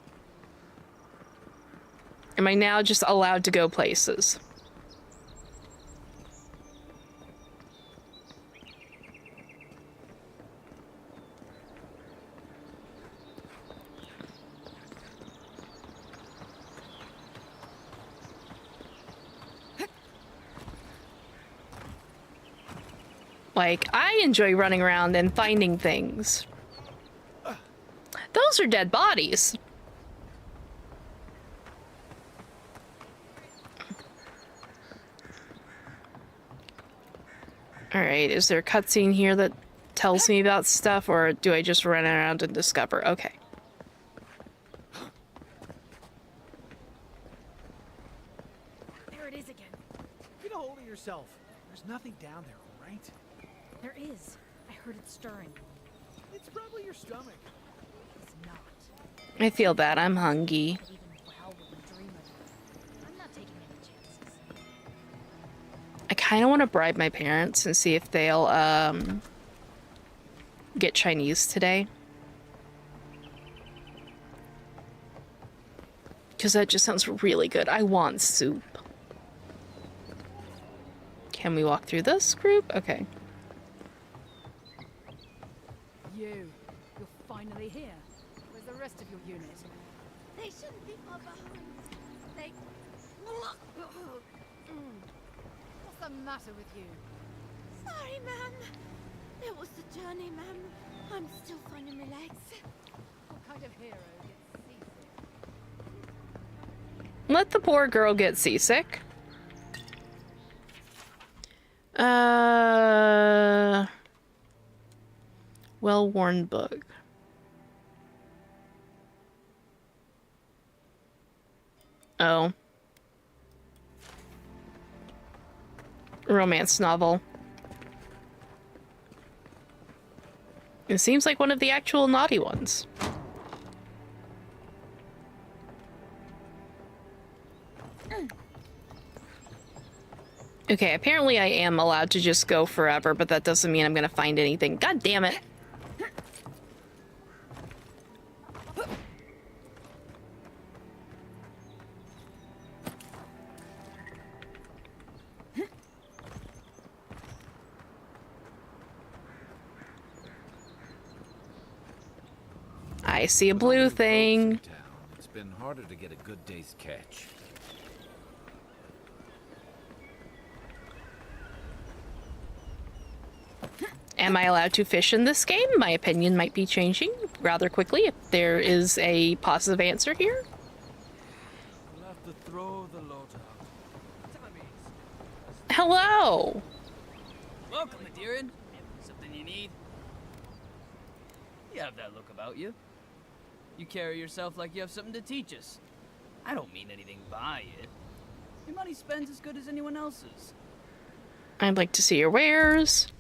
Am I now just allowed to go places? Like, I enjoy running around and finding things. Those are dead bodies. Alright, is there a cutscene here that tells me about stuff, or do I just run around and discover? Okay. There it is again. Get a hold of yourself. There's nothing down there, all right? There is. I heard it stirring. It's probably your stomach. It's not. I feel bad. I'm hungry. I'm not taking any chances. I kind of want to bribe my parents and see if they'll get Chinese today. Because that just sounds really good. I want soup. Can we walk through this group? Okay. You're finally here. Where's the rest of your unit? They shouldn't be far behind. They... What's the matter with you? Sorry, ma'am. It was the journey, ma'am. I'm still finding my legs. What kind of hero gets seasick? Let the poor girl get seasick. Well-worn book. Oh. Romance novel. It seems like one of the actual naughty ones. Okay, apparently I am allowed to just go forever, but that doesn't mean I'm gonna find anything. God damn it! I see a blue thing. It's been harder to get a good day's catch. Am I allowed to fish in this game? My opinion might be changing rather quickly if there is a positive answer here. We'll have to throw the lot out. Hello! Welcome, Adirian. Something you need? You have that look about you. You carry yourself like you have something to teach us. I don't mean anything by it. Your money spends as good as anyone else's. I'd like to see your wares.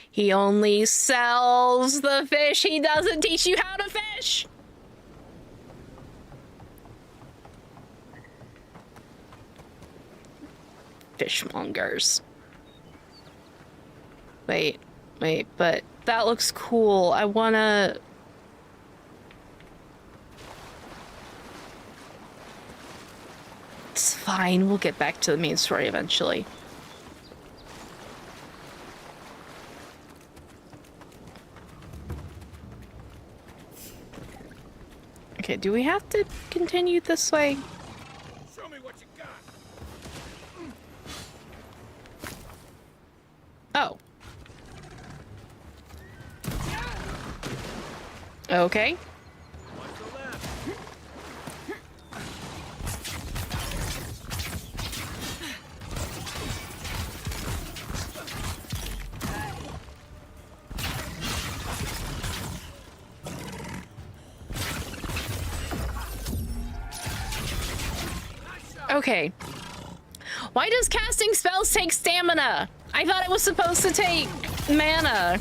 He only sells the fish. He doesn't teach you how to fish. Fishmongers. Wait, but that looks cool. I wanna... It's fine. We'll get back to the main story eventually. Okay, do we have to continue this way? Show me what you got. Okay. Okay. Why does casting spells take stamina? I thought it was supposed to take mana.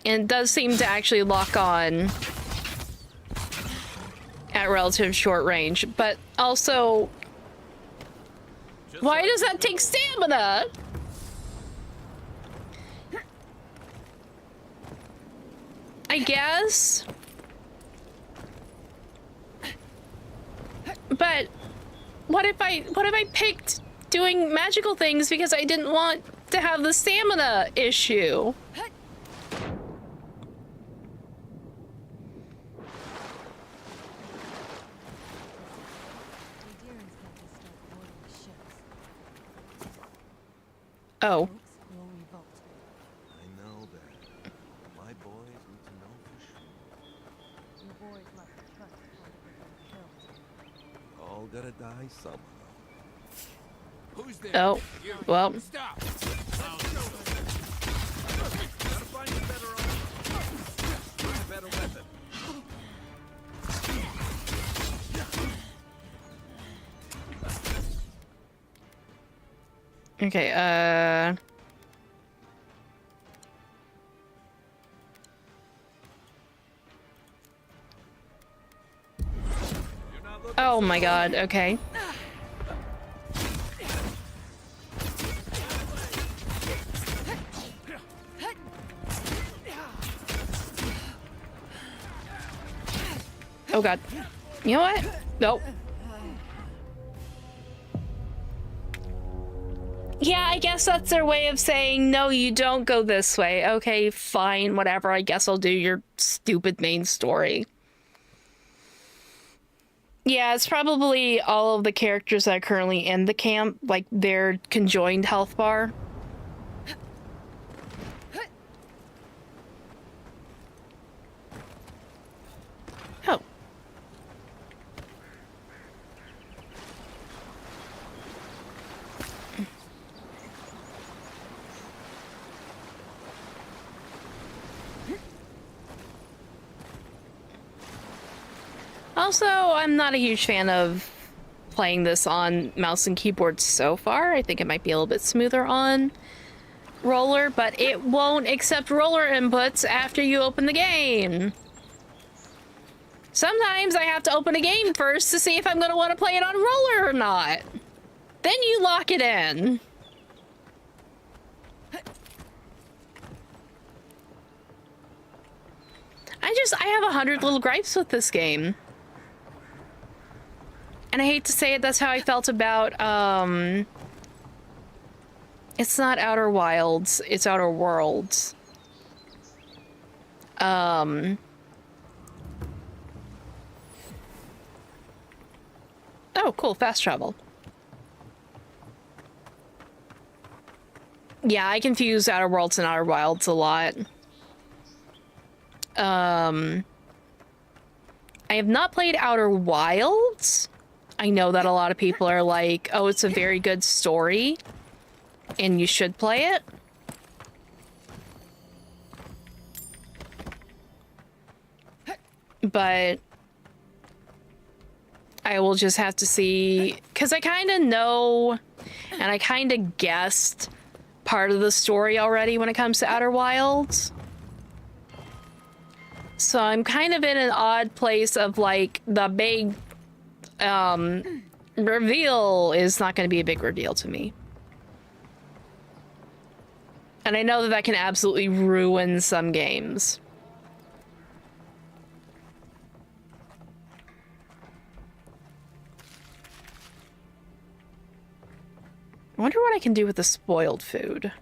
And it does seem to actually lock on at relative short range, but also, why does that take stamina? I guess. But what if I picked doing magical things because I didn't want to have the stamina issue? Oh. I know that. My boys need to know for sure. Your boys must have trusted one of them killed. All gotta die somehow. Who's there? Oh, well. Stop. Gotta find a better armor. A better weapon. Okay, oh my god, okay. Oh god. You know what? Nope. Yeah, I guess that's their way of saying, no, you don't go this way. Okay, fine, whatever. I guess I'll do your stupid main story. Yeah, it's probably all of the characters that are currently in the camp, like their conjoined health bar. Oh. Also, I'm not a huge fan of playing this on mouse and keyboard so far. I think it might be a little bit smoother on roller, but it won't accept roller inputs after you open the game. Sometimes I have to open a game first to see if I'm going to want to play it on roller or not. Then you lock it in. I have 100 little gripes with this game. And I hate to say it, that's how I felt about, it's not Outer Wilds, it's Outer Worlds. Oh, cool, fast travel. Yeah, I confuse Outer Worlds and Outer Wilds a lot. I have not played Outer Wilds. I know that a lot of people are like, oh, it's a very good story, and you should play it. But I will just have to see, because I kind of know, and I kind of guessed part of the story already when it comes to Outer Wilds. So I'm kind of in an odd place of like, the big reveal is not going to be a big reveal to me. And I know that that can absolutely ruin some games. I wonder what I can do with the spoiled food.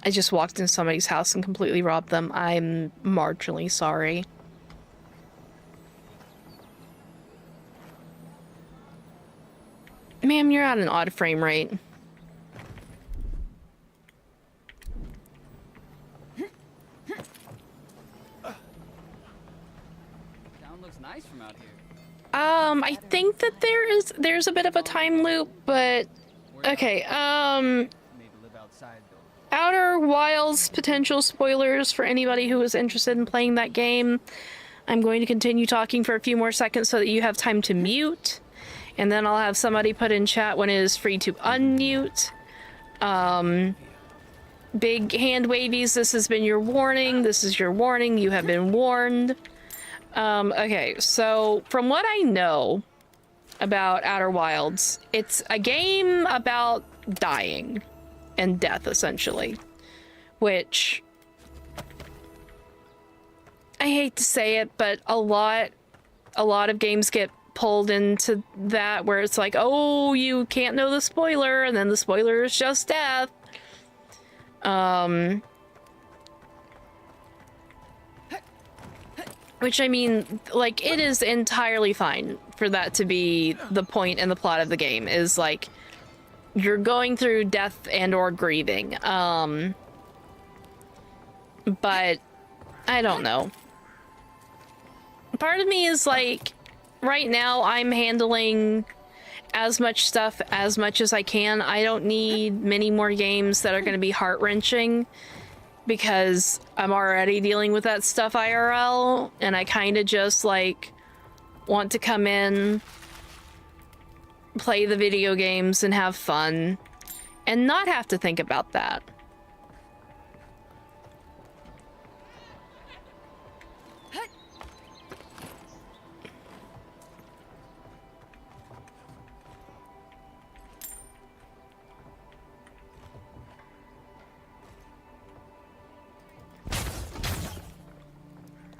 I just walked into somebody's house and completely robbed them. I'm marginally sorry. you're at an odd frame rate. Town looks nice from out here. I think that there's a bit of a time loop, but okay, Maybe live outside though. Outer Wilds potential spoilers for anybody who is interested in playing that game. I'm going to continue talking for a few more seconds so that you have time to mute, and then I'll have somebody put in chat when it is free to unmute. Big hand wavies, this has been your warning. This is your warning. You have been warned. Okay, so from what I know about Outer Wilds, it's a game about dying and death, essentially. Which, I hate to say it, but a lot of games get pulled into that where it's like, oh, you can't know the spoiler, and then the spoiler is just death. Which, I mean, like, it is entirely fine for that to be the point and the plot of the game, is like, you're going through death and or grieving. But I don't know. Part of me is like, right now I'm handling as much stuff as much as I can. I don't need many more games that are going to be heart-wrenching, because I'm already dealing with that stuff IRL, and I kind of just like want to come in, play the video games and have fun and not have to think about that.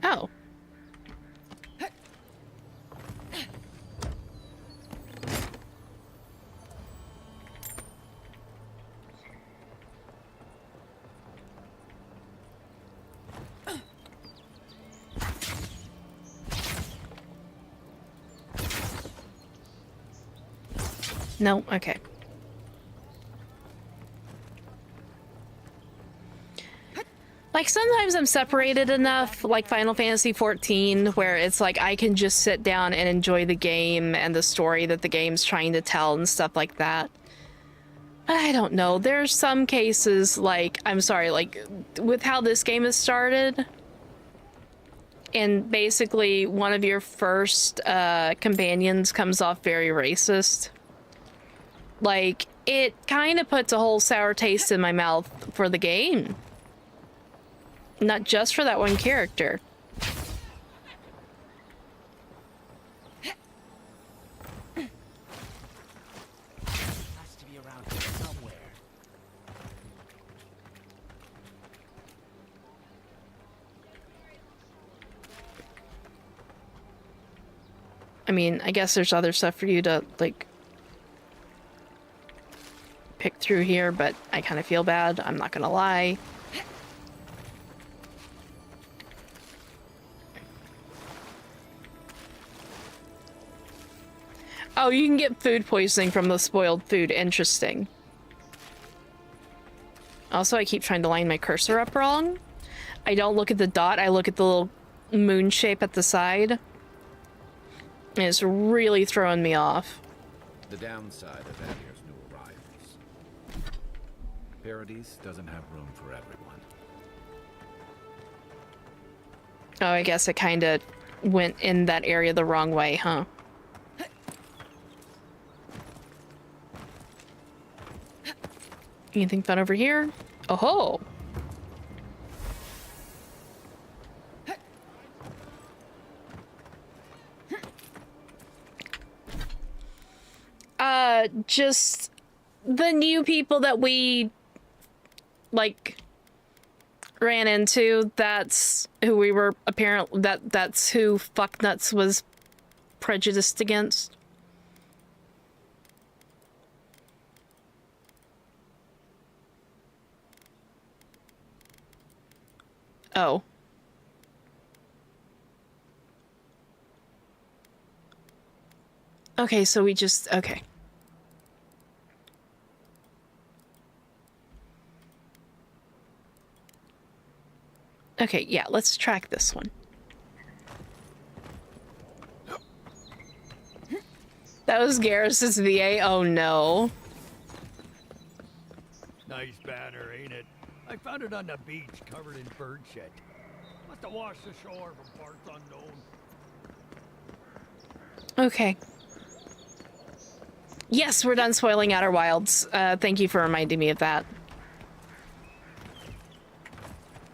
Oh. No, okay. Like, sometimes I'm separated enough, like Final Fantasy XIV, where it's like I can just sit down and enjoy the game and the story that the game's trying to tell and stuff like that. I don't know. There's some cases, like, I'm sorry, like, with how this game has started, and basically one of your first companions comes off very racist. Like, it kind of puts a whole sour taste in my mouth for the game. Not just for that one character. Has to be around here somewhere. I mean, I guess there's other stuff for you to, like, pick through here, but I kind of feel bad. I'm not gonna lie. Oh, you can get food poisoning from the spoiled food. Interesting. Also, I keep trying to line my cursor up wrong. I don't look at the dot, I look at the little moon shape at the side. And it's really throwing me off. The downside of Adir's new arrivals. Paradise doesn't have room for everyone. Oh, I guess it kind of went in that area the wrong way, huh? Anything fun over here? Oh ho! Just the new people that we, like, ran into. That's who we were apparently, that's who Fucknuts was prejudiced against. Oh. Okay, so we just, okay. Okay, yeah, let's track this one. That was Garrus's VA? Oh no. Nice banner, ain't it? I found it on the beach, covered in bird shit. Must have washed ashore from parts unknown. Okay. Yes, we're done spoiling Outer Wilds. Thank you for reminding me of that.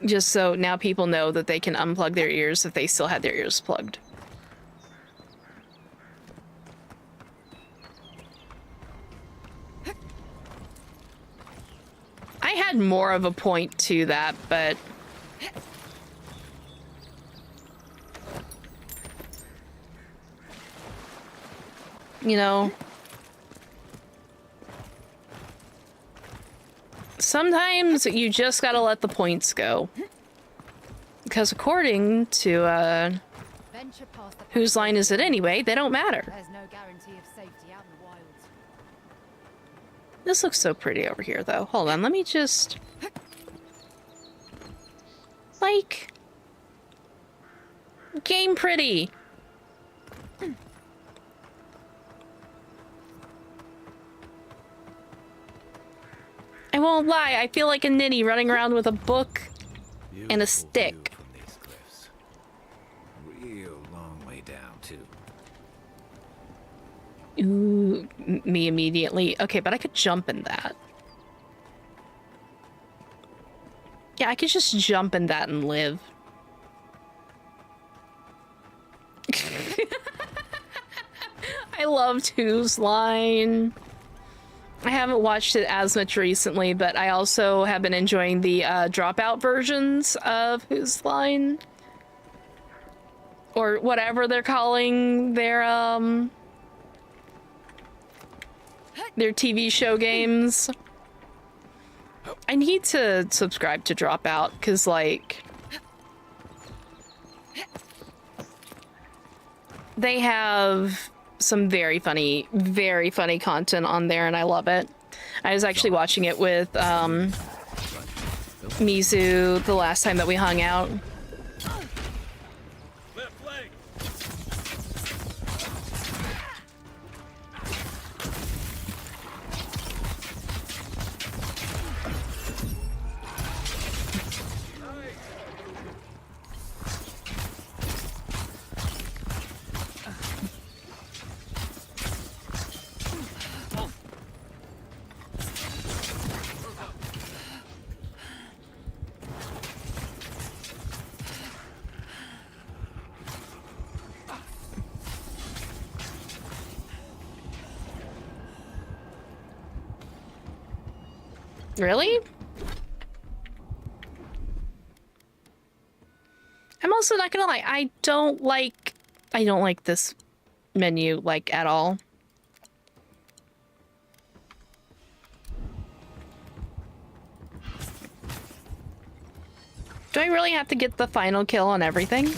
Just so now people know that they can unplug their ears if they still had their ears plugged. I had more of a point to that, but... you know... sometimes you just gotta let the points go. Because according to, whose line is it anyway, they don't matter. There's no guarantee of safety out in the wilds. This looks so pretty over here, though. Hold on, let me just... like... game pretty. I won't lie, I feel like a ninny running around with a book and a stick. From these cliffs. Real long way down, too. Ooh, me immediately. Okay, but I could jump in that. Yeah, I could just jump in that and live. I loved Whose Line. I haven't watched it as much recently, but I also have been enjoying the dropout versions of Whose Line. Or whatever they're calling their TV show games. I need to subscribe to Dropout, because, like... they have some very funny content on there, and I love it. I was actually watching it with Mizu the last time that we hung out. Really? I'm also not gonna lie, I don't like this menu, like, at all. Do I really have to get the final kill on everything?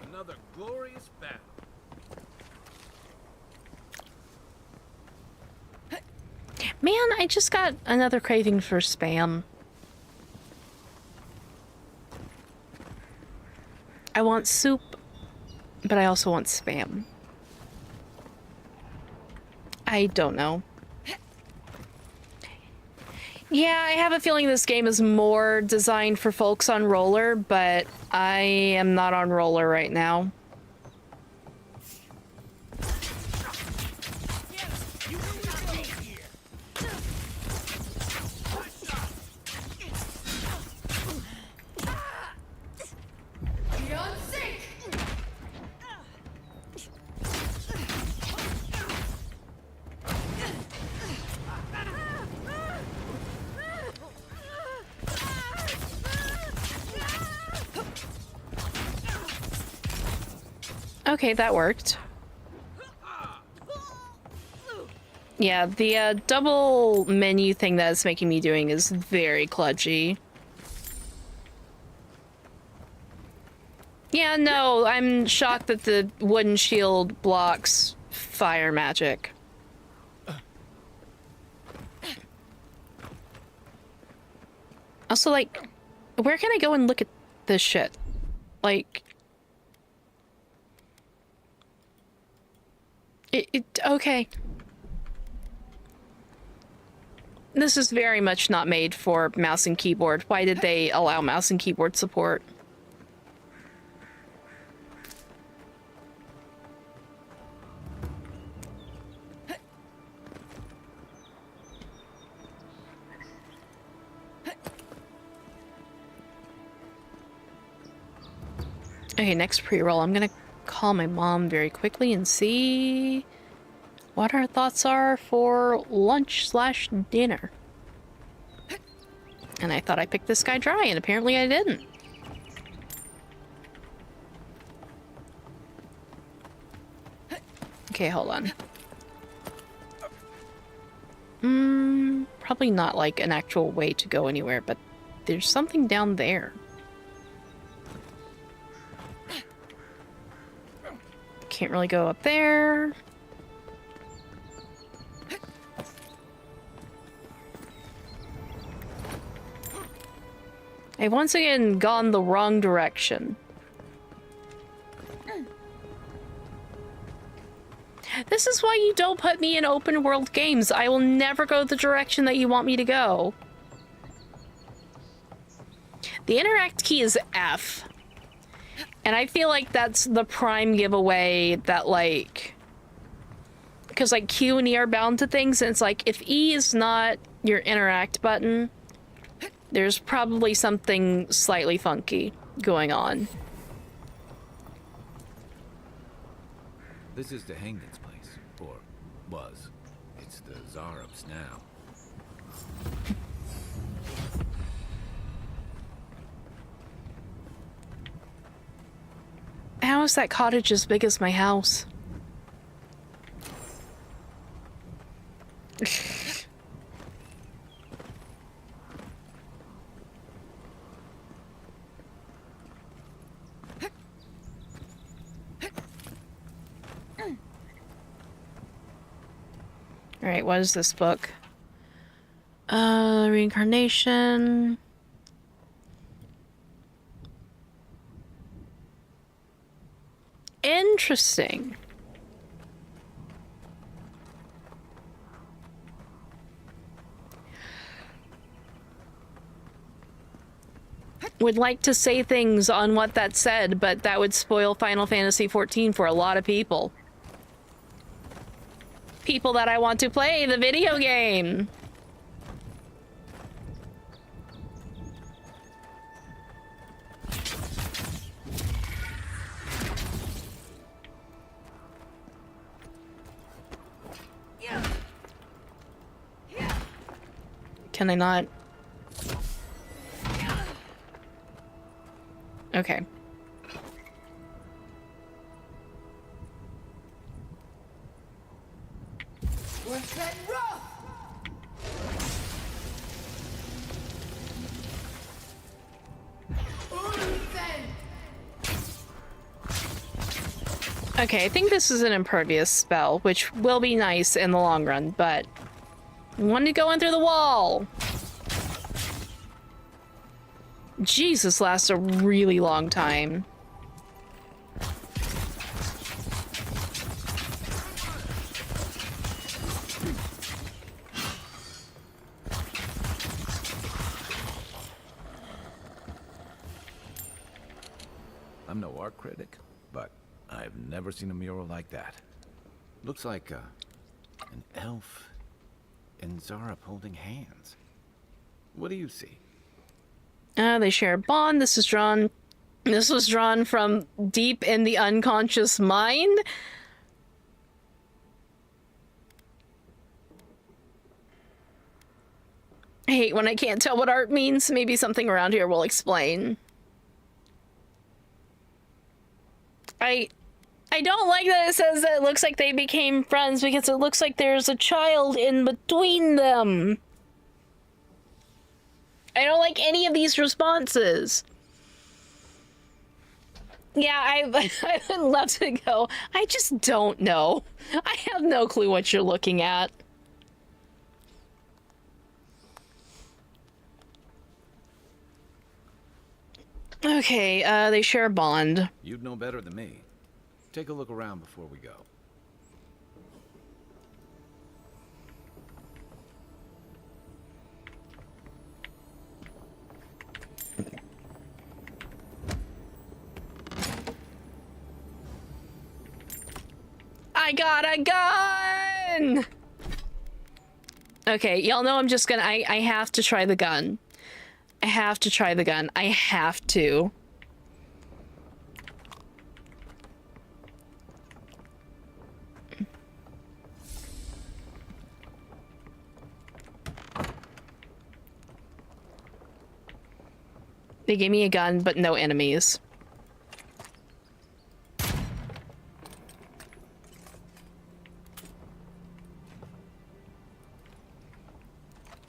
Another glorious battle. Man, I just got another craving for Spam. I want soup, but I also want Spam. I don't know. Yeah, I have a feeling this game is more designed for folks on roller, but I am not on roller right now. Okay, that worked. Yeah, the double menu thing that it's making me doing is very kludgy. Yeah, no, I'm shocked that the wooden shield blocks fire magic. Also, like, where can I go and look at this shit? Like... okay. This is very much not made for mouse and keyboard. Why did they allow mouse and keyboard support? Okay, next pre-roll. I'm gonna call my mom very quickly and see what her thoughts are for lunch/dinner. And I thought I picked this guy dry, and apparently I didn't. Okay, hold on. Probably not like an actual way to go anywhere, but there's something down there. Can't really go up there. I've once again gone the wrong direction. This is why you don't put me in open world games. I will never go the direction that you want me to go. The interact key is F. And I feel like that's the prime giveaway that, like... Because, like, Q and E are bound to things, and it's like, if E is not your interact button, there's probably something slightly funky going on. This is the Hangman's place, or was. It's the Zarub's now. How is that cottage as big as my house? Alright, what is this book? Reincarnation. Interesting. Would like to say things on what that said, but that would spoil Final Fantasy XIV for a lot of people. People that I want to play the video game. Can I not? Okay. Okay, I think this is an impervious spell, which will be nice in the long run, but I wanted to go in through the wall. Jesus, lasts a really long time. I'm no art critic, but I've never seen a mural like that. Looks like an elf and Zarub holding hands. What do you see? They share a bond. This was drawn from deep in the unconscious mind. I hate when I can't tell what art means. Maybe something around here will explain. I don't like that it says that it looks like they became friends, because it looks like there's a child in between them. I don't like any of these responses. Yeah, I would love to go. I just don't know. I have no clue what you're looking at. Okay, they share a bond. You'd know better than me. Take a look around before we go. I got a gun! Okay, y'all know I'm just gonna... I have to try the gun. I have to try the gun. I have to. They gave me a gun, but no enemies.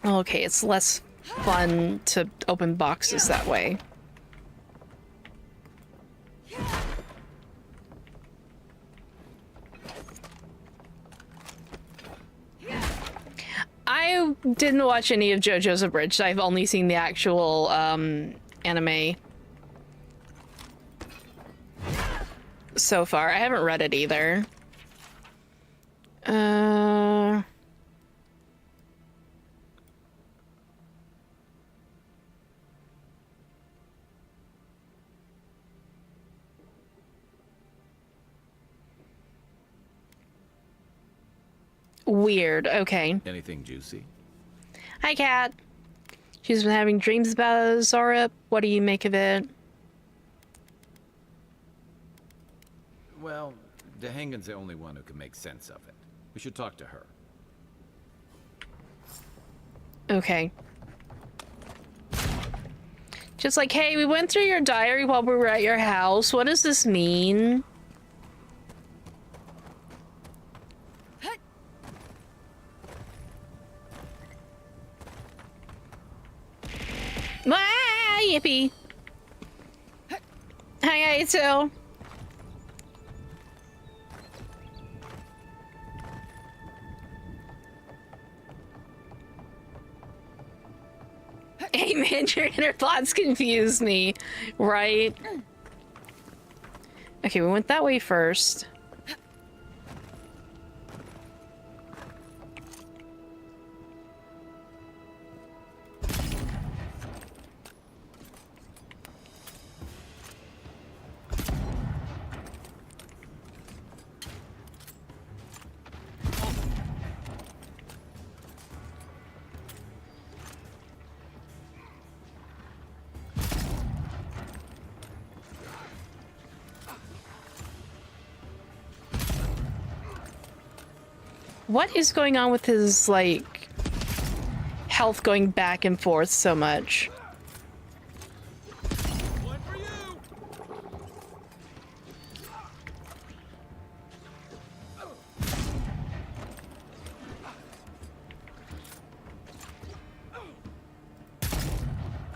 Okay, it's less fun to open boxes that way. I didn't watch any of JoJo's Abridged. I've only seen the actual anime so far. I haven't read it either. Weird. Okay. Anything juicy? Hi, Cat. She's been having dreams about Zora. What do you make of it? Well, Dahangan's the only one who can make sense of it. We should talk to her. Okay. Just like, hey, we went through your diary while we were at your house. What does this mean? Ah, yippee. Hi, Aito. Hey man, your inner thoughts confuse me, right? Okay, we went that way first. What is going on with his, like, health going back and forth so much?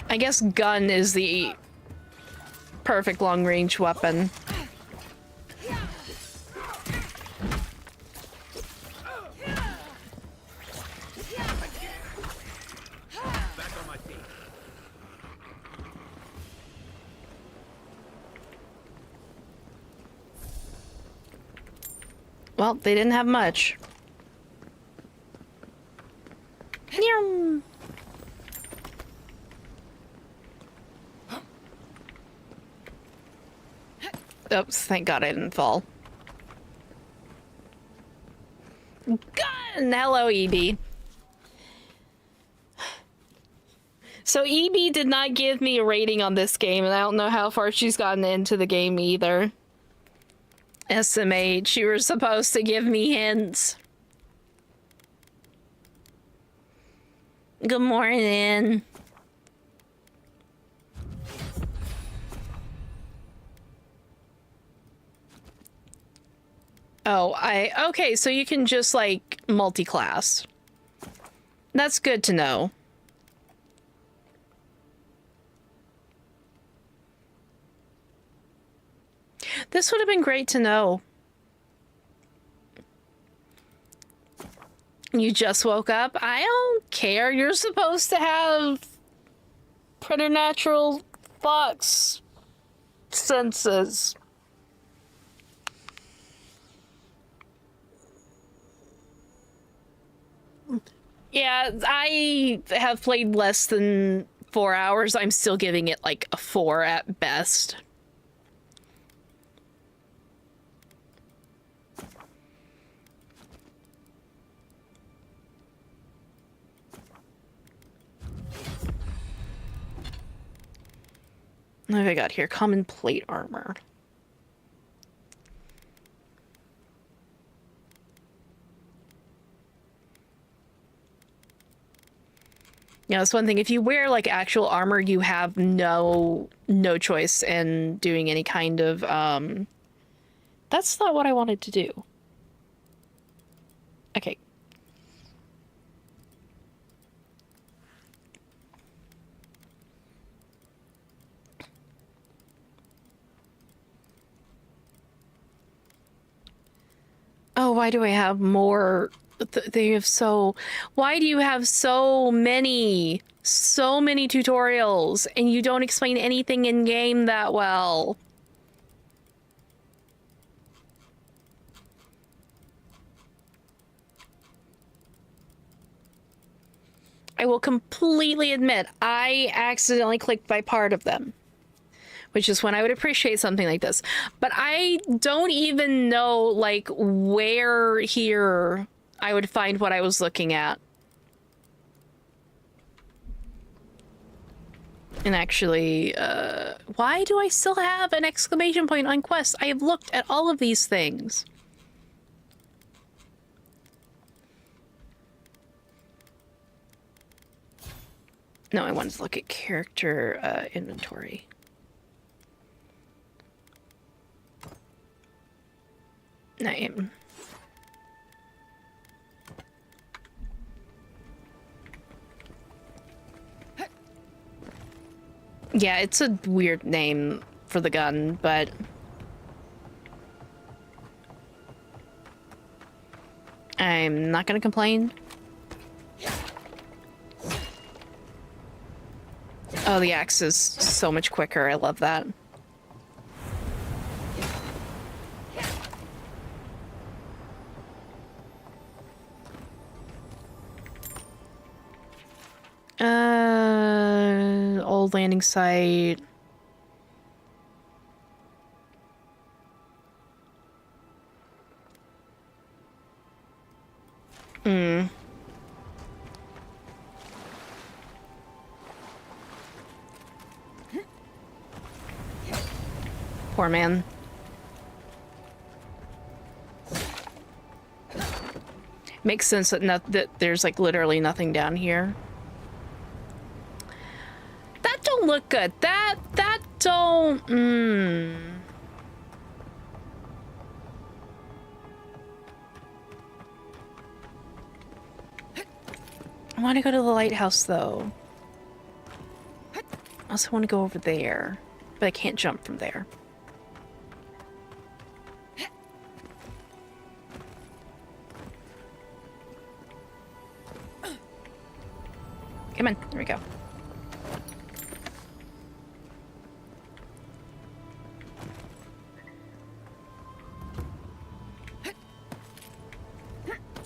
I guess gun is the perfect long-range weapon. Well, they didn't have much. Nyum. Oops, thank God I didn't fall. Gun! Hello, EB. So EB did not give me a rating on this game, and I don't know how far she's gotten into the game either. SMH, you were supposed to give me hints. Good morning. Oh, okay, so you can just, like, multi-class. That's good to know. This would have been great to know. You just woke up? I don't care. You're supposed to have preternatural thoughts senses. Yeah, I have played less than 4 hours. I'm still giving it like a 4 at best. What have I got here? Common plate armor. Yeah, that's one thing. If you wear like actual armor, you have no choice in doing any kind of that's not what I wanted to do. Okay. Oh, why do I have more? They have so... Why do you have so many tutorials and you don't explain anything in game that well? I will completely admit I accidentally clicked by part of them, which is when I would appreciate something like this. But I don't even know, like, where here I would find what I was looking at. And actually, why do I still have an exclamation point on quest? I have looked at all of these things. No, I wanted to look at character inventory. Name. Yeah, it's a weird name for the gun, but I'm not gonna complain. Oh, the axe is so much quicker. I love that. Old landing site. Poor man. Makes sense that that there's like literally nothing down here. That don't look good. That don't. I want to go to the lighthouse though. I also want to go over there, but I can't jump from there. Come on, here we go.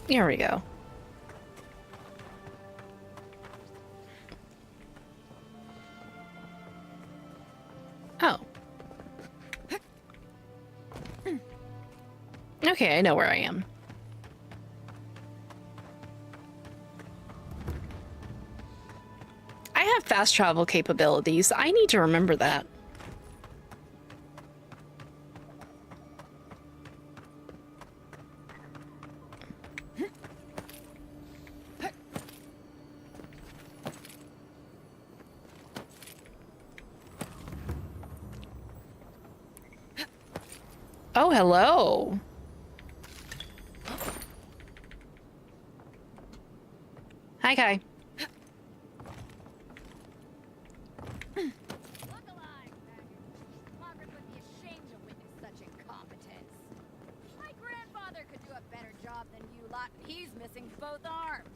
Here we go. Oh. Okay, I know where I am. I have fast travel capabilities. I need to remember that. Oh, hello. Hi, Kai. He's missing both arms.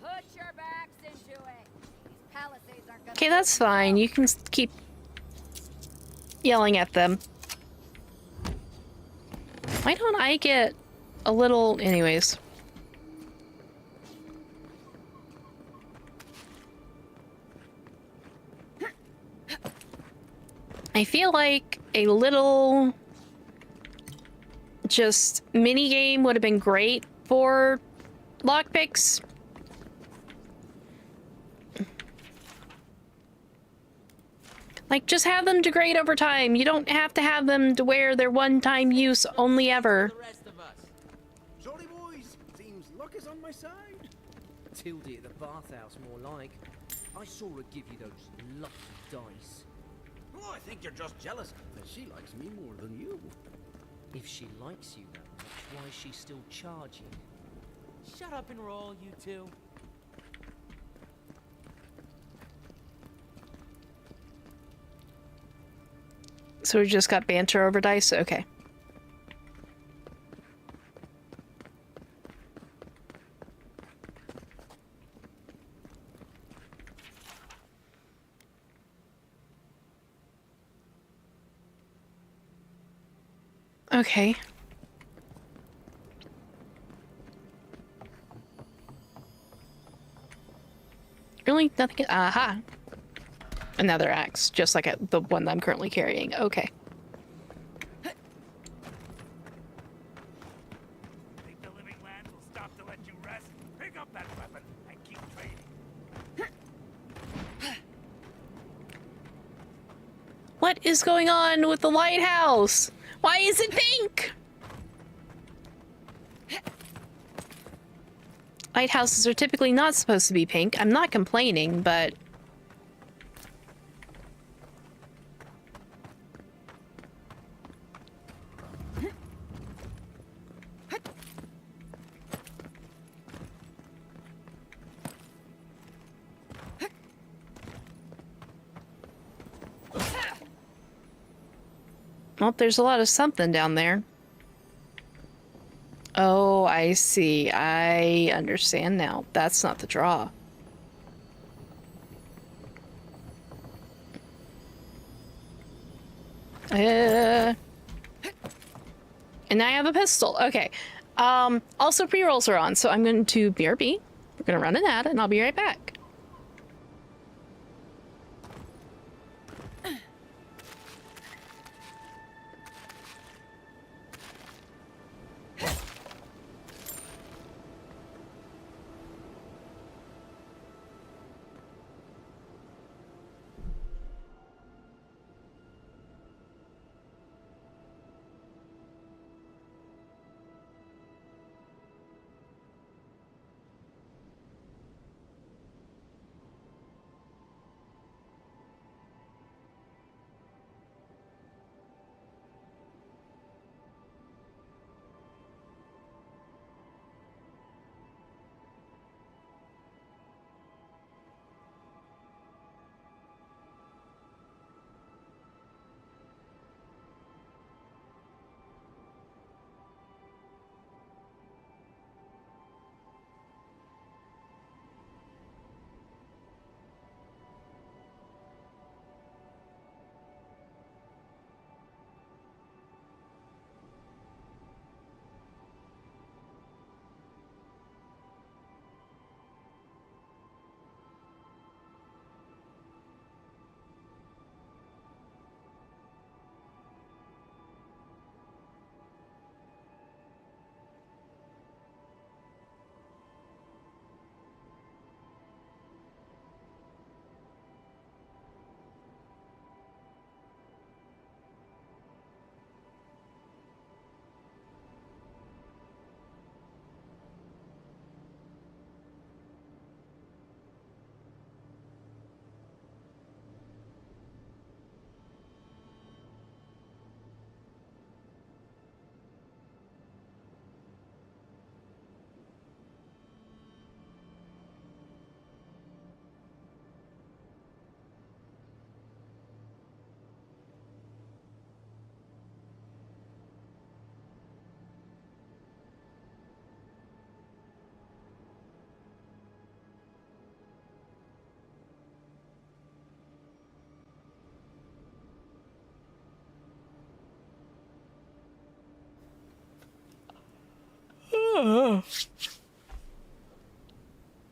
Put your backs into it. These palisades aren't gonna... Okay, that's fine. You can keep... yelling at them. Why don't I get a little... Anyways. I feel like a little... just mini game would have been great for lockpicks. Like, just have them degrade over time. You don't have to have them to where they're one-time use only ever. Sorry, boys. Seems luck is on my side. Tildy at the bathhouse, more like. I saw her give you those lucky dice. Oh, I think you're just jealous that she likes me more than you. If she likes you that much, why is she still charging? Shut up and roll, you two. So we just got banter over dice? Okay. Okay. Really? Nothing? Aha! Another axe, just like the one that I'm currently carrying. Okay. Think the living lands will stop to let you rest? Pick up that weapon and keep trading. What is going on with the lighthouse? Why is it pink? Lighthouses are typically not supposed to be pink. I'm not complaining, but... Well, there's a lot of something down there. Oh, I see. I understand now. That's not the draw. And I have a pistol. Okay. Also pre-rolls are on, so I'm going to BRB. We're going to run an ad, and I'll be right back.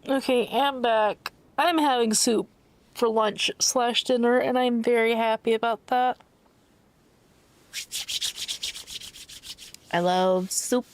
Okay, I'm back. I'm having soup for lunch / dinner, and I'm very happy about that. I love soup.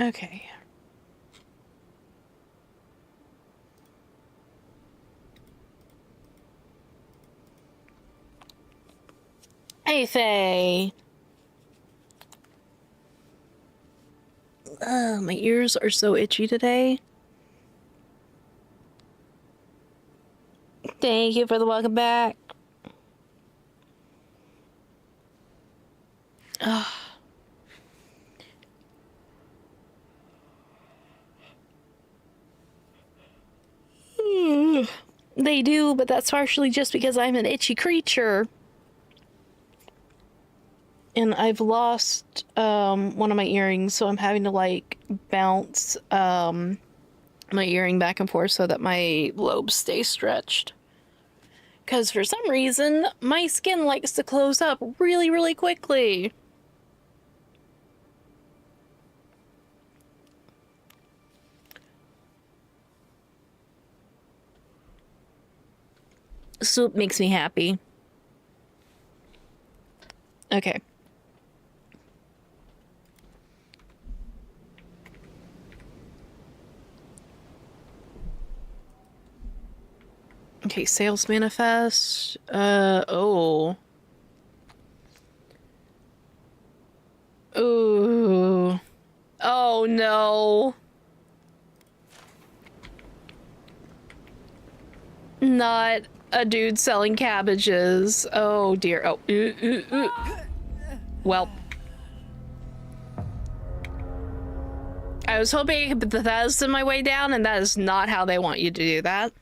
Okay. Hey, Faye. My ears are so itchy today. Thank you for the welcome back. Ugh. They do, but that's partially just because I'm an itchy creature. And I've lost one of my earrings, so I'm having to like bounce my earring back and forth so that my lobes stay stretched. Because for some reason, my skin likes to close up really, really quickly. Soup makes me happy. Okay. Okay, sales manifest. Oh. Ooh. Oh no. Not a dude selling cabbages. Oh dear. Oh. Well. I was hoping I could put the Bethesda my way down, and that is not how they want you to do that.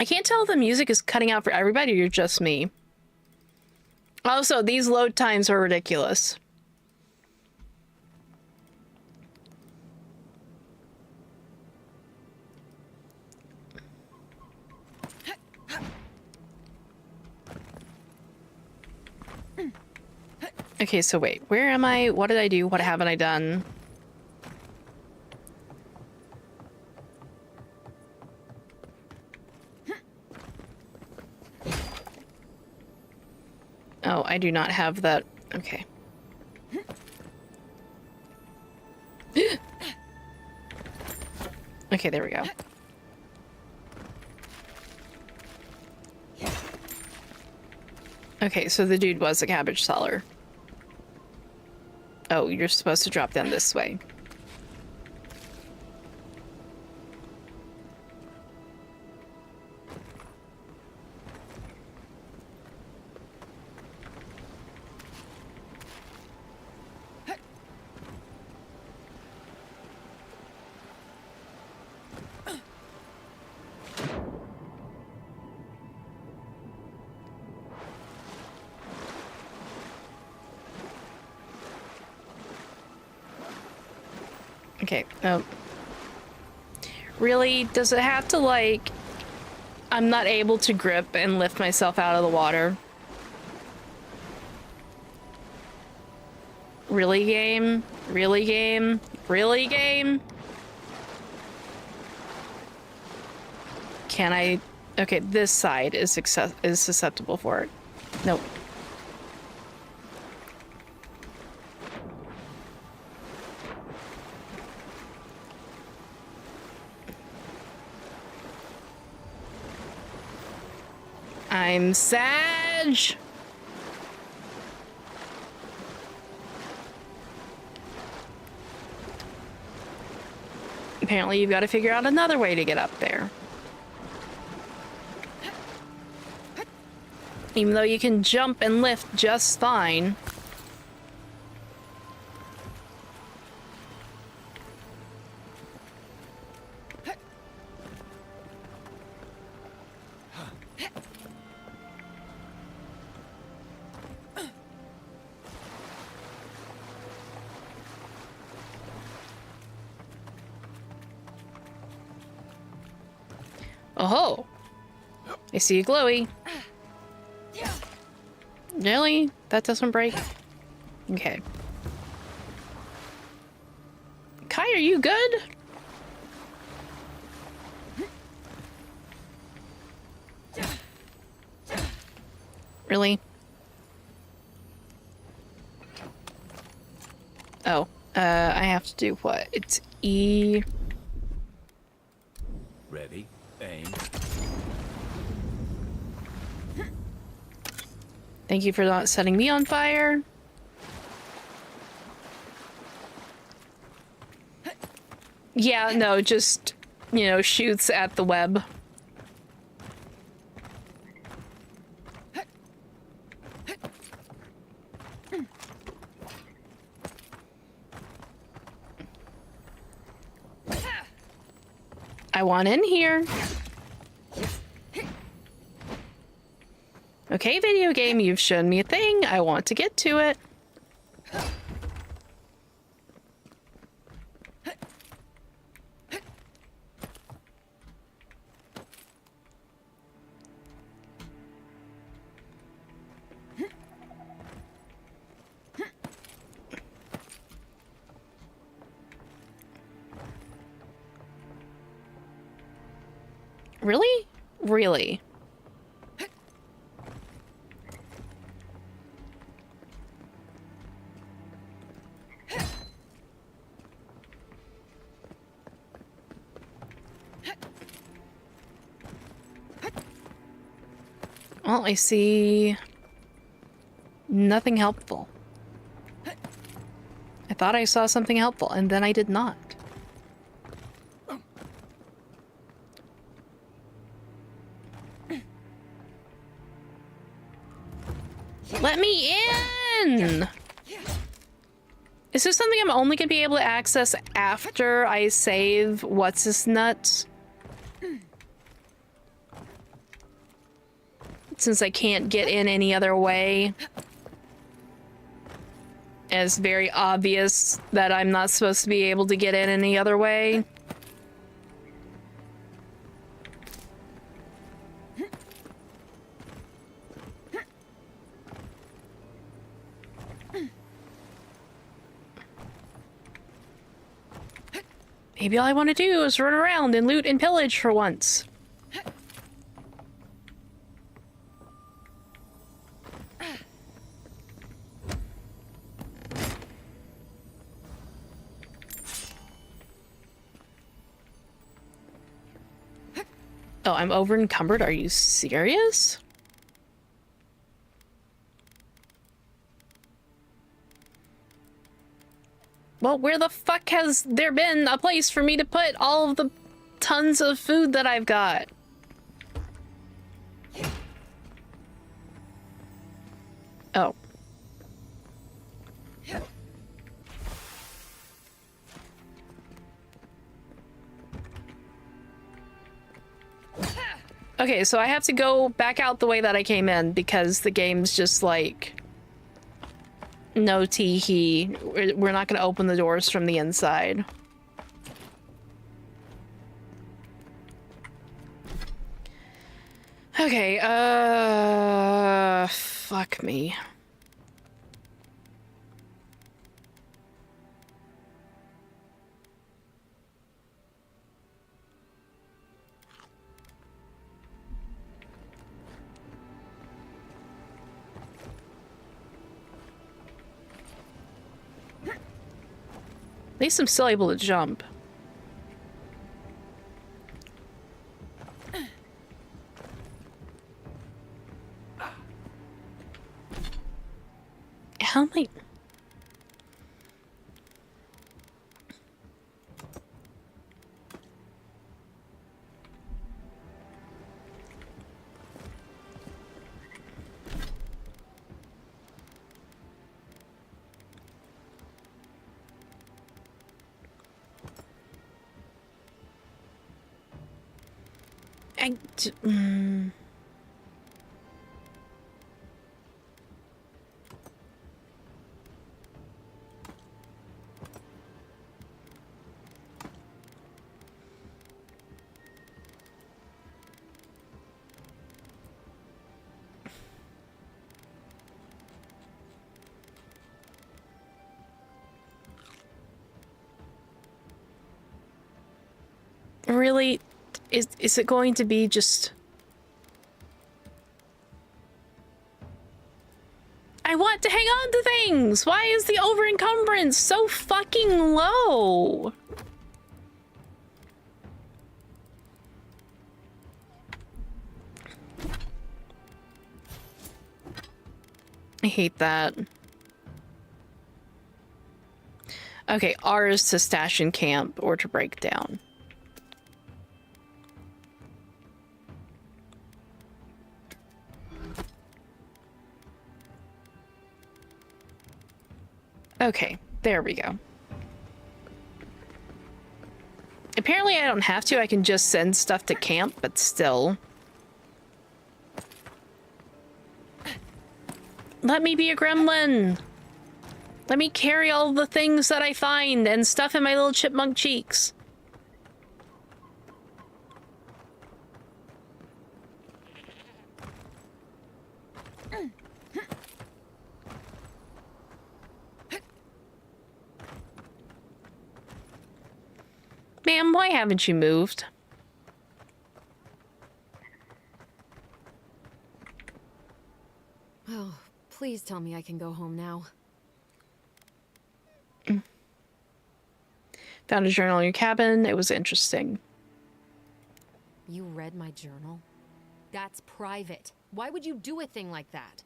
I can't tell if the music is cutting out for everybody or just me. Also, these load times are ridiculous. Okay, so wait, where am I? What did I do? What haven't I done? Oh, I do not have that. Okay. Okay, there we go. Okay, so the dude was a cabbage seller. Oh, you're supposed to drop down this way. Okay, really? Does it have to, like... I'm not able to grip and lift myself out of the water? Really, game? Really, game? Really, game? Can I... Okay, this side is susceptible for it. Nope. I'm Sag. Apparently you've got to figure out another way to get up there. Even though you can jump and lift just fine. Oh, I see you glowy. Really? That doesn't break? Okay. Kai, are you good? Really? Oh, I have to do what? It's E. Ready, aim. Thank you for not setting me on fire. Yeah, no, just, you know, shoots at the web. I want in here. Okay, video game, you've shown me a thing. I want to get to it. Really? Really? Well, I see nothing helpful. I thought I saw something helpful, and then I did not. Let me in! Is this something I'm only gonna be able to access after I save what's-his-nuts? Since I can't get in any other way. And it's very obvious that I'm not supposed to be able to get in any other way. Maybe all I want to do is run around and loot and pillage for once. Oh, I'm over encumbered? Are you serious? Well, where the fuck has there been a place for me to put all of the tons of food that I've got? Oh. Okay, so I have to go back out the way that I came in because the game's just like, no tee-hee. We're not going to open the doors from the inside. Okay, fuck me. At least I'm still able to jump. How many? Really? Is it going to be just... I want to hang on to things! Why is the over encumbrance so fucking low? I hate that. Okay, R is to stash in camp or to break down. Okay, there we go. Apparently I don't have to, I can just send stuff to camp, but still. Let me be a gremlin! Let me carry all the things that I find and stuff in my little chipmunk cheeks. Ma'am, why haven't you moved? Oh, please tell me I can go home now. Found a journal in your cabin. It was interesting. You read my journal? That's private. Why would you do a thing like that?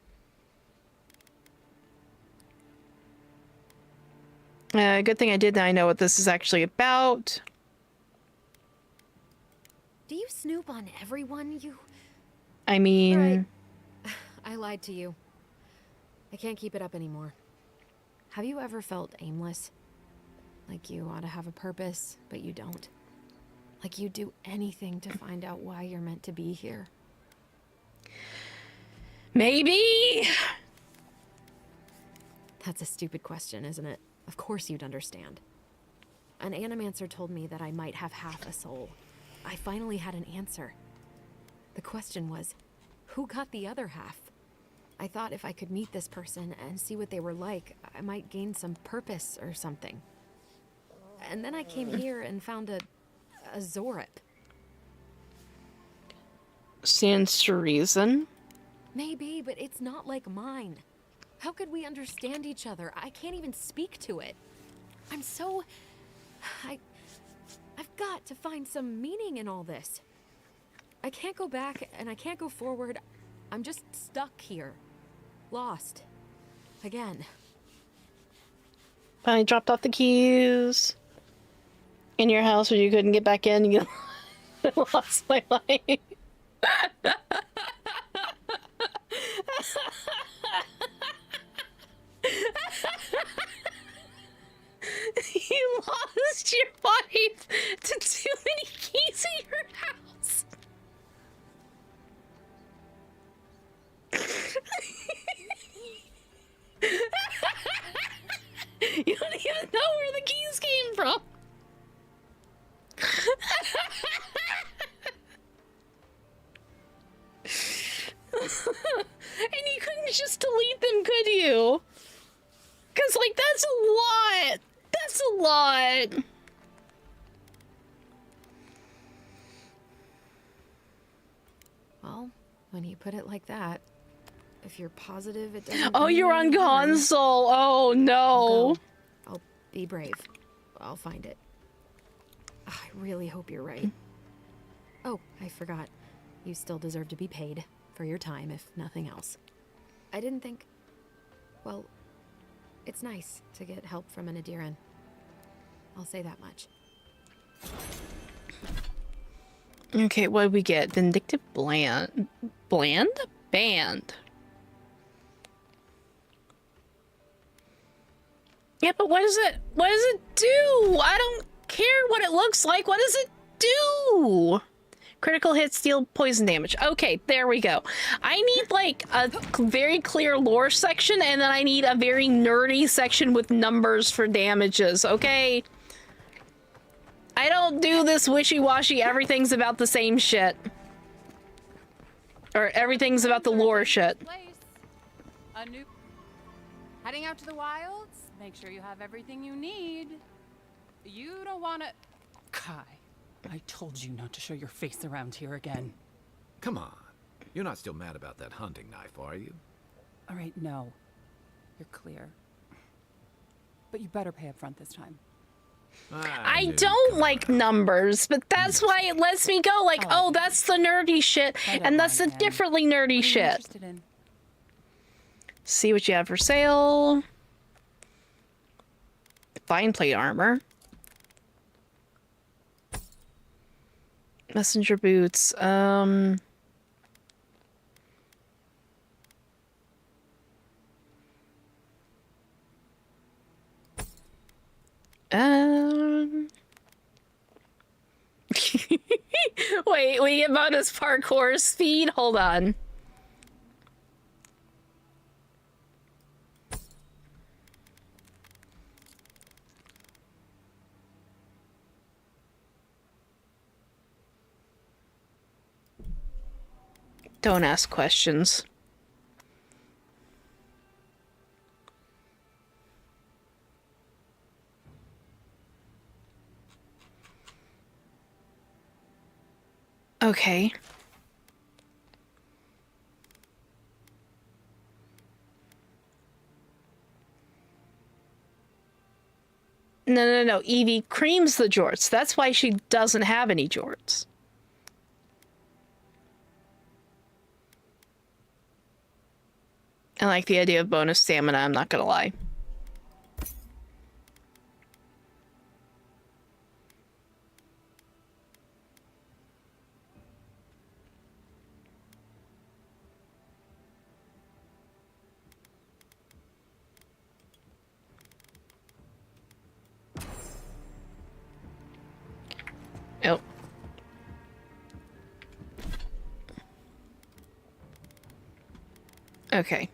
Good thing I did. Now I know what this is actually about. Do you snoop on everyone? I mean... Right. I lied to you. I can't keep it up anymore. Have you ever felt aimless? Like you ought to have a purpose, but you don't. Like you'd do anything to find out why you're meant to be here. Maybe? That's a stupid question, isn't it? Of course you'd understand. An animancer told me that I might have half a soul. I finally had an answer. The question was, who got the other half? I thought if I could meet this person and see what they were like, I might gain some purpose or something. And then I came here and found a Zorip. Stands to reason. Maybe, but it's not like mine. How could we understand each other? I can't even speak to it. I'm so... I've got to find some meaning in all this. I can't go back and I can't go forward. I'm just stuck here. Lost. Again. I dropped off the keys in your house where you couldn't get back in. You lost my life. You lost your wife to too many keys in your house. You don't even know where the keys came from. And you couldn't just delete them, could you? Because, like, that's a lot. That's a lot. Well, when you put it like that, if you're positive it doesn't... Oh, you're on console. Oh, no. I'll be brave. I'll find it. I really hope you're right. Oh, I forgot. You still deserve to be paid for your time, if nothing else. I didn't think... Well, it's nice to get help from an Adiran. I'll say that much. Okay, what did we get? Vindictive Bland? Bland? Band. Yeah, but what does it do? I don't care what it looks like. What does it do? Critical hits deal poison damage. Okay, there we go. I need like a very clear lore section, and then I need a very nerdy section with numbers for damages, okay? I don't do this wishy-washy, everything's about the same shit. Or everything's about the lore shit. A new... Heading out to the wilds? Make sure you have everything you need. You don't want to... Kai, I told you not to show your face around here again. Come on. You're not still mad about that hunting knife, are you? All right, no. You're clear. But you better pay up front this time. I don't like numbers, but that's why it lets me go like, oh, that's the nerdy shit, and that's the differently nerdy shit. See what you have for sale. Fine plate armor. Messenger boots. Wait, we get bonus parkour speed? Hold on. Don't ask questions. Okay. No. Evie creams the jorts. That's why she doesn't have any jorts. I like the idea of bonus stamina, I'm not gonna lie. Oh. Okay.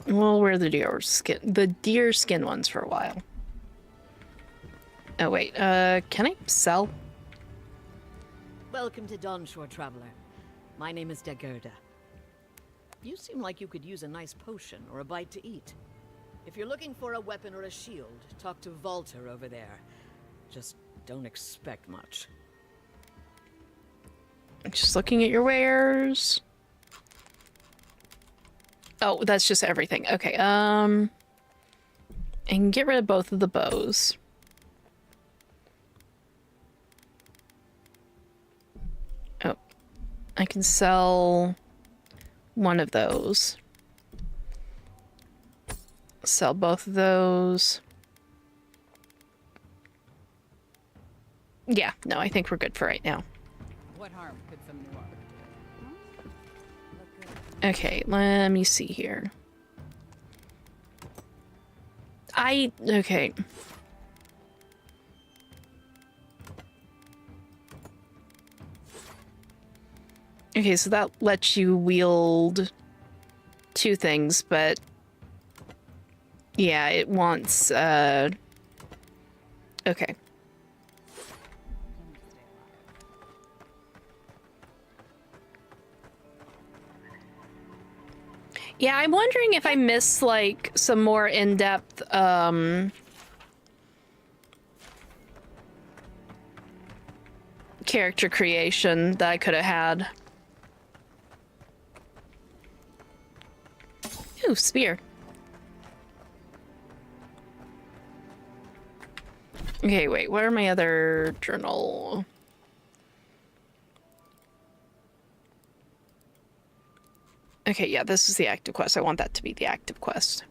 We'll wear the deer skin ones for a while. Oh wait, can I sell? Welcome to Dawnshore, traveler. My name is Dagerda. You seem like you could use a nice potion or a bite to eat. If you're looking for a weapon or a shield, talk to Walter over there. Just don't expect much. Just looking at your wares. Oh, that's just everything. Okay, and get rid of both of the bows. Oh, I can sell one of those. Sell both of those. Yeah, no, I think we're good for right now. What harm could some new art do? Okay, let me see here. Okay. Okay, so that lets you wield two things, but yeah, it wants, okay. Yeah, I'm wondering if I missed, like, some more in-depth, character creation that I could have had. Ooh, spear. Okay, wait, what are my other journal? Okay, yeah, this is the active quest. I want that to be the active quest.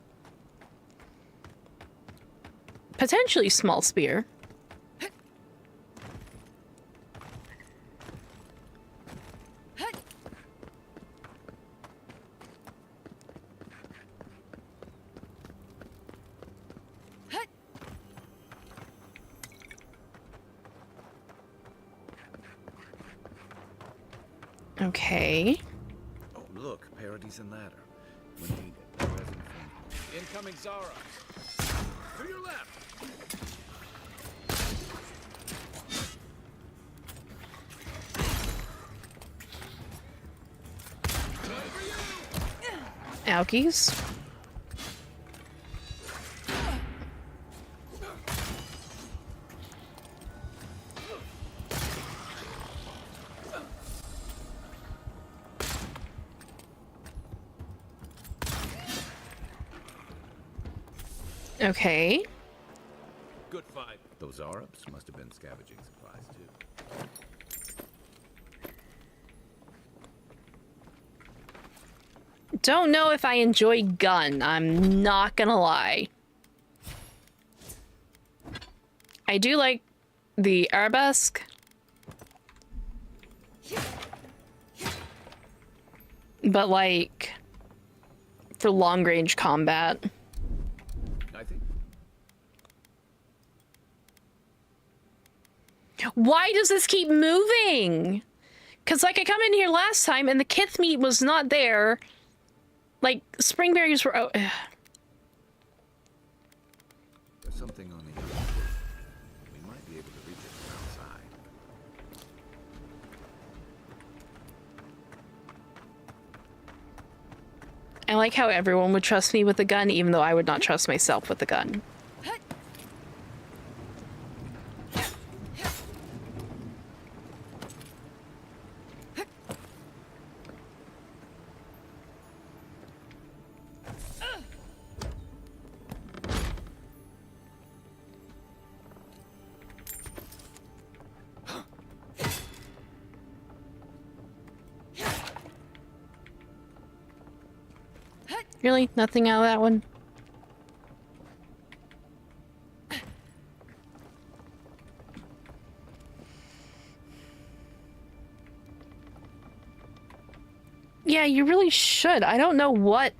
Potentially small spear. Okay. Oh, look, Parodies and Ladder. We need a resin from... Incoming Zara! To your left! Alkies. Okay. Good fight. Those Arabs must have been scavenging supplies too. Don't know if I enjoy gun, I'm not gonna lie. I do like the arabesque. But like, for long range combat. I think. Why does this keep moving? Cause like I come in here last time and the kith meat was not there. Like, spring berries were... Oh, there's something on the other. We might be able to reach it from outside. I like how everyone would trust me with a gun, even though I would not trust myself with a gun. Really? Nothing out of that one? Yeah, you really should. I don't know what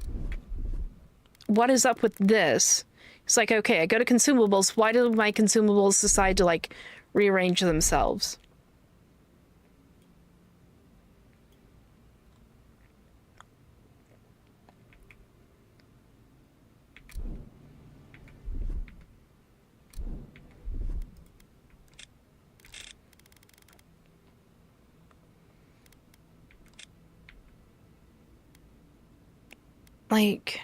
is up with this. It's like, okay, I go to consumables. Why do my consumables decide to, like, rearrange themselves? Like,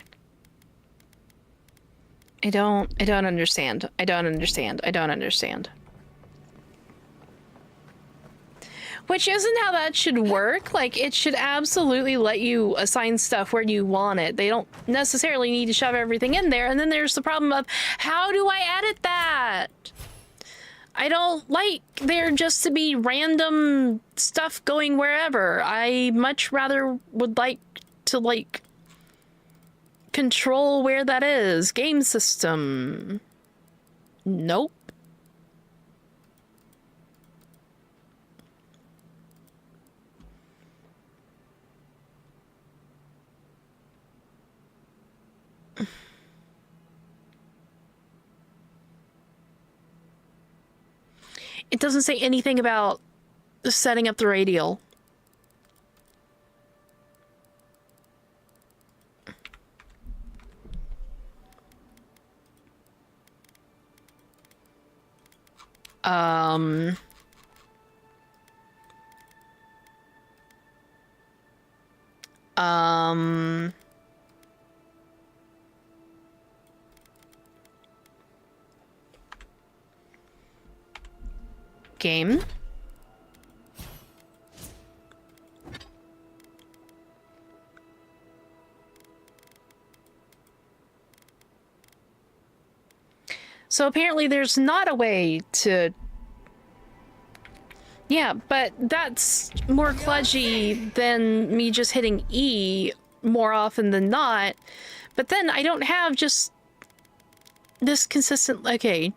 I don't understand. I don't understand. Which isn't how that should work. Like, it should absolutely let you assign stuff where you want it. They don't necessarily need to shove everything in there. And then there's the problem of, how do I edit that? I don't like there just to be random stuff going wherever. I much rather would like to, like, control where that is. Game system. Nope. It doesn't say anything about setting up the radial. Game. So apparently there's not a way to... Yeah, but that's more kludgy than me just hitting E more often than not. But then I don't have just this consistent... Okay.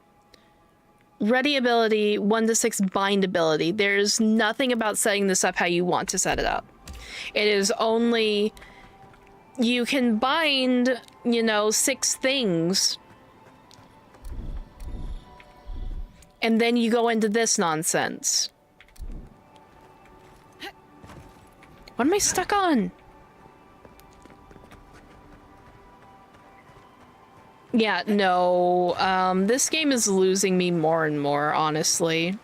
Ready ability, 1 to 6 bind ability. There's nothing about setting this up how you want to set it up. It is only... You can bind, you know, 6 things. And then you go into this nonsense. What am I stuck on? Yeah, no. This game is losing me more and more, honestly.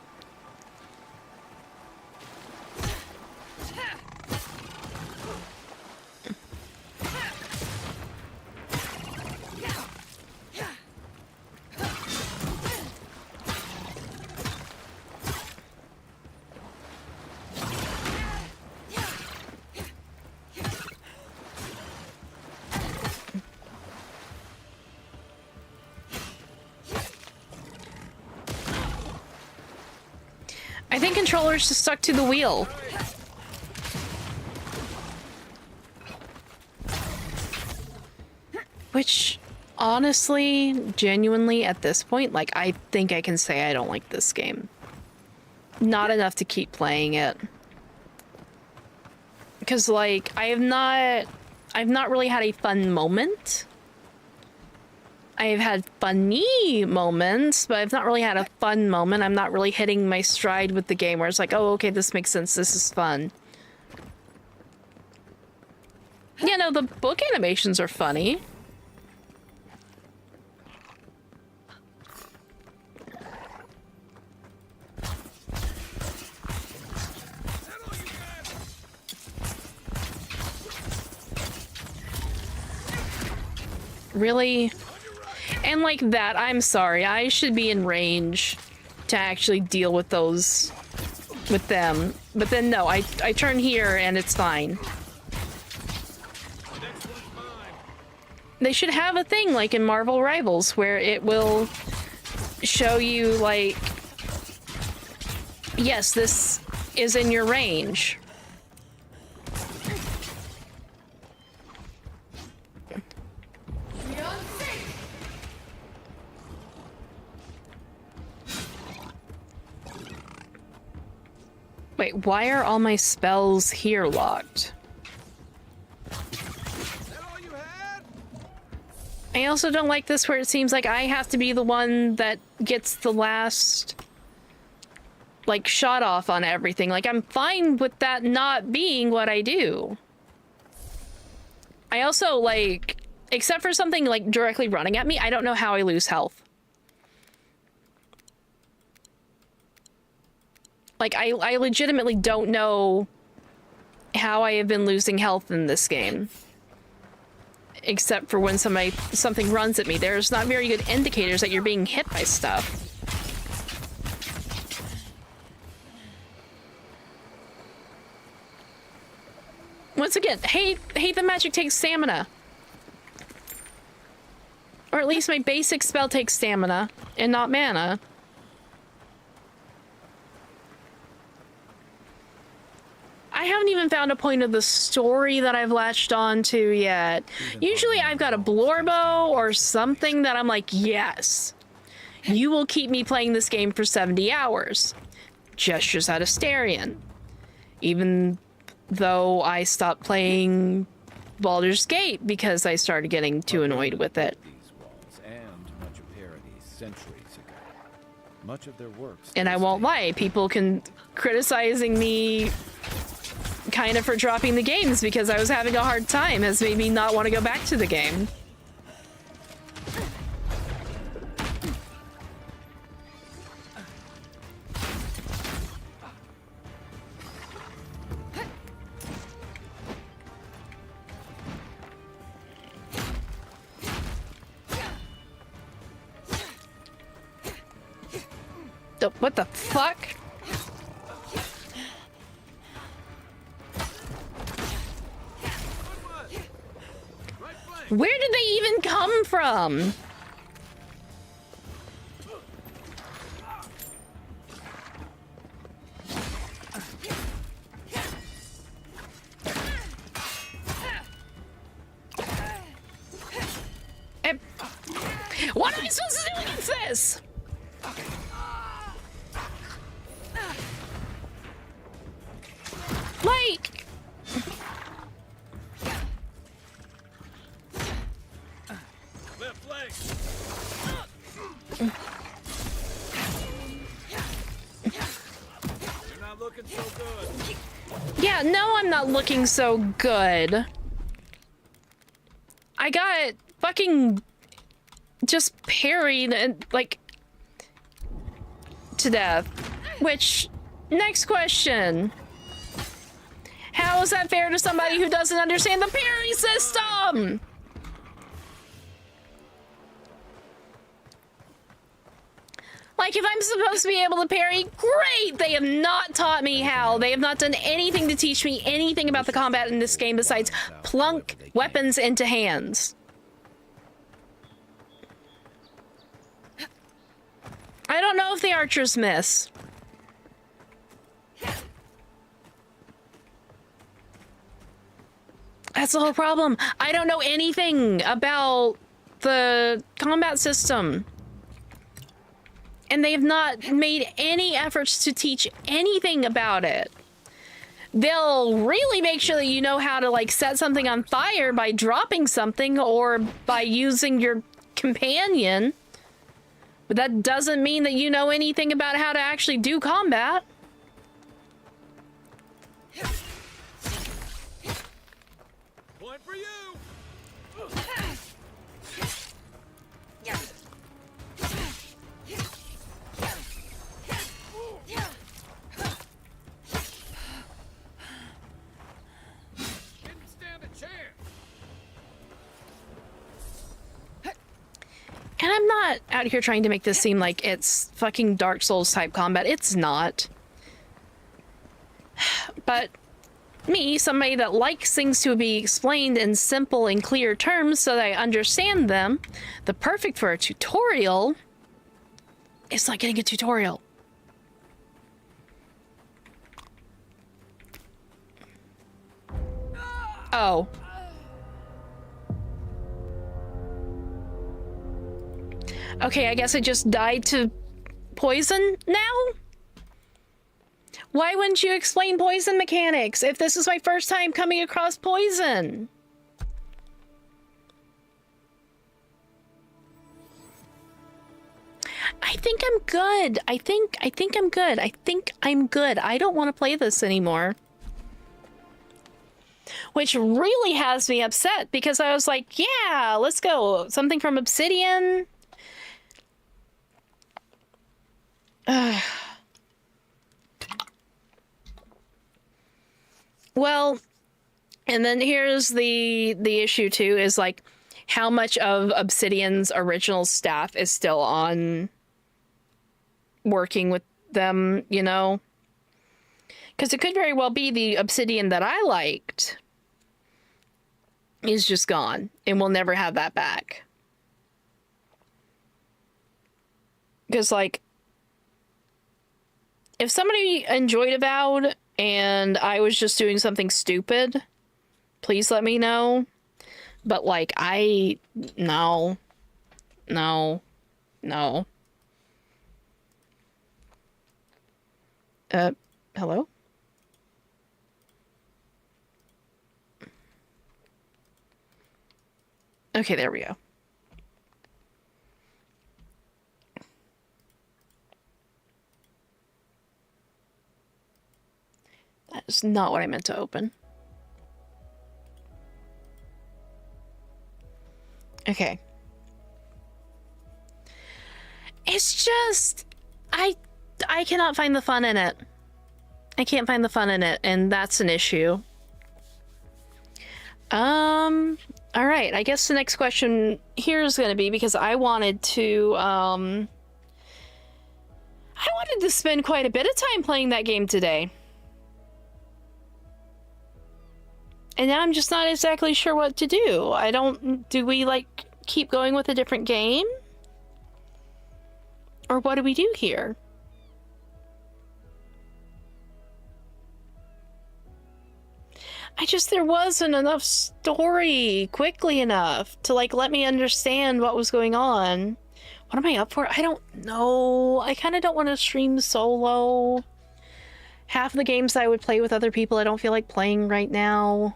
I think controllers just stuck to the wheel. Which, honestly, genuinely, at this point, like, I think I can say I don't like this game. Not enough to keep playing it. Because, like, I've not really had a fun moment. I've had funny moments, but I've not really had a fun moment. I'm not really hitting my stride with the game where it's like, oh, okay, this makes sense, this is fun. Yeah, no, the book animations are funny. Really? And like that, I'm sorry, I should be in range to actually deal with those, with them. But then no, I turn here and it's fine. They should have a thing like in Marvel Rivals where it will show you like, yes, this is in your range. Wait, why are all my spells here locked? I also don't like this where it seems like I have to be the one that gets the last, like, shot off on everything. Like, I'm fine with that not being what I do. I also, like, except for something, like, directly running at me, I don't know how I lose health. Like, I legitimately don't know how I have been losing health in this game. Except for when something runs at me. There's not very good indicators that you're being hit by stuff. Once again, hate the magic takes stamina. Or at least my basic spell takes stamina and not mana. I haven't even found a point of the story that I've latched on to yet. Usually I've got a blorbo or something that I'm like, yes, you will keep me playing this game for 70 hours. Gestures out of Styrian. Even though I stopped playing Baldur's Gate because I started getting too annoyed with it. And much of Paradis centuries ago. Much of their works. And I won't lie, people can criticizing me kind of for dropping the games because I was having a hard time has made me not want to go back to the game. What the fuck? Where did they even come from? What am I supposed to do against this? Like... Left leg. You're not looking so good. Yeah, no, I'm not looking so good. I got fucking just parried and like to death. Which, next question. How is that fair to somebody who doesn't understand the parry system? Like, if I'm supposed to be able to parry, great! They have not taught me how. They have not done anything to teach me anything about the combat in this game besides plunk weapons into hands. I don't know if the archers miss. That's the whole problem. I don't know anything about the combat system. And they have not made any efforts to teach anything about it. They'll really make sure that you know how to, like, set something on fire by dropping something or by using your companion. But that doesn't mean that you know anything about how to actually do combat. Point for you! And I'm not out here trying to make this seem like it's fucking Dark Souls type combat. It's not. But me, somebody that likes things to be explained in simple and clear terms so that I understand them, the perfect for a tutorial is like getting a tutorial. Oh. Okay, I guess I just died to poison now? Why wouldn't you explain poison mechanics if this is my first time coming across poison? I think I'm good. I think I'm good. I think I'm good. I don't want to play this anymore. Which really has me upset because I was like, yeah, let's go. Something from Obsidian. Well, and then here's the issue too, is like how much of Obsidian's original staff is still on working with them, you know? Because it could very well be the Obsidian that I liked is just gone and we'll never have that back. Because like, if somebody enjoyed Avowed and I was just doing something stupid, please let me know. But like, no. Hello? Okay, there we go. That is not what I meant to open. Okay. It's just, I cannot find the fun in it. I can't find the fun in it, and that's an issue. All right, I guess the next question here is going to be, because I wanted to spend quite a bit of time playing that game today. And now I'm just not exactly sure what to do. Do we like keep going with a different game? Or what do we do here? There wasn't enough story quickly enough to like let me understand what was going on. What am I up for? I don't know. I kind of don't want to stream solo. Half of the games I would play with other people I don't feel like playing right now.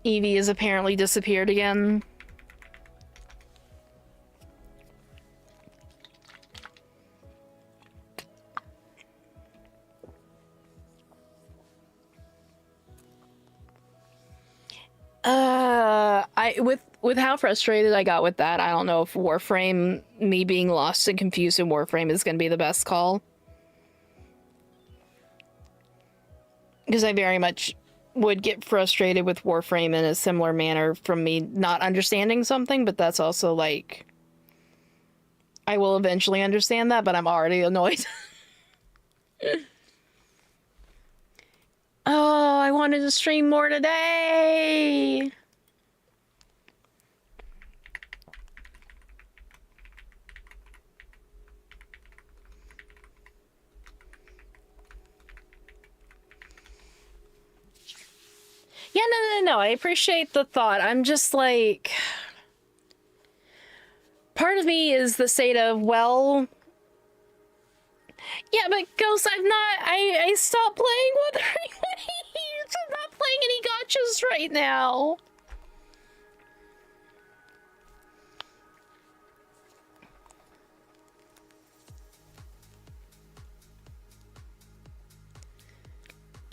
Evie has apparently disappeared again. with how frustrated I got with that, I don't know if Warframe, me being lost and confused in Warframe is going to be the best call. Because I very much would get frustrated with Warframe in a similar manner from me not understanding something, but that's also like, I will eventually understand that, but I'm already annoyed. Oh, I wanted to stream more today! Yeah, no, I appreciate the thought. I'm just like... Part of me is the state of, well... Yeah, but Ghost, I stopped playing Wuthering Waves! I'm not playing any gotchas right now!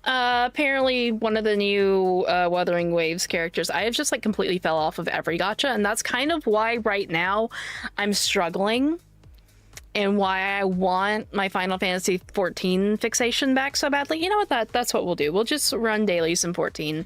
Apparently one of the new Wuthering Waves characters, I have just like completely fell off of every gacha, and that's kind of why right now I'm struggling and why I want my Final Fantasy 14 fixation back so badly. You know what, that's what we'll do. We'll just run dailies in 14.